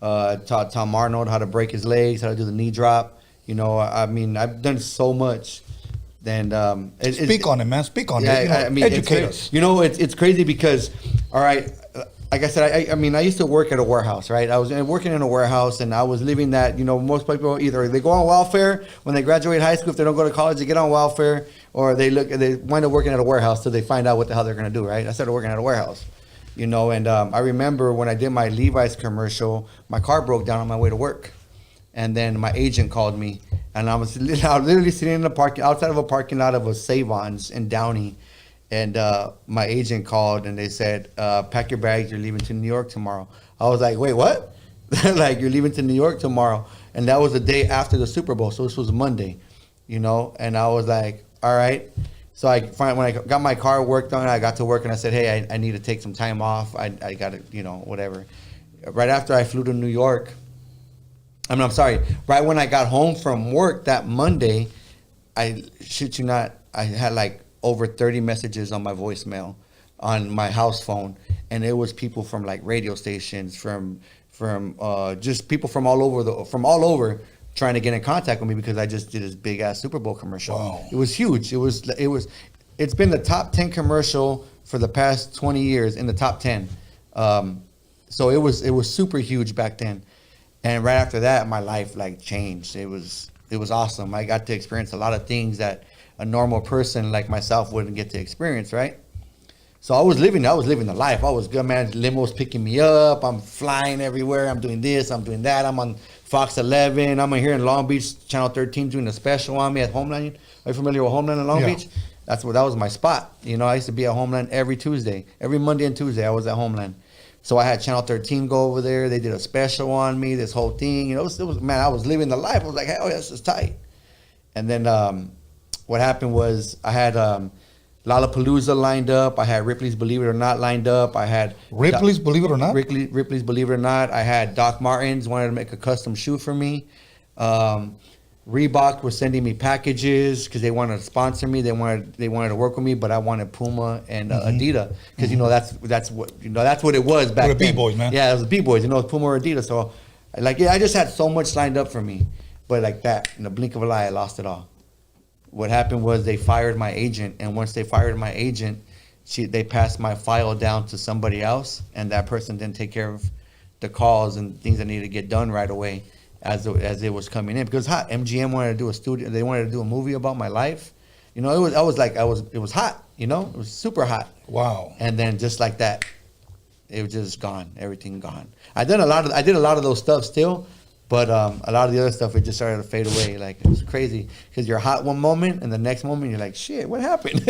Taught Tom Arnold how to break his legs, how to do the knee drop. I mean, I've done so much. And speak on it, man. Speak on it. Educate us. It's crazy because, all right, like I said, I used to work at a warehouse, right? I was working in a warehouse, and I was living that. Most people either they go on welfare when they graduate high school. If they don't go to college, they get on welfare, or they wind up working at a warehouse till they find out what the hell they're gonna do, right? I started working at a warehouse. And I remember when I did my Levi's commercial, my car broke down on my way to work. And then my agent called me, and I was literally sitting in the outside of a parking lot of a Save-Ons in Downey. And my agent called, and they said, pack your bags, you're leaving to New York tomorrow. I was like, wait, what? Like, you're leaving to New York tomorrow? And that was the day after the Super Bowl, so this was Monday, and I was like, all right. So when I got my car worked on, I got to work, and I said, hey, I need to take some time off. I got to, whatever. Right after I flew to New York, I'm sorry, right when I got home from work that Monday, I shit you not, I had like over 30 messages on my voicemail on my house phone. And it was people from like radio stations, from just people from all over trying to get in contact with me because I just did this big ass Super Bowl commercial. Wow. It was huge. It's been the top 10 commercial for the past 20 years in the top 10. So it was super huge back then. And right after that, my life like changed. It was awesome. I got to experience a lot of things that a normal person like myself wouldn't get to experience, right? So I was living the life. I was good, man. Limos picking me up. I'm flying everywhere. I'm doing this. I'm doing that. I'm on Fox 11. I'm here in Long Beach, Channel 13, doing a special on me at Homeland. Are you familiar with Homeland in Long Beach? That was my spot. You know, I used to be at Homeland every Tuesday. Every Monday and Tuesday, I was at Homeland. So I had Channel 13 go over there. They did a special on me, this whole thing. You know, it was man, I was living the life. I was like, hell yeah, this is tight. And then what happened was I had Lollapalooza lined up. I had Ripley's Believe It or Not lined up. I had Ripley's Believe It or Not? Ripley's Believe It or Not. I had Doc Martens wanted to make a custom shoe for me. Reebok was sending me packages because they wanted to sponsor me. They wanted to work with me, but I wanted Puma and Adidas because you know that's what it was back then. The B-boys, man. Yeah, it was the B-boys. You know, Puma or Adidas. So, I just had so much lined up for me, but like that, in the blink of an eye, I lost it all. What happened was they fired my agent, and once they fired my agent, they passed my file down to somebody else, and that person didn't take care of the calls and things that needed to get done right away as it was coming in. Because hot, MGM wanted to do a studio, they wanted to do a movie about my life. You know, it was hot. You know, it was super hot. Wow. And then just like that, it was just gone. Everything gone. I did a lot of those stuff still. But a lot of the other stuff, it just started to fade away. Like, it was crazy because you're hot one moment, and the next moment you're like, shit, what happened?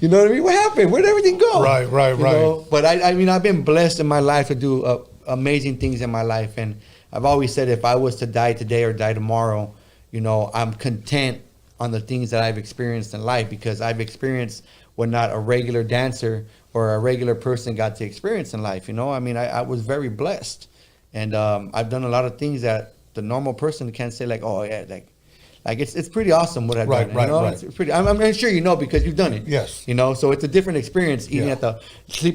You know what I mean? What happened? Where'd everything go? Right. Know? But I mean, I've been blessed in my life to do amazing things in my life. And I've always said if I was to die today or die tomorrow, you know, I'm content on the things that I've experienced in life because I've experienced what not a regular dancer or a regular person got to experience in life. You know, I mean, I was very blessed. And I've done a lot of things that the normal person can't say, like, oh yeah, like it's pretty awesome what I've done. You know? It's pretty. I'm sure you know because you've done it. Yes. You know, so it's a different experience sleeping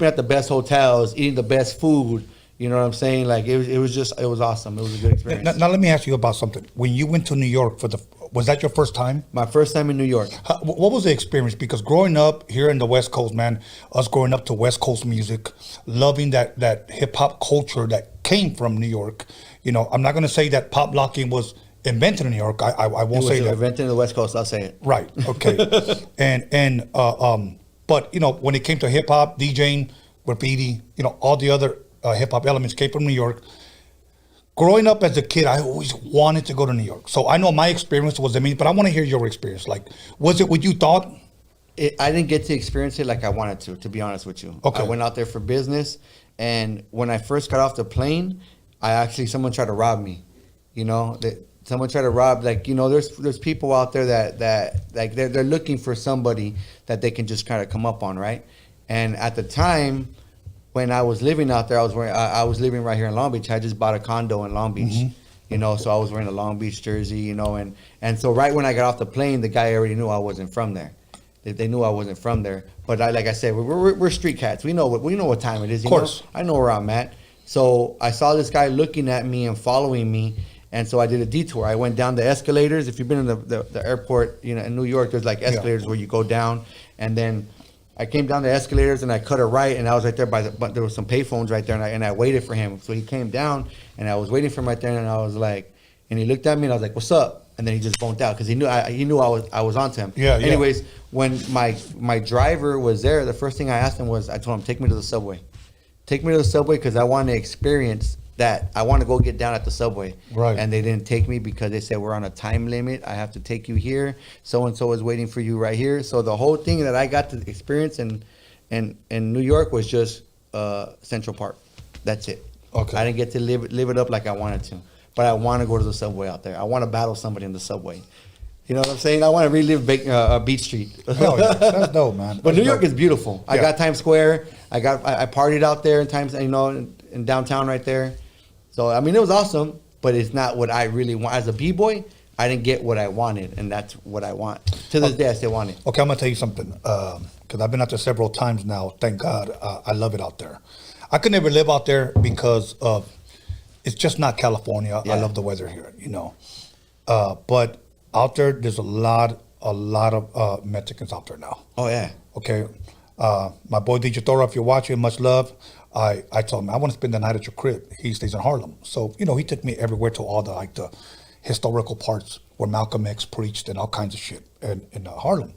at the best hotels, eating the best food. You know what I'm saying? Like it was awesome. It was a good experience. Now let me ask you about something. When you went to New York was that your first time? My first time in New York. What was the experience? Because growing up here in the West Coast, man, us growing up to West Coast music, loving that hip hop culture that came from New York. You know, I'm not going to say that pop locking was invented in New York. I won't say that. Invented in the West Coast. I'll say it. Right. Okay. But you know, when it came to hip hop, DJing, graffiti, you know, all the other hip hop elements came from New York. Growing up as a kid, I always wanted to go to New York. So I know my experience was amazing, but I want to hear your experience. Like, was it what you thought? I didn't get to experience it like I wanted to be honest with you. Okay. I went out there for business, and when I first got off the plane, someone tried to rob me. You know, someone tried to rob, like, you know, there's people out there that like they're looking for somebody that they can just kind of come up on, right? And at the time, when I was living out there, I was living right here in Long Beach. I just bought a condo in Long Beach, you know, so I was wearing a Long Beach jersey, you know, and so right when I got off the plane, the guy already knew I wasn't from there. They knew I wasn't from there. But like I said, we're street cats. We know what time it is. Of course. I know where I'm at. So I saw this guy looking at me and following me, and so I did a detour. I went down the escalators. If you've been in the airport, you know, in New York, there's like escalators where you go down, and then I came down the escalators and I cut a right, and I was right there but there was some payphones right there, and I waited for him. So he came down, and I was waiting for him right there, and I was like, and he looked at me, and I was like, "What's up?" And then he just boned out because he knew I was onto him. Yeah. Anyways, when my driver was there, the first thing I asked him was, I told him, take me to the subway. Take me to the subway because I want to experience that. I want to go get down at the subway. Right. And they didn't take me because they said, we're on a time limit. I have to take you here. So-and-so is waiting for you right here. So the whole thing that I got to experience in New York was just Central Park. That's it. Okay. I didn't get to live it up like I wanted to. But I want to go to the subway out there. I want to battle somebody in the subway. You know what I'm saying? I want to relive Beach Street. Hell yeah. That's dope, man. But New York is beautiful. I got Times Square. I partied out there in Times, you know, in downtown right there. So I mean, it was awesome. But it's not what I really want. As a b-boy, I didn't get what I wanted, and that's what I want. To this day, I still want it. Okay, I'm gonna tell you something. Because I've been out there several times now. Thank God, I love it out there. I could never live out there because of. It's just not California. Yeah. I love the weather here, you know. But out there, there's a lot of Mexicans out there now. Oh, yeah. Okay. My boy DJ Thora, if you're watching, much love. I told him, I want to spend the night at your crib. He stays in Harlem. So, you know, he took me everywhere to all the historical parts where Malcolm X preached and all kinds of shit in Harlem.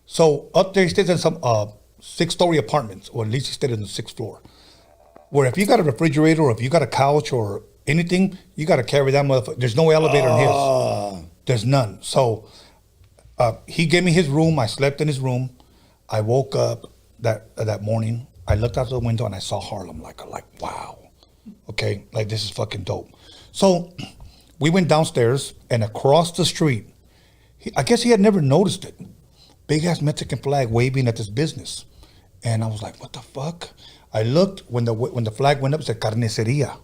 So up there, he stays in some 6-story apartments, or at least he stayed on the 6th floor. Where if you got a refrigerator or if you got a couch or anything, you got to carry that motherfucker. There's no elevator in his. There's none. So he gave me his room. I slept in his room. I woke up that morning. I looked out the window and I saw Harlem. Like wow. Okay, like this is fucking dope. So we went downstairs and across the street, I guess he had never noticed it. Big ass Mexican flag waving at this business. And I was like, what the fuck? I looked when the flag went up, it said carniceria.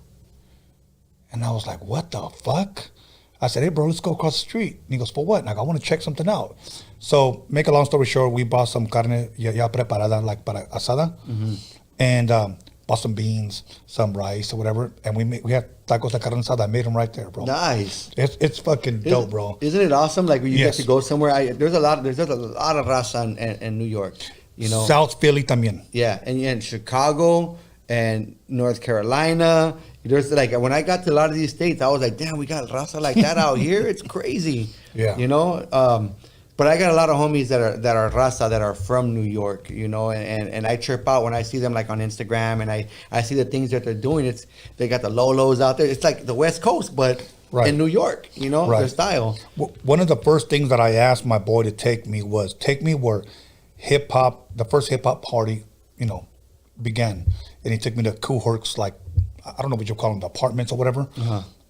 And I was like, what the fuck? I said, hey bro, let's go across the street. And he goes, for what? And I go, I want to check something out. So make a long story short, we bought some carne ya preparada, like para asada. And bought some beans, some rice or whatever. And we had tacos de carne asada. I made them right there, bro. Nice. It's fucking dope, bro. Isn't it awesome? Like when you get to go somewhere. There's a lot of raza in New York. You know, South Philly también. Yeah, and Chicago and North Carolina. There's like when I got to a lot of these states, I was like, damn, we got raza like that out here. It's crazy. Yeah. You know, but I got a lot of homies that are raza that are from New York. You know, and I trip out when I see them like on Instagram and I see the things that they're doing. They got the Lolos out there. It's like the West Coast, but in New York. You know, their style. One of the first things that I asked my boy to take me where hip hop, the first hip hop party, you know, began. And he took me to Kuhork's, like, I don't know what you call them, the apartments or whatever.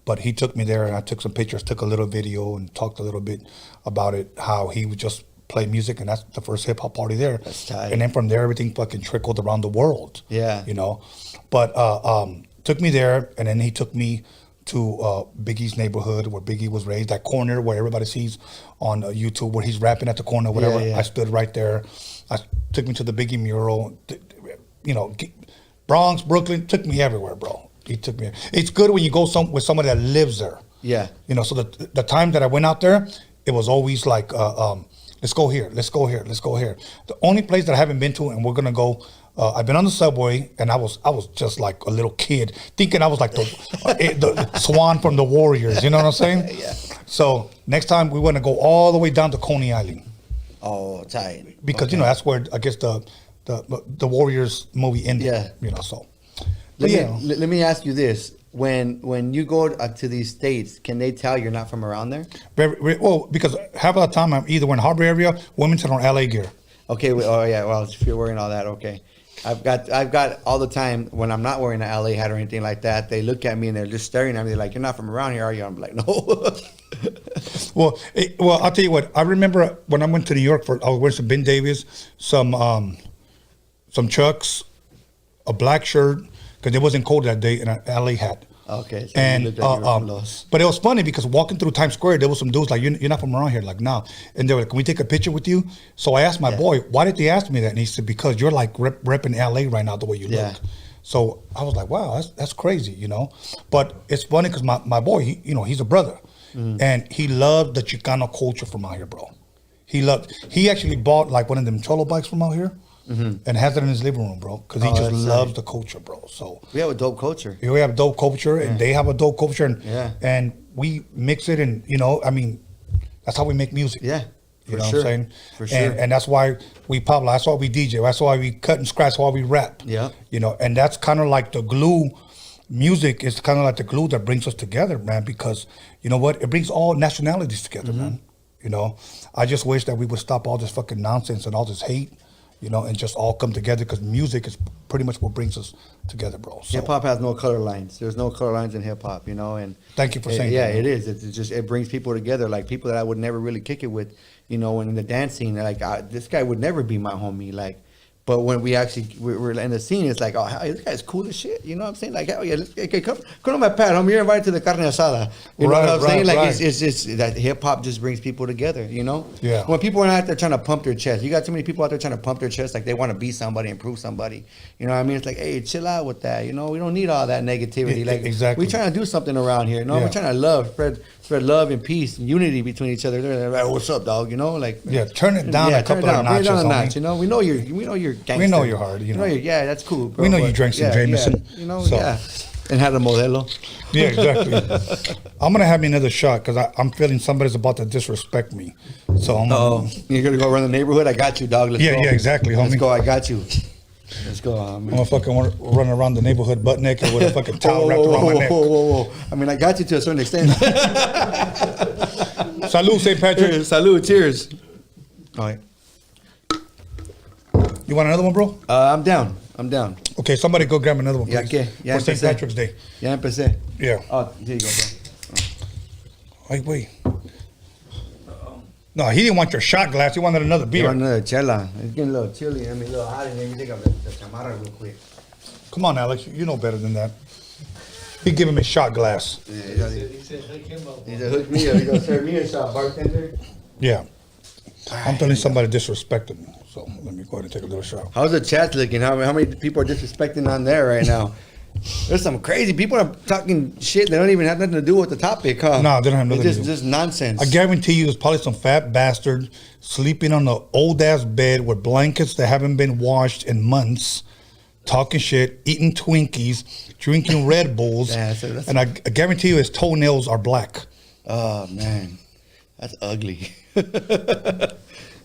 But he took me there and I took some pictures, took a little video and talked a little bit about it, how he would just play music. And that's the first hip hop party there. That's tight. And then from there, everything fucking trickled around the world. Yeah. You know, but took me there and then he took me to Biggie's neighborhood where Biggie was raised, that corner where everybody sees on YouTube where he's rapping at the corner, whatever. I stood right there. Took me to the Biggie mural, you know, Bronx, Brooklyn, took me everywhere, bro. He took me. It's good when you go with somebody that lives there. Yeah. You know, so the time that I went out there, it was always like, let's go here, let's go here, let's go here. The only place that I haven't been to, and we're gonna go, I've been on the subway, and I was just like a little kid, thinking I was like the Swan from the Warriors. You know what I'm saying? Yeah. So next time we want to go all the way down to Coney Island. Oh, tight. Because you know that's where I guess the Warriors movie ended. Yeah. You know, so. Let me ask you this: when you go to these states, can they tell you're not from around there? Well, because half of the time I'm either in Harbor area, Wilmington, or LA gear. Okay. Oh yeah. Well, if you're wearing all that, okay. I've got all the time when I'm not wearing an LA hat or anything like that. They look at me and they're just staring at me. They're like, "You're not from around here, are you?" I'm like, "No." Well, I'll tell you what. I remember when I went to New York I was wearing some Ben Davies, some Chucks, a black shirt because it wasn't cold that day, and an LA hat. Okay. So and but it was funny because walking through Times Square, there was some dudes like, "You're not from around here." Like, no. And they were like, "Can we take a picture with you?" So I asked my boy, "Why did they ask me that?" And he said, "Because you're like repping LA right now the way you look." So I was like, "Wow, that's crazy," you know. But it's funny because my boy, he's a brother, and he loved the Chicano culture from out here, bro. He actually bought like one of them cholo bikes from out here. And has it in his living room, bro, because he just loves the culture, bro. So we have a dope culture. We have a dope culture, and they have a dope culture, and we mix it, and I mean, that's how we make music. Yeah, you know what I'm saying? For sure. And that's why we pop. That's why we DJ. That's why we cut and scratch. That's why we rap. Yeah. And that's kind of like the glue. Music is kind of like the glue that brings us together, man. Because you know what? It brings all nationalities together, man. I just wish that we would stop all this fucking nonsense and all this hate. And just all come together because music is pretty much what brings us together, bro. So. Hip hop has no color lines. There's no color lines in hip hop, and thank you for saying that. Yeah, it is. It's just it brings people together, like people that I would never really kick it with, and in the dance scene, like this guy would never be my homie, like. But when we're in the scene, it's like, oh, hell, this guy's cool as shit. You know what I'm saying? Like, hell yeah, come to my pad, homie. You're invited to the carne asada. You know what I'm saying? Like, it's just that hip hop just brings people together. Yeah. When people are out there trying to pump their chest, you got too many people out there trying to pump their chest, like they want to be somebody and prove somebody. You know what I mean? It's like, hey, chill out with that. We don't need all that negativity. Like, exactly. We're trying to do something around here. We're trying to spread love and peace and unity between each other. They're like, what's up, dog? Like, turn it down a couple of notches. Turn it down a notch. We know you're gangster. We know you're hard. That's cool, bro. We know you drank some Jameson. Yeah. And had a modelo. Yeah, exactly. I'm gonna have me another shot because I'm feeling somebody's about to disrespect me. So I'm. You're gonna go around the neighborhood. I got you, dog. Let's go. Yeah, exactly, homie. Let's go. I got you. Let's go. I'm gonna fucking run around the neighborhood butt naked with a fucking towel wrapped around my neck. Whoa. I mean, I got you to a certain extent. Salud, St. Patrick. Salud. Cheers. All right. You want another one, bro? I'm down. Okay, somebody go grab another one, please. Ya que, ya for St. empecé. Patrick's Day. Ya empecé. Yeah. Oh, here you go, bro. Wait. No, he didn't want your shot glass. He wanted another beer. You want another chela. It's getting a little chilly. I mean, a little hot in here. You take off the chamarra real quick. Come on, Alex. You know better than that. He gave him his shot glass. Yeah, he said, hook me up. He goes, serve me a shot, bartender. Yeah. I'm feeling somebody disrespected me. So let me go ahead and take a little shot. How's the chat looking? How many people are disrespecting on there right now? There's some crazy people are talking shit. They don't even have nothing to do with the topic, huh? No, they don't have nothing it's to do. Just nonsense. I guarantee you, there's probably some fat bastard sleeping on an old ass bed with blankets that haven't been washed in months, talking shit, eating Twinkies, drinking Red Bulls, and I guarantee you, his toenails are black. Oh man, that's ugly.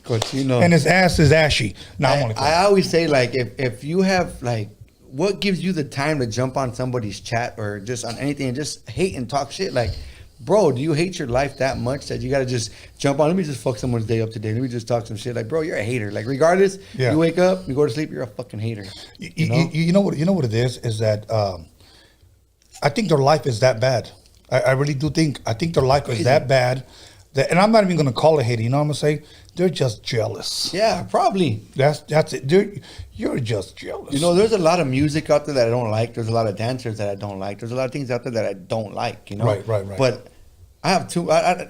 Cochino. And his ass is ashy. Now I always say, like, if you have, like, what gives you the time to jump on somebody's chat or just on anything and just hate and talk shit? Like, bro, do you hate your life that much that you got to just jump on? Let me just fuck someone's day up today. Let me just talk some shit. Like, bro, you're a hater. Like, regardless, you wake up, you go to sleep, you're a fucking hater. You know what it is that I think their life is that bad. I really do think. I think their life is that bad. And I'm not even going to call it hating. You know what I'm going to say? They're just jealous. Yeah, probably. That's it. You're just jealous. You know, there's a lot of music out there that I don't like. There's a lot of dancers that I don't like. There's a lot of things out there that I don't like, you know? Right. But I have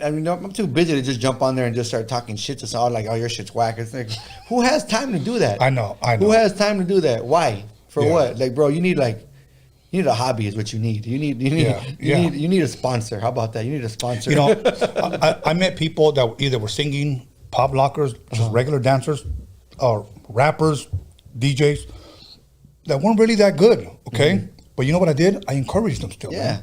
I mean, I'm too busy to just jump on there and just start talking shit to someone like, oh, your shit's whack. It's like, who has time to do that? I know. Who has time to do that? Why? For what? Like, bro, you need a hobby is what you need. You need a sponsor. How about that? You need a sponsor. You know, I met people that either were singing, pop lockers, just regular dancers, or rappers, DJs that weren't really that good. Okay, but you know what I did? I encouraged them still. Man.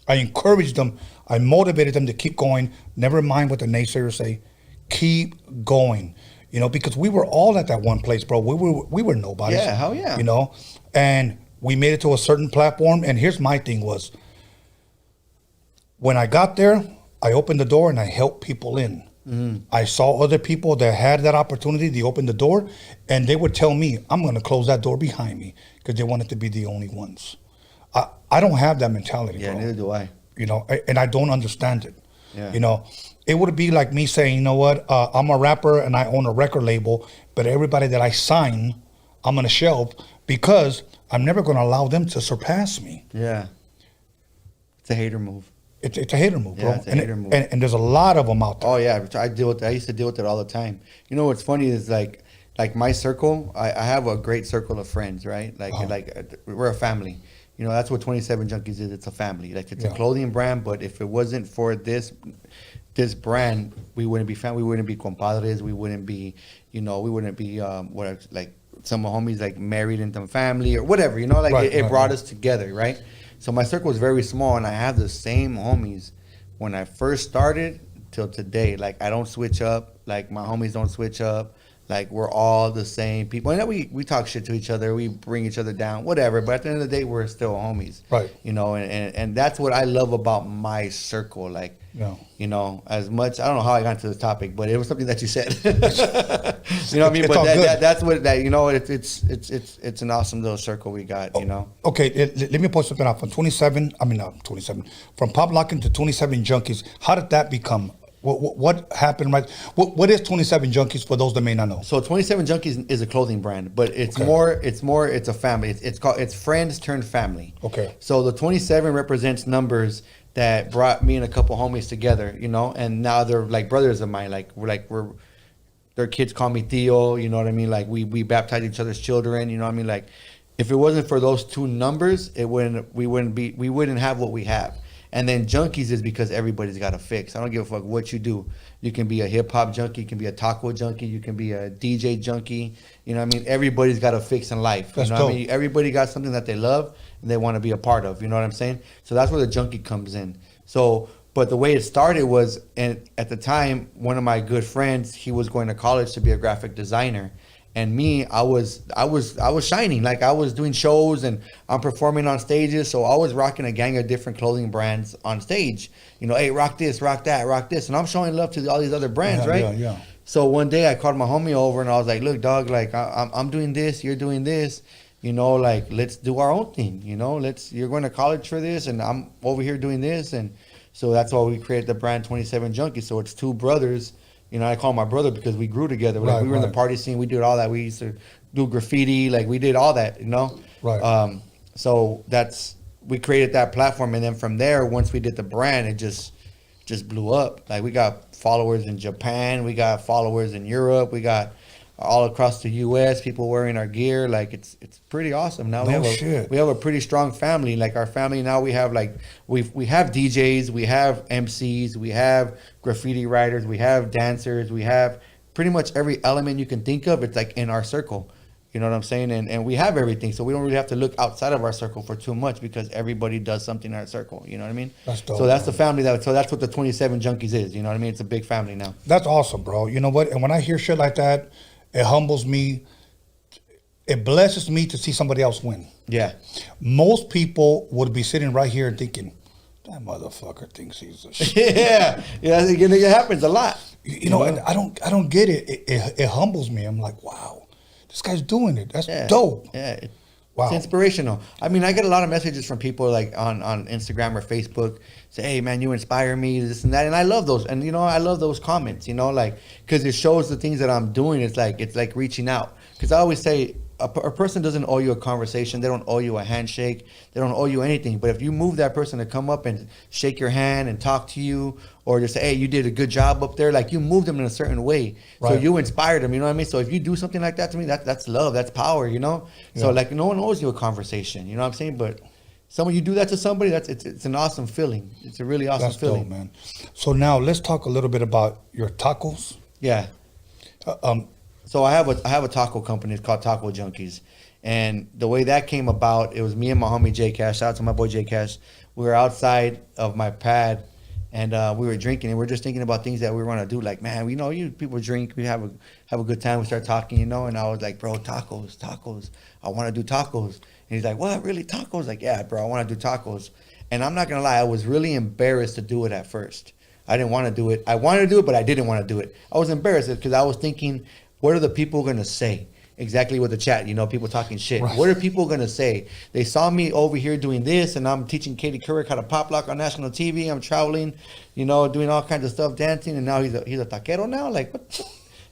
I encouraged them. I motivated them to keep going. Never mind what the naysayers say. Keep going. You know, because we were all at that one place, bro. We were nobodies. Yeah, hell yeah. You know, and we made it to a certain platform. And here's my thing was, when I got there, I opened the door and I helped people in. I saw other people that had that opportunity. They opened the door and they would tell me, I'm going to close that door behind me because they wanted to be the only ones. I don't have that mentality, bro. Neither do I. You know, and I don't understand it. Yeah. You know, it would be like me saying, you know what, I'm a rapper and I own a record label, but everybody that I sign, I'm going to shelve because I'm never going to allow them to surpass me. Yeah. It's a hater move. It's a hater move, bro. Yeah, it's a hater move. And there's a lot of them out there. Oh yeah, I used to deal with it all the time. You know what's funny is like my circle. I have a great circle of friends, right? Like we're a family. You know, that's what 27 Junkies is. It's a family. Like it's a clothing brand, but if it wasn't for this brand, we wouldn't be family. We wouldn't be compadres. We wouldn't be, we wouldn't be like some homies like married into family or whatever. You know, like it brought us together, right? So my circle is very small, and I have the same homies when I first started till today. Like I don't switch up. Like my homies don't switch up. Like we're all the same people. And we talk shit to each other. We bring each other down, whatever. But at the end of the day, we're still homies. Right. You know, and that's what I love about my circle. Like, you know, as much, I don't know how I got into this topic, but it was something that you said. You know what I mean? But that's what you know. It's an awesome little circle we got. You know. Okay, let me point something out. From 27, from Pop Locking to 27 Junkies. How did that become? What happened? Right? What is 27 Junkies for those that may not know? So 27 Junkies is a clothing brand, but it's a family. It's friends turned family. Okay. So the 27 represents numbers that brought me and a couple homies together, you know, and now they're like brothers of mine. Their kids call me Theo, you know what I mean? Like we baptize each other's children, you know what I mean? Like if it wasn't for those two numbers, we wouldn't have what we have. And then junkies is because everybody's got a fix. I don't give a fuck what you do. You can be a hip hop junkie, you can be a taco junkie, you can be a DJ junkie. You know what I mean? Everybody's got a fix in life. That's you know what I dope. mean? Everybody got something that they love and they want to be a part of. You know what I'm saying? So that's where the junkie comes in. So, but the way it started was, and at the time, one of my good friends, he was going to college to be a graphic designer. And me, I was shining. Like, I was doing shows and I'm performing on stages. So I was rocking a gang of different clothing brands on stage. You know, hey, rock this, rock that, rock this. And I'm showing love to all these other brands, right? Yeah. So one day I called my homie over and I was like, look, dog, like I'm doing this, you're doing this. You know, like, let's do our own thing. You know, you're going to college for this and I'm over here doing this. And so that's why we created the brand 27 Junkies. So it's two brothers. You know, I call him my brother because we grew together. Like, we were in the party scene. We did all that. We used to do graffiti. Like, we did all that, you know? Right. So we created that platform. And then from there, once we did the brand, it just blew up. Like, we got followers in Japan. We got followers in Europe. We got all across the U.S. people wearing our gear. Like, it's pretty awesome. Now we have a pretty strong family. Like, our family now, we have like we have DJs, we have MCs, we have graffiti writers, we have dancers, we have pretty much every element you can think of. It's like in our circle. You know what I'm saying? And we have everything, so we don't really have to look outside of our circle for too much because everybody does something in our circle. You know what I mean? That's dope. So that's the family so that's what the 27 Junkies is. You know what I mean? It's a big family now. That's awesome, bro. You know what? And when I hear shit like that, it humbles me. It blesses me to see somebody else win. Yeah. Most people would be sitting right here and thinking, that motherfucker thinks he's a shit. Yeah. It happens a lot. You know, and I don't get it. It humbles me. I'm like, wow, this guy's doing it. That's dope. Yeah. Wow. It's inspirational. I mean, I get a lot of messages from people like on Instagram or Facebook say, hey man, you inspire me, this and that. And I love those. And you know, I love those comments, you know, like, cause it shows the things that I'm doing. It's like reaching out. Cause I always say a person doesn't owe you a conversation. They don't owe you a handshake. They don't owe you anything. But if you move that person to come up and shake your hand and talk to you, or just say, hey, you did a good job up there, like you moved them in a certain way. Right. So you inspired them, you know what I mean? So if you do something like that to me, that's love, that's power, you know? Yeah. So like no one owes you a conversation, you know what I'm saying? But you do that to somebody, it's an awesome feeling. It's a really awesome feeling. Dope, man. So now let's talk a little bit about your tacos. Yeah. So I have a taco company. It's called Taco Junkies. And the way that came about, it was me and my homie J Cash. Shout out to my boy J Cash. We were outside of my pad and we were drinking and we are just thinking about things that we want to do. Like, man, we know you people drink, we have a good time, we start talking, you know, and I was like, bro, tacos. I want to do tacos. And he's like, what, really, tacos? Like, yeah, bro, I want to do tacos. And I'm not going to lie, I was really embarrassed to do it at first. I didn't want to do it. I wanted to do it, but I didn't want to do it. I was embarrassed because I was thinking, what are the people going to say? Exactly with the chat, you know, people talking shit. Right. What are people going to say? They saw me over here doing this, and I'm teaching Katie Couric how to pop lock on national TV. I'm traveling, you know, doing all kinds of stuff, dancing, and now he's a taquero now? Like, what?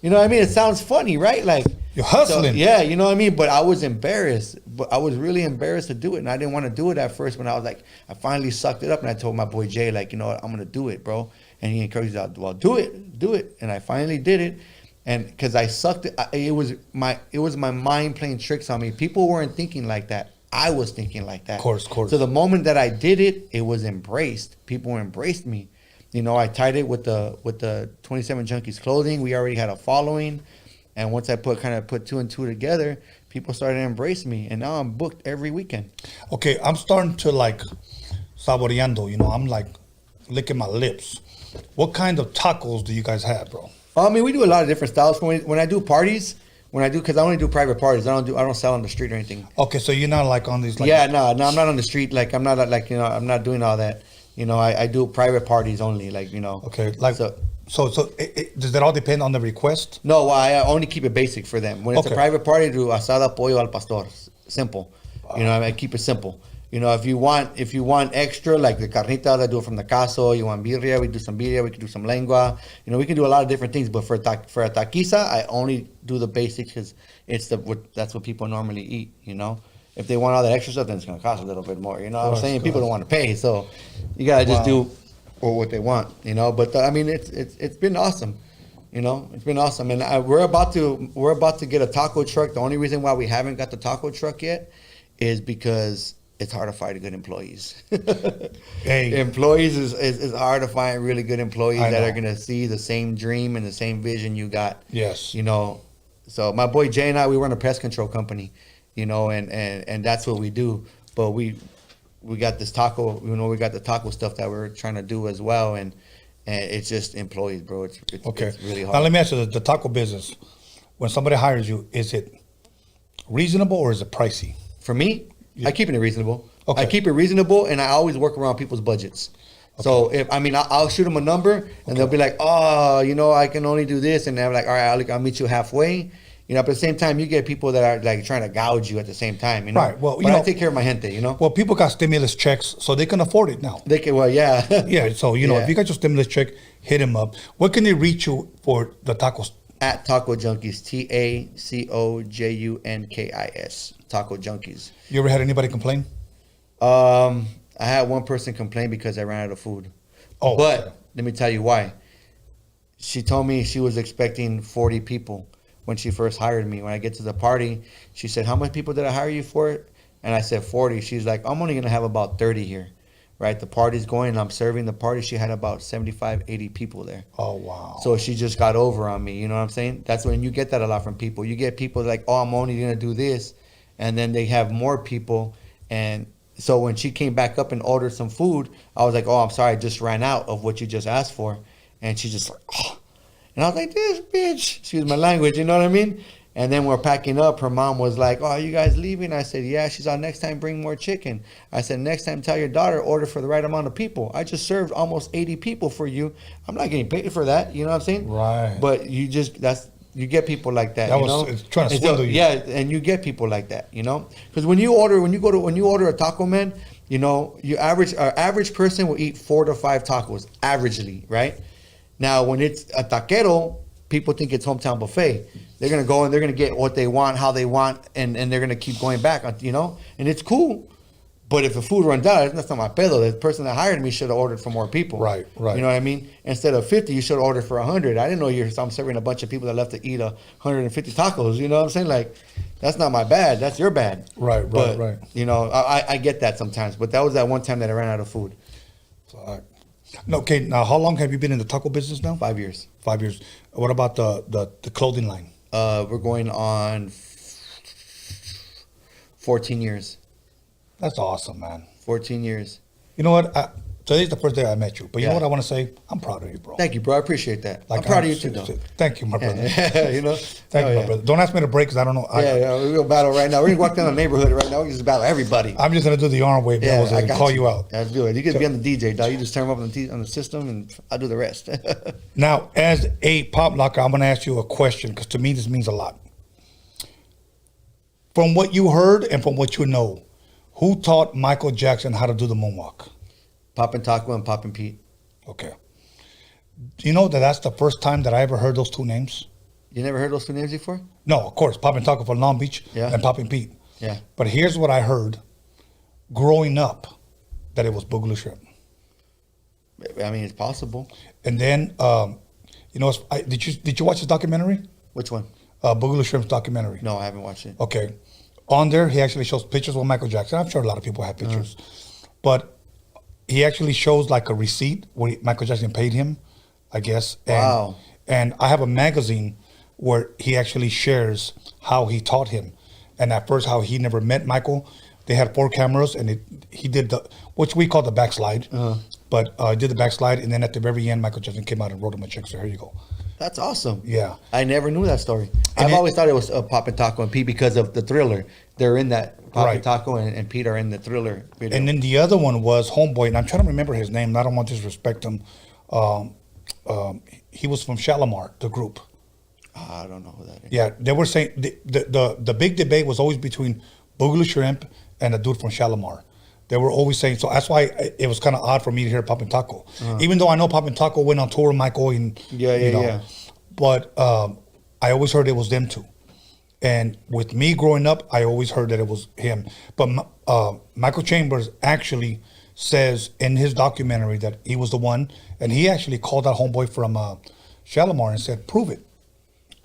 You know what I mean? It sounds funny, right? Like, you're hustling. So, yeah, you know what I mean? But I was embarrassed. But I was really embarrassed to do it, and I didn't want to do it at first when I was like, I finally sucked it up, and I told my boy Jay, like, you know what, I'm going to do it, bro. And he encouraged me, well, do it. And I finally did it. And because I sucked it, it was my mind playing tricks on me. People weren't thinking like that. I was thinking like that. Of course. So the moment that I did it, it was embraced. People embraced me. You know, I tied it with the 27 Junkies clothing. We already had a following, and once I put two and two together, people started to embrace me, and now I'm booked every weekend. Okay, I'm starting to like saboreando. You know, I'm like licking my lips. What kind of tacos do you guys have, bro? I mean, we do a lot of different styles. When I do parties, because I only do private parties. I don't sell on the street or anything. Okay, so you're not like on these. Like, yeah, no, I'm not on the street. Like I'm not like, you know, I'm not doing all that. You know, I do private parties only. Like, you know. Okay, like so does that all depend on the request? No, I only keep it basic for them. When it's a private party, I do asada pollo al pastor. Simple. Wow. You know, I keep it simple. You know, if you want extra, like the carnitas, I do it from the caso. You want birria, we do some birria. We can do some lengua. You know, we can do a lot of different things. But for a taquiza, I only do the basics because that's what people normally eat. You know, if they want all that extra stuff, then it's gonna cost a little bit more. You know what I'm saying? People don't want to pay, so you gotta just do what they want. You know, but I mean, it's been awesome. You know, it's been awesome, and we're about to get a taco truck. The only reason why we haven't got the taco truck yet is because it's hard to find good employees. Hey. Employees is hard to find really good employees I that know. are going to see the same dream and the same vision you got. Yes. You know, so my boy Jay and I, we run a pest control company, you know, and that's what we do. But we got this taco, you know, we got the taco stuff that we're trying to do as well. And it's just employees, bro. It's Okay. it's really hard. Now let me ask you, the taco business, when somebody hires you, is it reasonable or is it pricey? For me, I keep it reasonable. Okay. I keep it reasonable, and I always work around people's budgets. So if I'll shoot them a number, and they'll be like, "Oh, you know, I can only do this," and they're like, "All right, I'll meet you halfway." You know, but at the same time, you get people that are like trying to gouge you at the same time. You know, Right. Well, but you know, I take care of my gente. You know, well, people got stimulus checks, so they can afford it now. they can. Well, yeah, Yeah. So you know, Yeah. if you got your stimulus check, hit him up. What can they reach you for the tacos? At Taco Junkies, TACOJUNKIS, Taco Junkies. You ever had anybody complain? I had one person complain because I ran out of food. Oh, but okay. let me tell you why. She told me she was expecting 40 people when she first hired me. When I get to the party, she said, "How many people did I hire you for?" And I said 40. She's like, "I'm only gonna have about 30 here." Right? The party's going, and I'm serving the party. She had about 75, 80 people there. Oh wow. So she just got over on me. You know what I'm saying? That's when you get that a lot from people. You get people like, "Oh, I'm only gonna do this," and then they have more people. And so when she came back up and ordered some food, I was like, "Oh, I'm sorry, I just ran out of what you just asked for." And she just like, "Oh," and I was like, "This bitch," excuse my language, you know what I mean? And then we're packing up. Her mom was like, "Oh, are you guys leaving?" I said, "Yeah." She's like, "Next time, bring more chicken." I said, "Next time, tell your daughter, order for the right amount of people. I just served almost 80 people for you. I'm not getting paid for that." You know what I'm saying? Right. But you get people like that. That you was- know? it's trying to And swindle you. Yeah, and you get people like that, you know? Because when you order a taco, man, you know, average person will eat 4 to 5 tacos, averagely, right? Now, when it's a taquero, people think it's hometown buffet. They're gonna go and they're gonna get what they want, how they want, and they're gonna keep going back, you know? And it's cool. But if the food runs out, that's not my pedo. The person that hired me should have ordered for more people. Right, right. You know what I mean? Instead of 50, you should have ordered for 100. I didn't know I'm serving a bunch of people that left to eat 150 tacos. You know what I'm saying? Like, that's not my bad. That's your bad. Right, But, right. you know, I get that sometimes. But that was that one time that I ran out of food. No, okay, now how long have you been in the taco business now? 5 years. 5 years. What about the clothing line? We're going on 14 years. That's awesome, man. 14 years. You know what? Today's the first day I met you, but you know Yeah. what I want to say? I'm proud of you, bro. Thank you, bro. I appreciate that. I'm proud of you too, though. Thank you, my brother. You know? Thank Oh, you, my yeah. brother. Don't ask me to break because I don't know. Yeah, we're going to battle right now. We're going to walk down the neighborhood right now. We just battle everybody. I'm just going to do the arm wave Yeah, and I got call you out. That's good. You can be on the DJ, dog. You just turn them up on the system, and I'll do the rest. Now, as a pop locker, I'm going to ask you a question because to me this means a lot. From what you heard and from what you know, who taught Michael Jackson how to do the moonwalk? Poppin' Taco and Poppin' Pete. Okay. Do you know that's the first time that I ever heard those two names? You never heard those two names before? No, of course. Poppin' Taco for Long Beach Yeah. and Poppin' Pete. Yeah. But here's what I heard growing up, that it was Boogaloo Shrimp. I mean, it's possible. And then, you know, did you watch his documentary? Which one? Boogaloo Shrimp's documentary. No, I haven't watched it. Okay. On there, he actually shows pictures with Michael Jackson. I'm sure a lot of people have pictures. But he actually shows like a receipt where Michael Jackson paid him, I guess. And, Wow. And I have a magazine where he actually shares how he taught him. And at first, how he never met Michael. They had 4 cameras, and he did which we call the backslide. But did the backslide, and then at the very end, Michael Jackson came out and wrote him a check. So here you go. That's awesome. Yeah. I never knew that story. I've always thought it was Poppin' Taco and Pete because of the Thriller. They're in that. Poppin' Right. Taco and Pete are in the Thriller video. And then the other one was Homeboy, and I'm trying to remember his name. And I don't want to disrespect him. He was from Shalimar, the group. I don't know who that is. Yeah, they were saying the big debate was always between Boogaloo Shrimp and a dude from Shalimar. They were always saying, so that's why it was kind of odd for me to hear Poppin' Taco. Even though I know Poppin' Taco went on tour with Michael and Yeah. But I always heard it was them two. And with me growing up, I always heard that it was him. But Michael Chambers actually says in his documentary that he was the one, and he actually called that homeboy from Shalimar and said, "Prove it."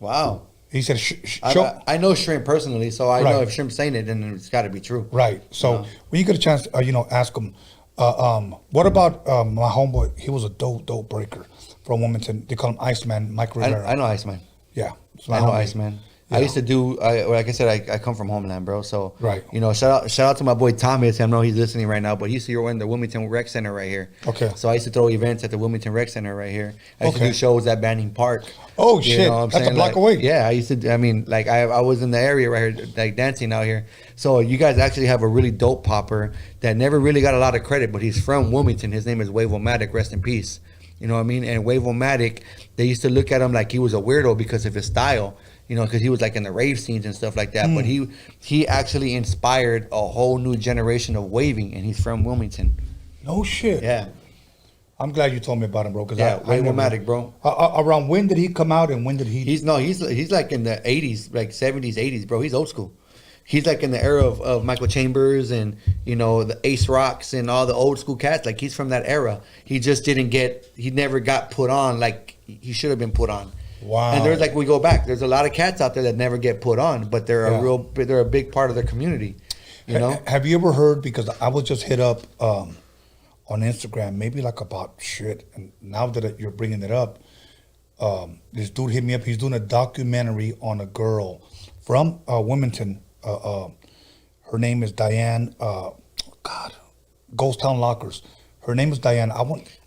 Wow. He said, I know Shrimp personally, so I know Right. if Shrimp's saying it, then it's got to be true. Right. So when you get a chance, ask him. What about my homeboy? He was a dope breaker from Wilmington. They call him Iceman, Mike Rivera. I know Iceman. Yeah. I know Iceman. I used to do, like I said, I come from Homeland, bro. So, Right. Shout out to my boy Thomas. I know he's listening right now, but he used to run the Wilmington Rec Center right here. Okay. So I used to throw events at the Wilmington Rec Center right here. I used to Okay. do shows at Banning Park. Oh, You shit. know what I'm That's a saying? block away. Yeah, I used to, I was in the area right here, like dancing out here. So you guys actually have a really dope popper that never really got a lot of credit, but he's from Wilmington. His name is Wave-O-Matic, rest in peace. You know what I mean? And Wave-O-Matic, they used to look at him like he was a weirdo because of his style. Because he was like in the rave scenes and stuff like that. But he actually inspired a whole new generation of waving, and he's from Wilmington. No shit. Yeah. I'm glad you told me about him, bro. Yeah, Wave-O-Matic, bro. Around when did he come out and when did he? He's like in the 80s, like 70s, 80s, bro. He's old school. He's like in the era of Michael Chambers and, the Ace Rocks and all the old school cats. Like he's from that era. He just he never got put on like he should have been put on. Wow. And there's we go back. There's a lot of cats out there that never get put on, but they're a big part of the community. Have you ever heard? Because I was just hit up on Instagram, maybe like about shit. And now that you're bringing it up, this dude hit me up. He's doing a documentary on a girl from Wilmington. Her name is Diane. Ghost Town Lockers. Her name is Diane.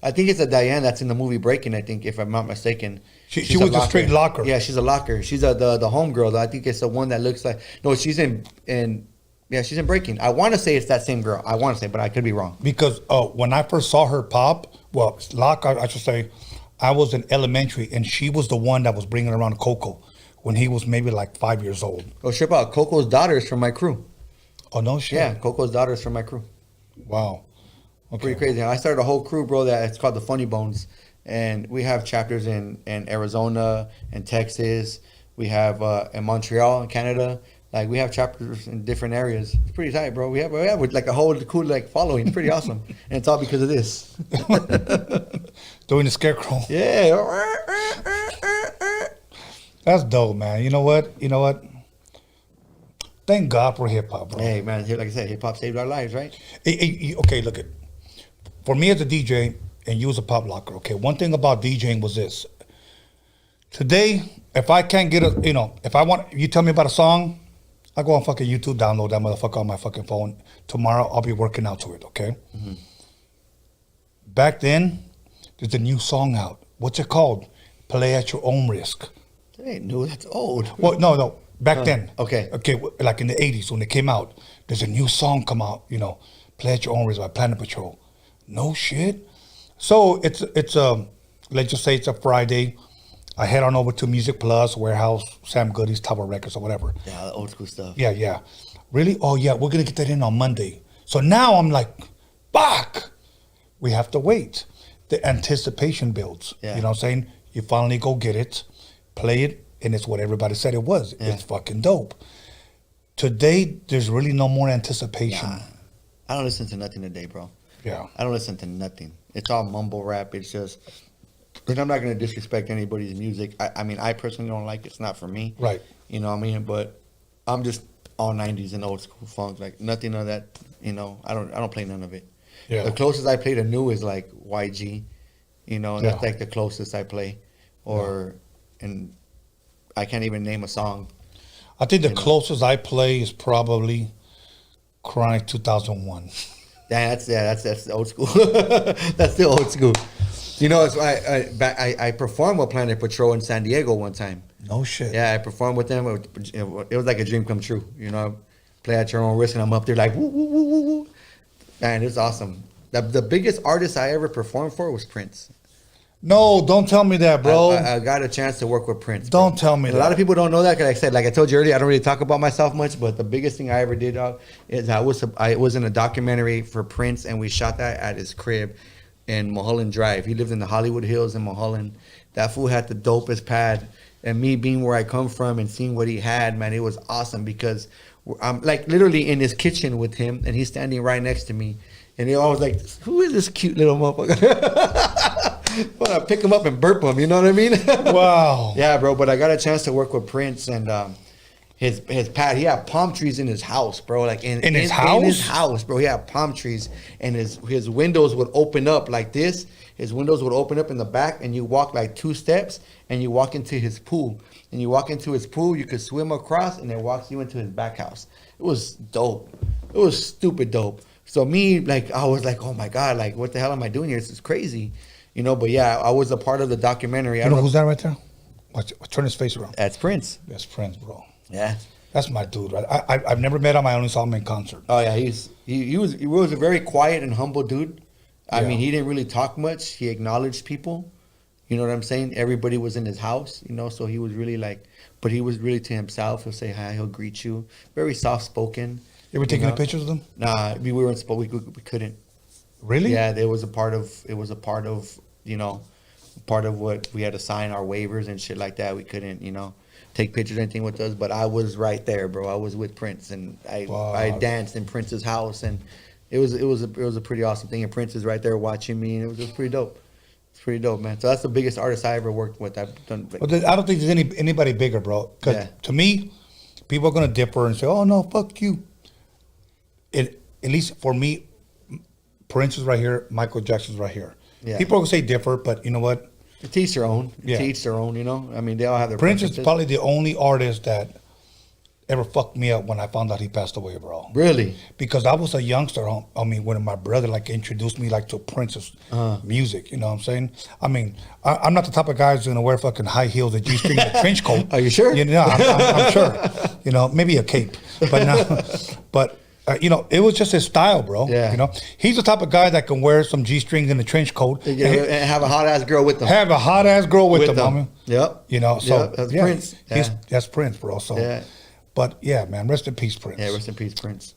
I think it's a Diane that's in the movie Breaking. I think, if I'm not mistaken. She was a straight locker. Yeah, she's a locker. She's the homegirl. I think it's the one that looks like. No, she's in she's in Breaking. I want to say it's that same girl. I want to say, but I could be wrong. Because when I first saw her pop, I should say, I was in elementary, and she was the one that was bringing around Coco when he was maybe like 5 years old. Oh, shit out. Coco's daughter is from my crew. Oh, no shit. Yeah, Coco's daughter is from my crew. Wow. Okay. Pretty crazy. I started a whole crew, bro, it's called the Funny Bones. And we have chapters in Arizona and Texas. We have in Montreal in Canada. Like we have chapters in different areas. It's pretty tight, bro. We have like a whole cool following. It's pretty awesome. And it's all because of this. Doing the scarecrow. Yeah. That's dope, man. You know what? Thank God for hip hop, bro. Hey, man, like I said, hip hop saved our lives, right? Okay, look for me as a DJ and you as a pop locker. Okay, one thing about DJing was this. Today, if I can't get if I want, you tell me about a song, I go on fucking YouTube, download that motherfucker on my fucking phone. Tomorrow, I'll be working out to it. Okay. Mm-hmm. Back then, there's a new song out. What's it called? Play at your own risk. That ain't new. That's old. Well, no. Back then. Okay. Like in the 80s when it came out, there's a new song come out, Play at Your Own Risk by Planet Patrol. No shit. So it's let's just say it's a Friday. I head on over to Music Plus, Warehouse, Sam Goody's, Tower Records, or whatever. Yeah, the old school stuff. Yeah. Really? Oh, yeah, we're going to get that in on Monday. So now I'm like, fuck. We have to wait. The anticipation builds. Yeah. You know what I'm saying? You finally go get it, play it, and it's what everybody said it was. Yeah. It's fucking dope. Today, there's really no more anticipation. Yeah. I don't listen to nothing today, bro. Yeah. I don't listen to nothing. It's all mumble rap. It's just, and I'm not going to disrespect anybody's music. I mean, I personally don't like it. It's not for me. Right. You know what I mean? But I'm just all 90s and old school funk. Like nothing of that, I don't play none of it. Yeah. The closest I play to new is like YG. That's like the closest I play. And I can't even name a song. I think the closest I play is probably Chronic 2001. That's the old school. That's the old school. It's I performed with Planet Patrol in San Diego one time. No shit. Yeah, I performed with them. It was like a dream come true. Play at your own risk, and I'm up there like woo woo woo woo woo. Man, it's awesome. The biggest artist I ever performed for was Prince. No, don't tell me that, bro. I got a chance to work with Prince. Don't tell me that. A lot of people don't know that because, like I told you earlier, I don't really talk about myself much. But the biggest thing I ever did, is I was in a documentary for Prince, and we shot that at his crib in Mulholland Drive. He lived in the Hollywood Hills in Mulholland. That fool had the dopest pad, and me being where I come from and seeing what he had, man, it was awesome because I'm like literally in his kitchen with him, and he's standing right next to me, and he always like, "Who is this cute little motherfucker?" Well, I pick him up and burp him. You know what I mean? Wow. Yeah, bro. But I got a chance to work with Prince and his pad. He had palm trees in his house, bro. Like in his house? In his house, bro. He had palm trees, and his windows would open up like this. His windows would open up in the back, and you walk like 2 steps, and you walk into his pool. And you walk into his pool, you could swim across, and it walks you into his back house. It was dope. It was stupid dope. So me, like, I was like, oh my God, like, what the hell am I doing here? This is crazy. You know, but yeah, I was a part of the documentary. You know who's that right there? Turn his face around. That's Prince. That's Prince, bro. Yeah. That's my dude, right? I've never met him. I only saw him in concert. Oh yeah, he was a very quiet and humble dude. I mean, he didn't really talk much. He acknowledged people. You know what I'm saying? Everybody was in his house, you know, so he was really like, but he was really to himself. He'll say hi, he'll greet you. Very soft spoken. You ever taking pictures of them? Nah, we weren't supposed. We couldn't. Really? Yeah, it was a part of. You know, part of what we had to sign our waivers and shit like that. We couldn't, you know, take pictures or anything with us. But I was right there, bro. I was with Prince, and I danced in Prince's house, and it was a pretty awesome thing. And Prince is right there watching me, and it was pretty dope. It's pretty dope, man. So that's the biggest artist I ever worked with. I've done. Well, I don't think there's anybody bigger, bro. Because to me, people are gonna differ and say, "Oh no, fuck you." At least for me, Prince is right here. Michael Jackson's right here. Yeah. People are gonna say differ, but you know what? To each their own. Yeah. To each their own. You know. I mean, they all have their. Prince is probably the only artist that ever fucked me up when I found out he passed away, bro. Really? Because I was a youngster. I mean, when my brother like introduced me like to Prince's music, you know what I'm saying? I mean, I'm not the type of guy who's gonna wear fucking high heels, a G-string, and a trench coat. Are you sure? You know, I'm sure. You know, maybe a cape, but no. But you know, it was just his style, bro. Yeah. You know, he's the type of guy that can wear some G-strings and a trench coat and have a hot ass girl with him. Have a hot ass girl with him, homie. Yep. You know, so that's Prince. Yeah. That's Prince, bro. So. Yeah. But yeah, man, rest in peace, Prince. Yeah, rest in peace, Prince.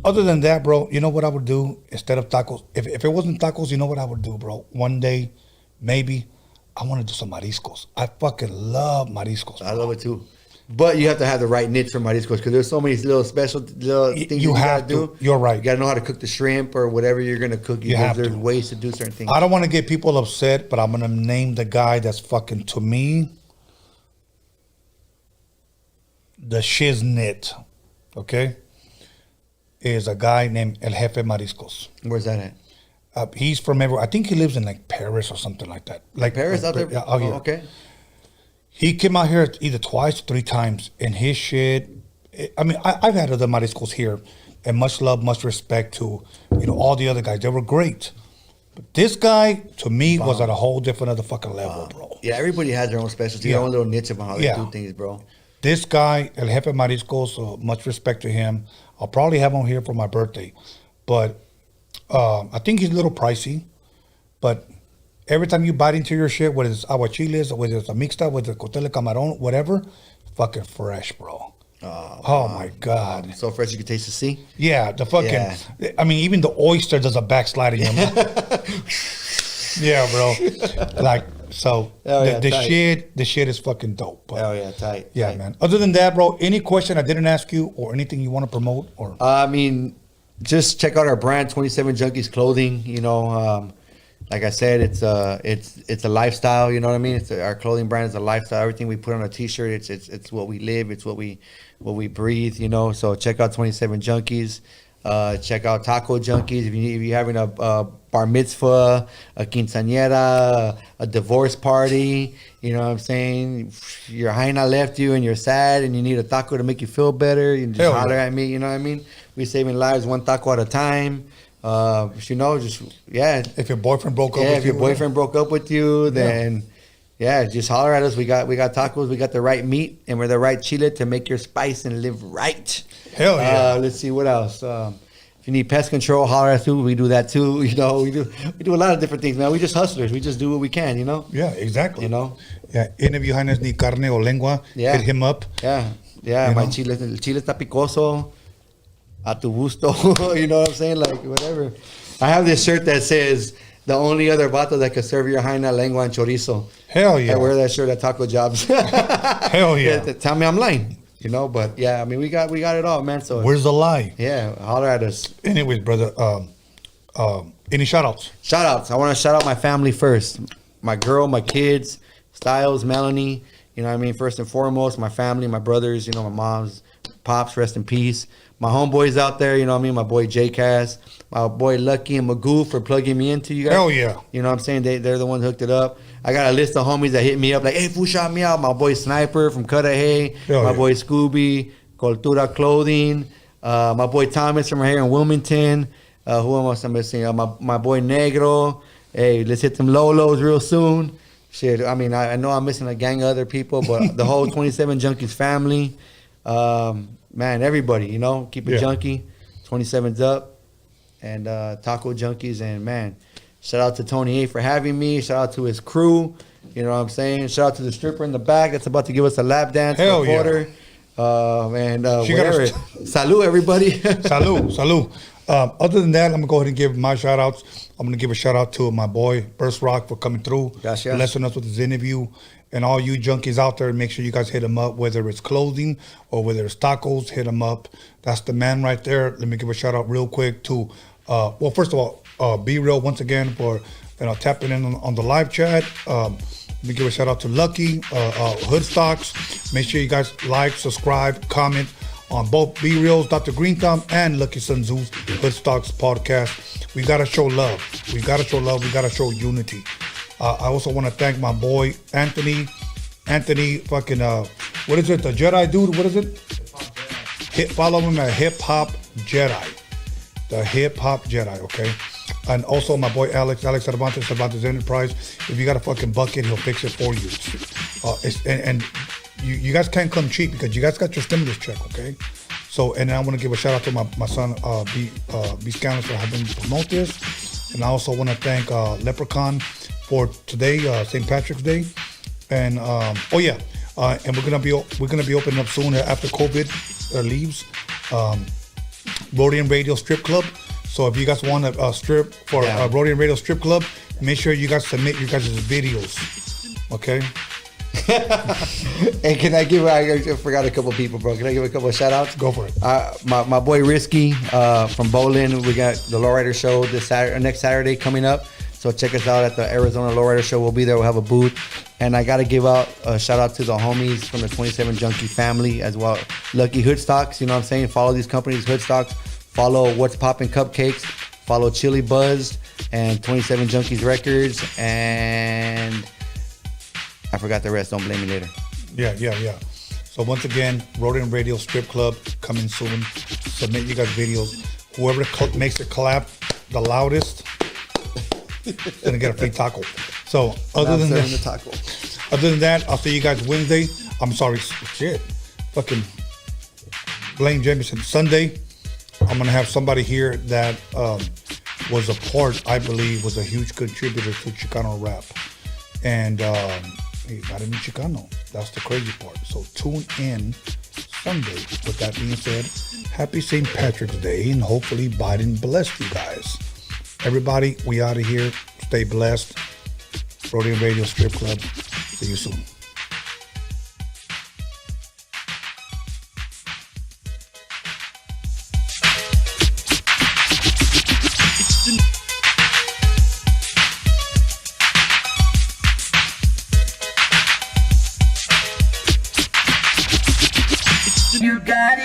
Other than that, bro, you know what I would do instead of tacos? If it wasn't tacos, you know what I would do, bro? One day, maybe, I want to do some mariscos. I fucking love mariscos, bro. I love it too. But you have to have the right niche for mariscos because there's so many little special things you have to do. You're right. You got to know how to cook the shrimp or whatever you're going to cook. There's ways to do certain things. I don't want to get people upset, but I'm going to name the guy that's fucking, to me, the shiznit, okay, is a guy named El Jefe Mariscos. Where's that at? He's from everywhere. I think he lives in like Paris or something like that. Like Paris out there? Yeah, out here. Okay. He came out here either twice or 3 times, and his shit. I mean, I've had other mariscos here, and much love, much respect to all the other guys. They were great. But this guy, to me, was at a whole different other fucking level, bro. Yeah, everybody has their own specialty, their own little niche about how they do things, bro. This guy, El Jefe Mariscos, much respect to him. I'll probably have him here for my birthday. But I think he's a little pricey. But every time you bite into your shit, whether it's aguachiles, whether it's a mixta, whether it's costilla camarón, whatever, fucking fresh, bro. Oh my God. So fresh you can taste the sea? Yeah, the fucking, I mean, even the oyster does a backslide in your mouth. Yeah, bro. Like, so the shit is fucking dope. But, yeah, tight. Yeah, tight. man. Other than that, bro, any question I didn't ask you or anything you want to promote? Or I mean, just check out our brand, 27 Junkies Clothing. You know, like I said, it's a lifestyle. You know what I mean? Our clothing brand is a lifestyle. Everything we put on a T-shirt, it's what we live. It's what we breathe. You know, so check out 27 Junkies. Check out Taco Junkies. If you're having a bar mitzvah, a quinceañera, a divorce party, you know what I'm saying? Your hyena left you and you're sad and you need a taco to make you feel better. You just holler at me. You know what I mean? We're saving lives one taco at a time. If your boyfriend broke up with you. If your boyfriend broke up with you, then just holler at us. We got tacos. We got the right meat and we're the right chile to make your spice and live right. Hell yeah. Let's see what else. If you need pest control, holler at us too. We do that too. You know, we do a lot of different things, man. We just hustlers. We just do what we can. You know. Yeah, exactly. You know. Yeah. Any of you highness need carne o lengua? Hit him up. Yeah. My chile está picoso. A tu gusto. You know what I'm saying? Like whatever. I have this shirt that says the only other vato that could serve your hyena, lengua, and chorizo. Hell yeah. I wear that shirt at Taco Jobs. Hell yeah. Tell me I'm lying. You know, but yeah, I mean, we got it all, man. So where's the lie? Yeah, holler at us. Anyways, brother, any shout outs? Shout outs. I want to shout out my family first. my girl, my kids, Styles, Melanie. You know what I mean? First and foremost, my family, my brothers, you know, my mom's, pops, rest in peace. My homeboys out there, you know what I mean? My boy J-Cass, my boy Lucky and Magoo for plugging me into you guys. Hell yeah. You know what I'm saying? They're the ones hooked it up. I got a list of homies that hit me up like, hey, fool, shout me out. My boy Sniper from Cudahy. My boy Scooby, Cultura Clothing. My boy Thomas from here in Wilmington. Who else am I missing? My boy Negro. Hey, let's hit them Lolos real soon. Shit, I mean, I know I'm missing a gang of other people, but the whole 27 Junkies family, man, everybody, you know, keep it junky. 27's up, and Taco Junkies, and man, shout out to Tony A for having me. Shout out to his crew. You know what I'm saying? Shout out to the stripper in the back that's about to give us a lap dance. Hell yeah. Whatever. Salud, everybody. Salud. Other than that, I'm gonna go ahead and give my shout outs. I'm gonna give a shout out to my boy Burst Rock for coming through, blessing us with his interview, and all you junkies out there. Make sure you guys hit him up, whether it's clothing or whether it's tacos. Hit him up. That's the man right there. Let me give a shout out real quick to, well, first of all, Be Real once again for tapping in on the live chat. Let me give a shout out to Lucky, Hood Stocks. Make sure you guys like, subscribe, comment on both Be Real's Dr. Green Thumb and Lucky Sun Zoo's Hood Stocks podcast. We gotta show love. We gotta show love. We gotta show unity. I also want to thank my boy Anthony, fucking what is it? The Jedi dude. What is it? Follow him at Hip Hop Jedi. The Hip Hop Jedi. Okay. And also my boy Alex Cervantes Enterprise. If you got a fucking bucket, he'll fix it for you. And you guys can't come cheap because you guys got your stimulus check, okay? So, and I want to give a shout out to my son, B Scanners, for helping me promote this. And I also want to thank Leprechaun for today, St. Patrick's Day. And and we're gonna be opening up soon after COVID leaves. Roadium Radio Strip Club. So if you guys want a strip for Roadium Radio Strip Club, make sure you guys submit your guys' videos. Okay. And can I give? I forgot a couple people, bro. Can I give a couple of shout outs? Go for it. My boy Risky from Bowling. We got the Lowrider Show next Saturday coming up. So check us out at the Arizona Lowrider Show. We'll be there. We'll have a booth. And I got to give out a shout out to the homies from the 27 Junkie family as well. Lucky Hood Stocks. You know what I'm saying? Follow these companies, Hood Stocks. Follow What's Poppin' Cupcakes. Follow Chili Buzzed and 27 Junkies Records. And I forgot the rest. Don't blame me later. Yeah. So once again, Roadium Radio Strip Club coming soon. Submit you guys videos. Whoever makes it clap the loudest is gonna get a free taco. So other than that, I'll see you guys Wednesday. I'm sorry, shit. Fucking Blaine Jameson. Sunday, I'm gonna have somebody here that was a part, I believe, was a huge contributor to Chicano rap. And he's not even Chicano. That's the crazy part. So tune in Sunday. With that being said, happy St. Patrick's Day, and hopefully Biden blessed you guys. Everybody, we out of here. Stay blessed. Roadium Radio Strip Club. See you soon. You got it.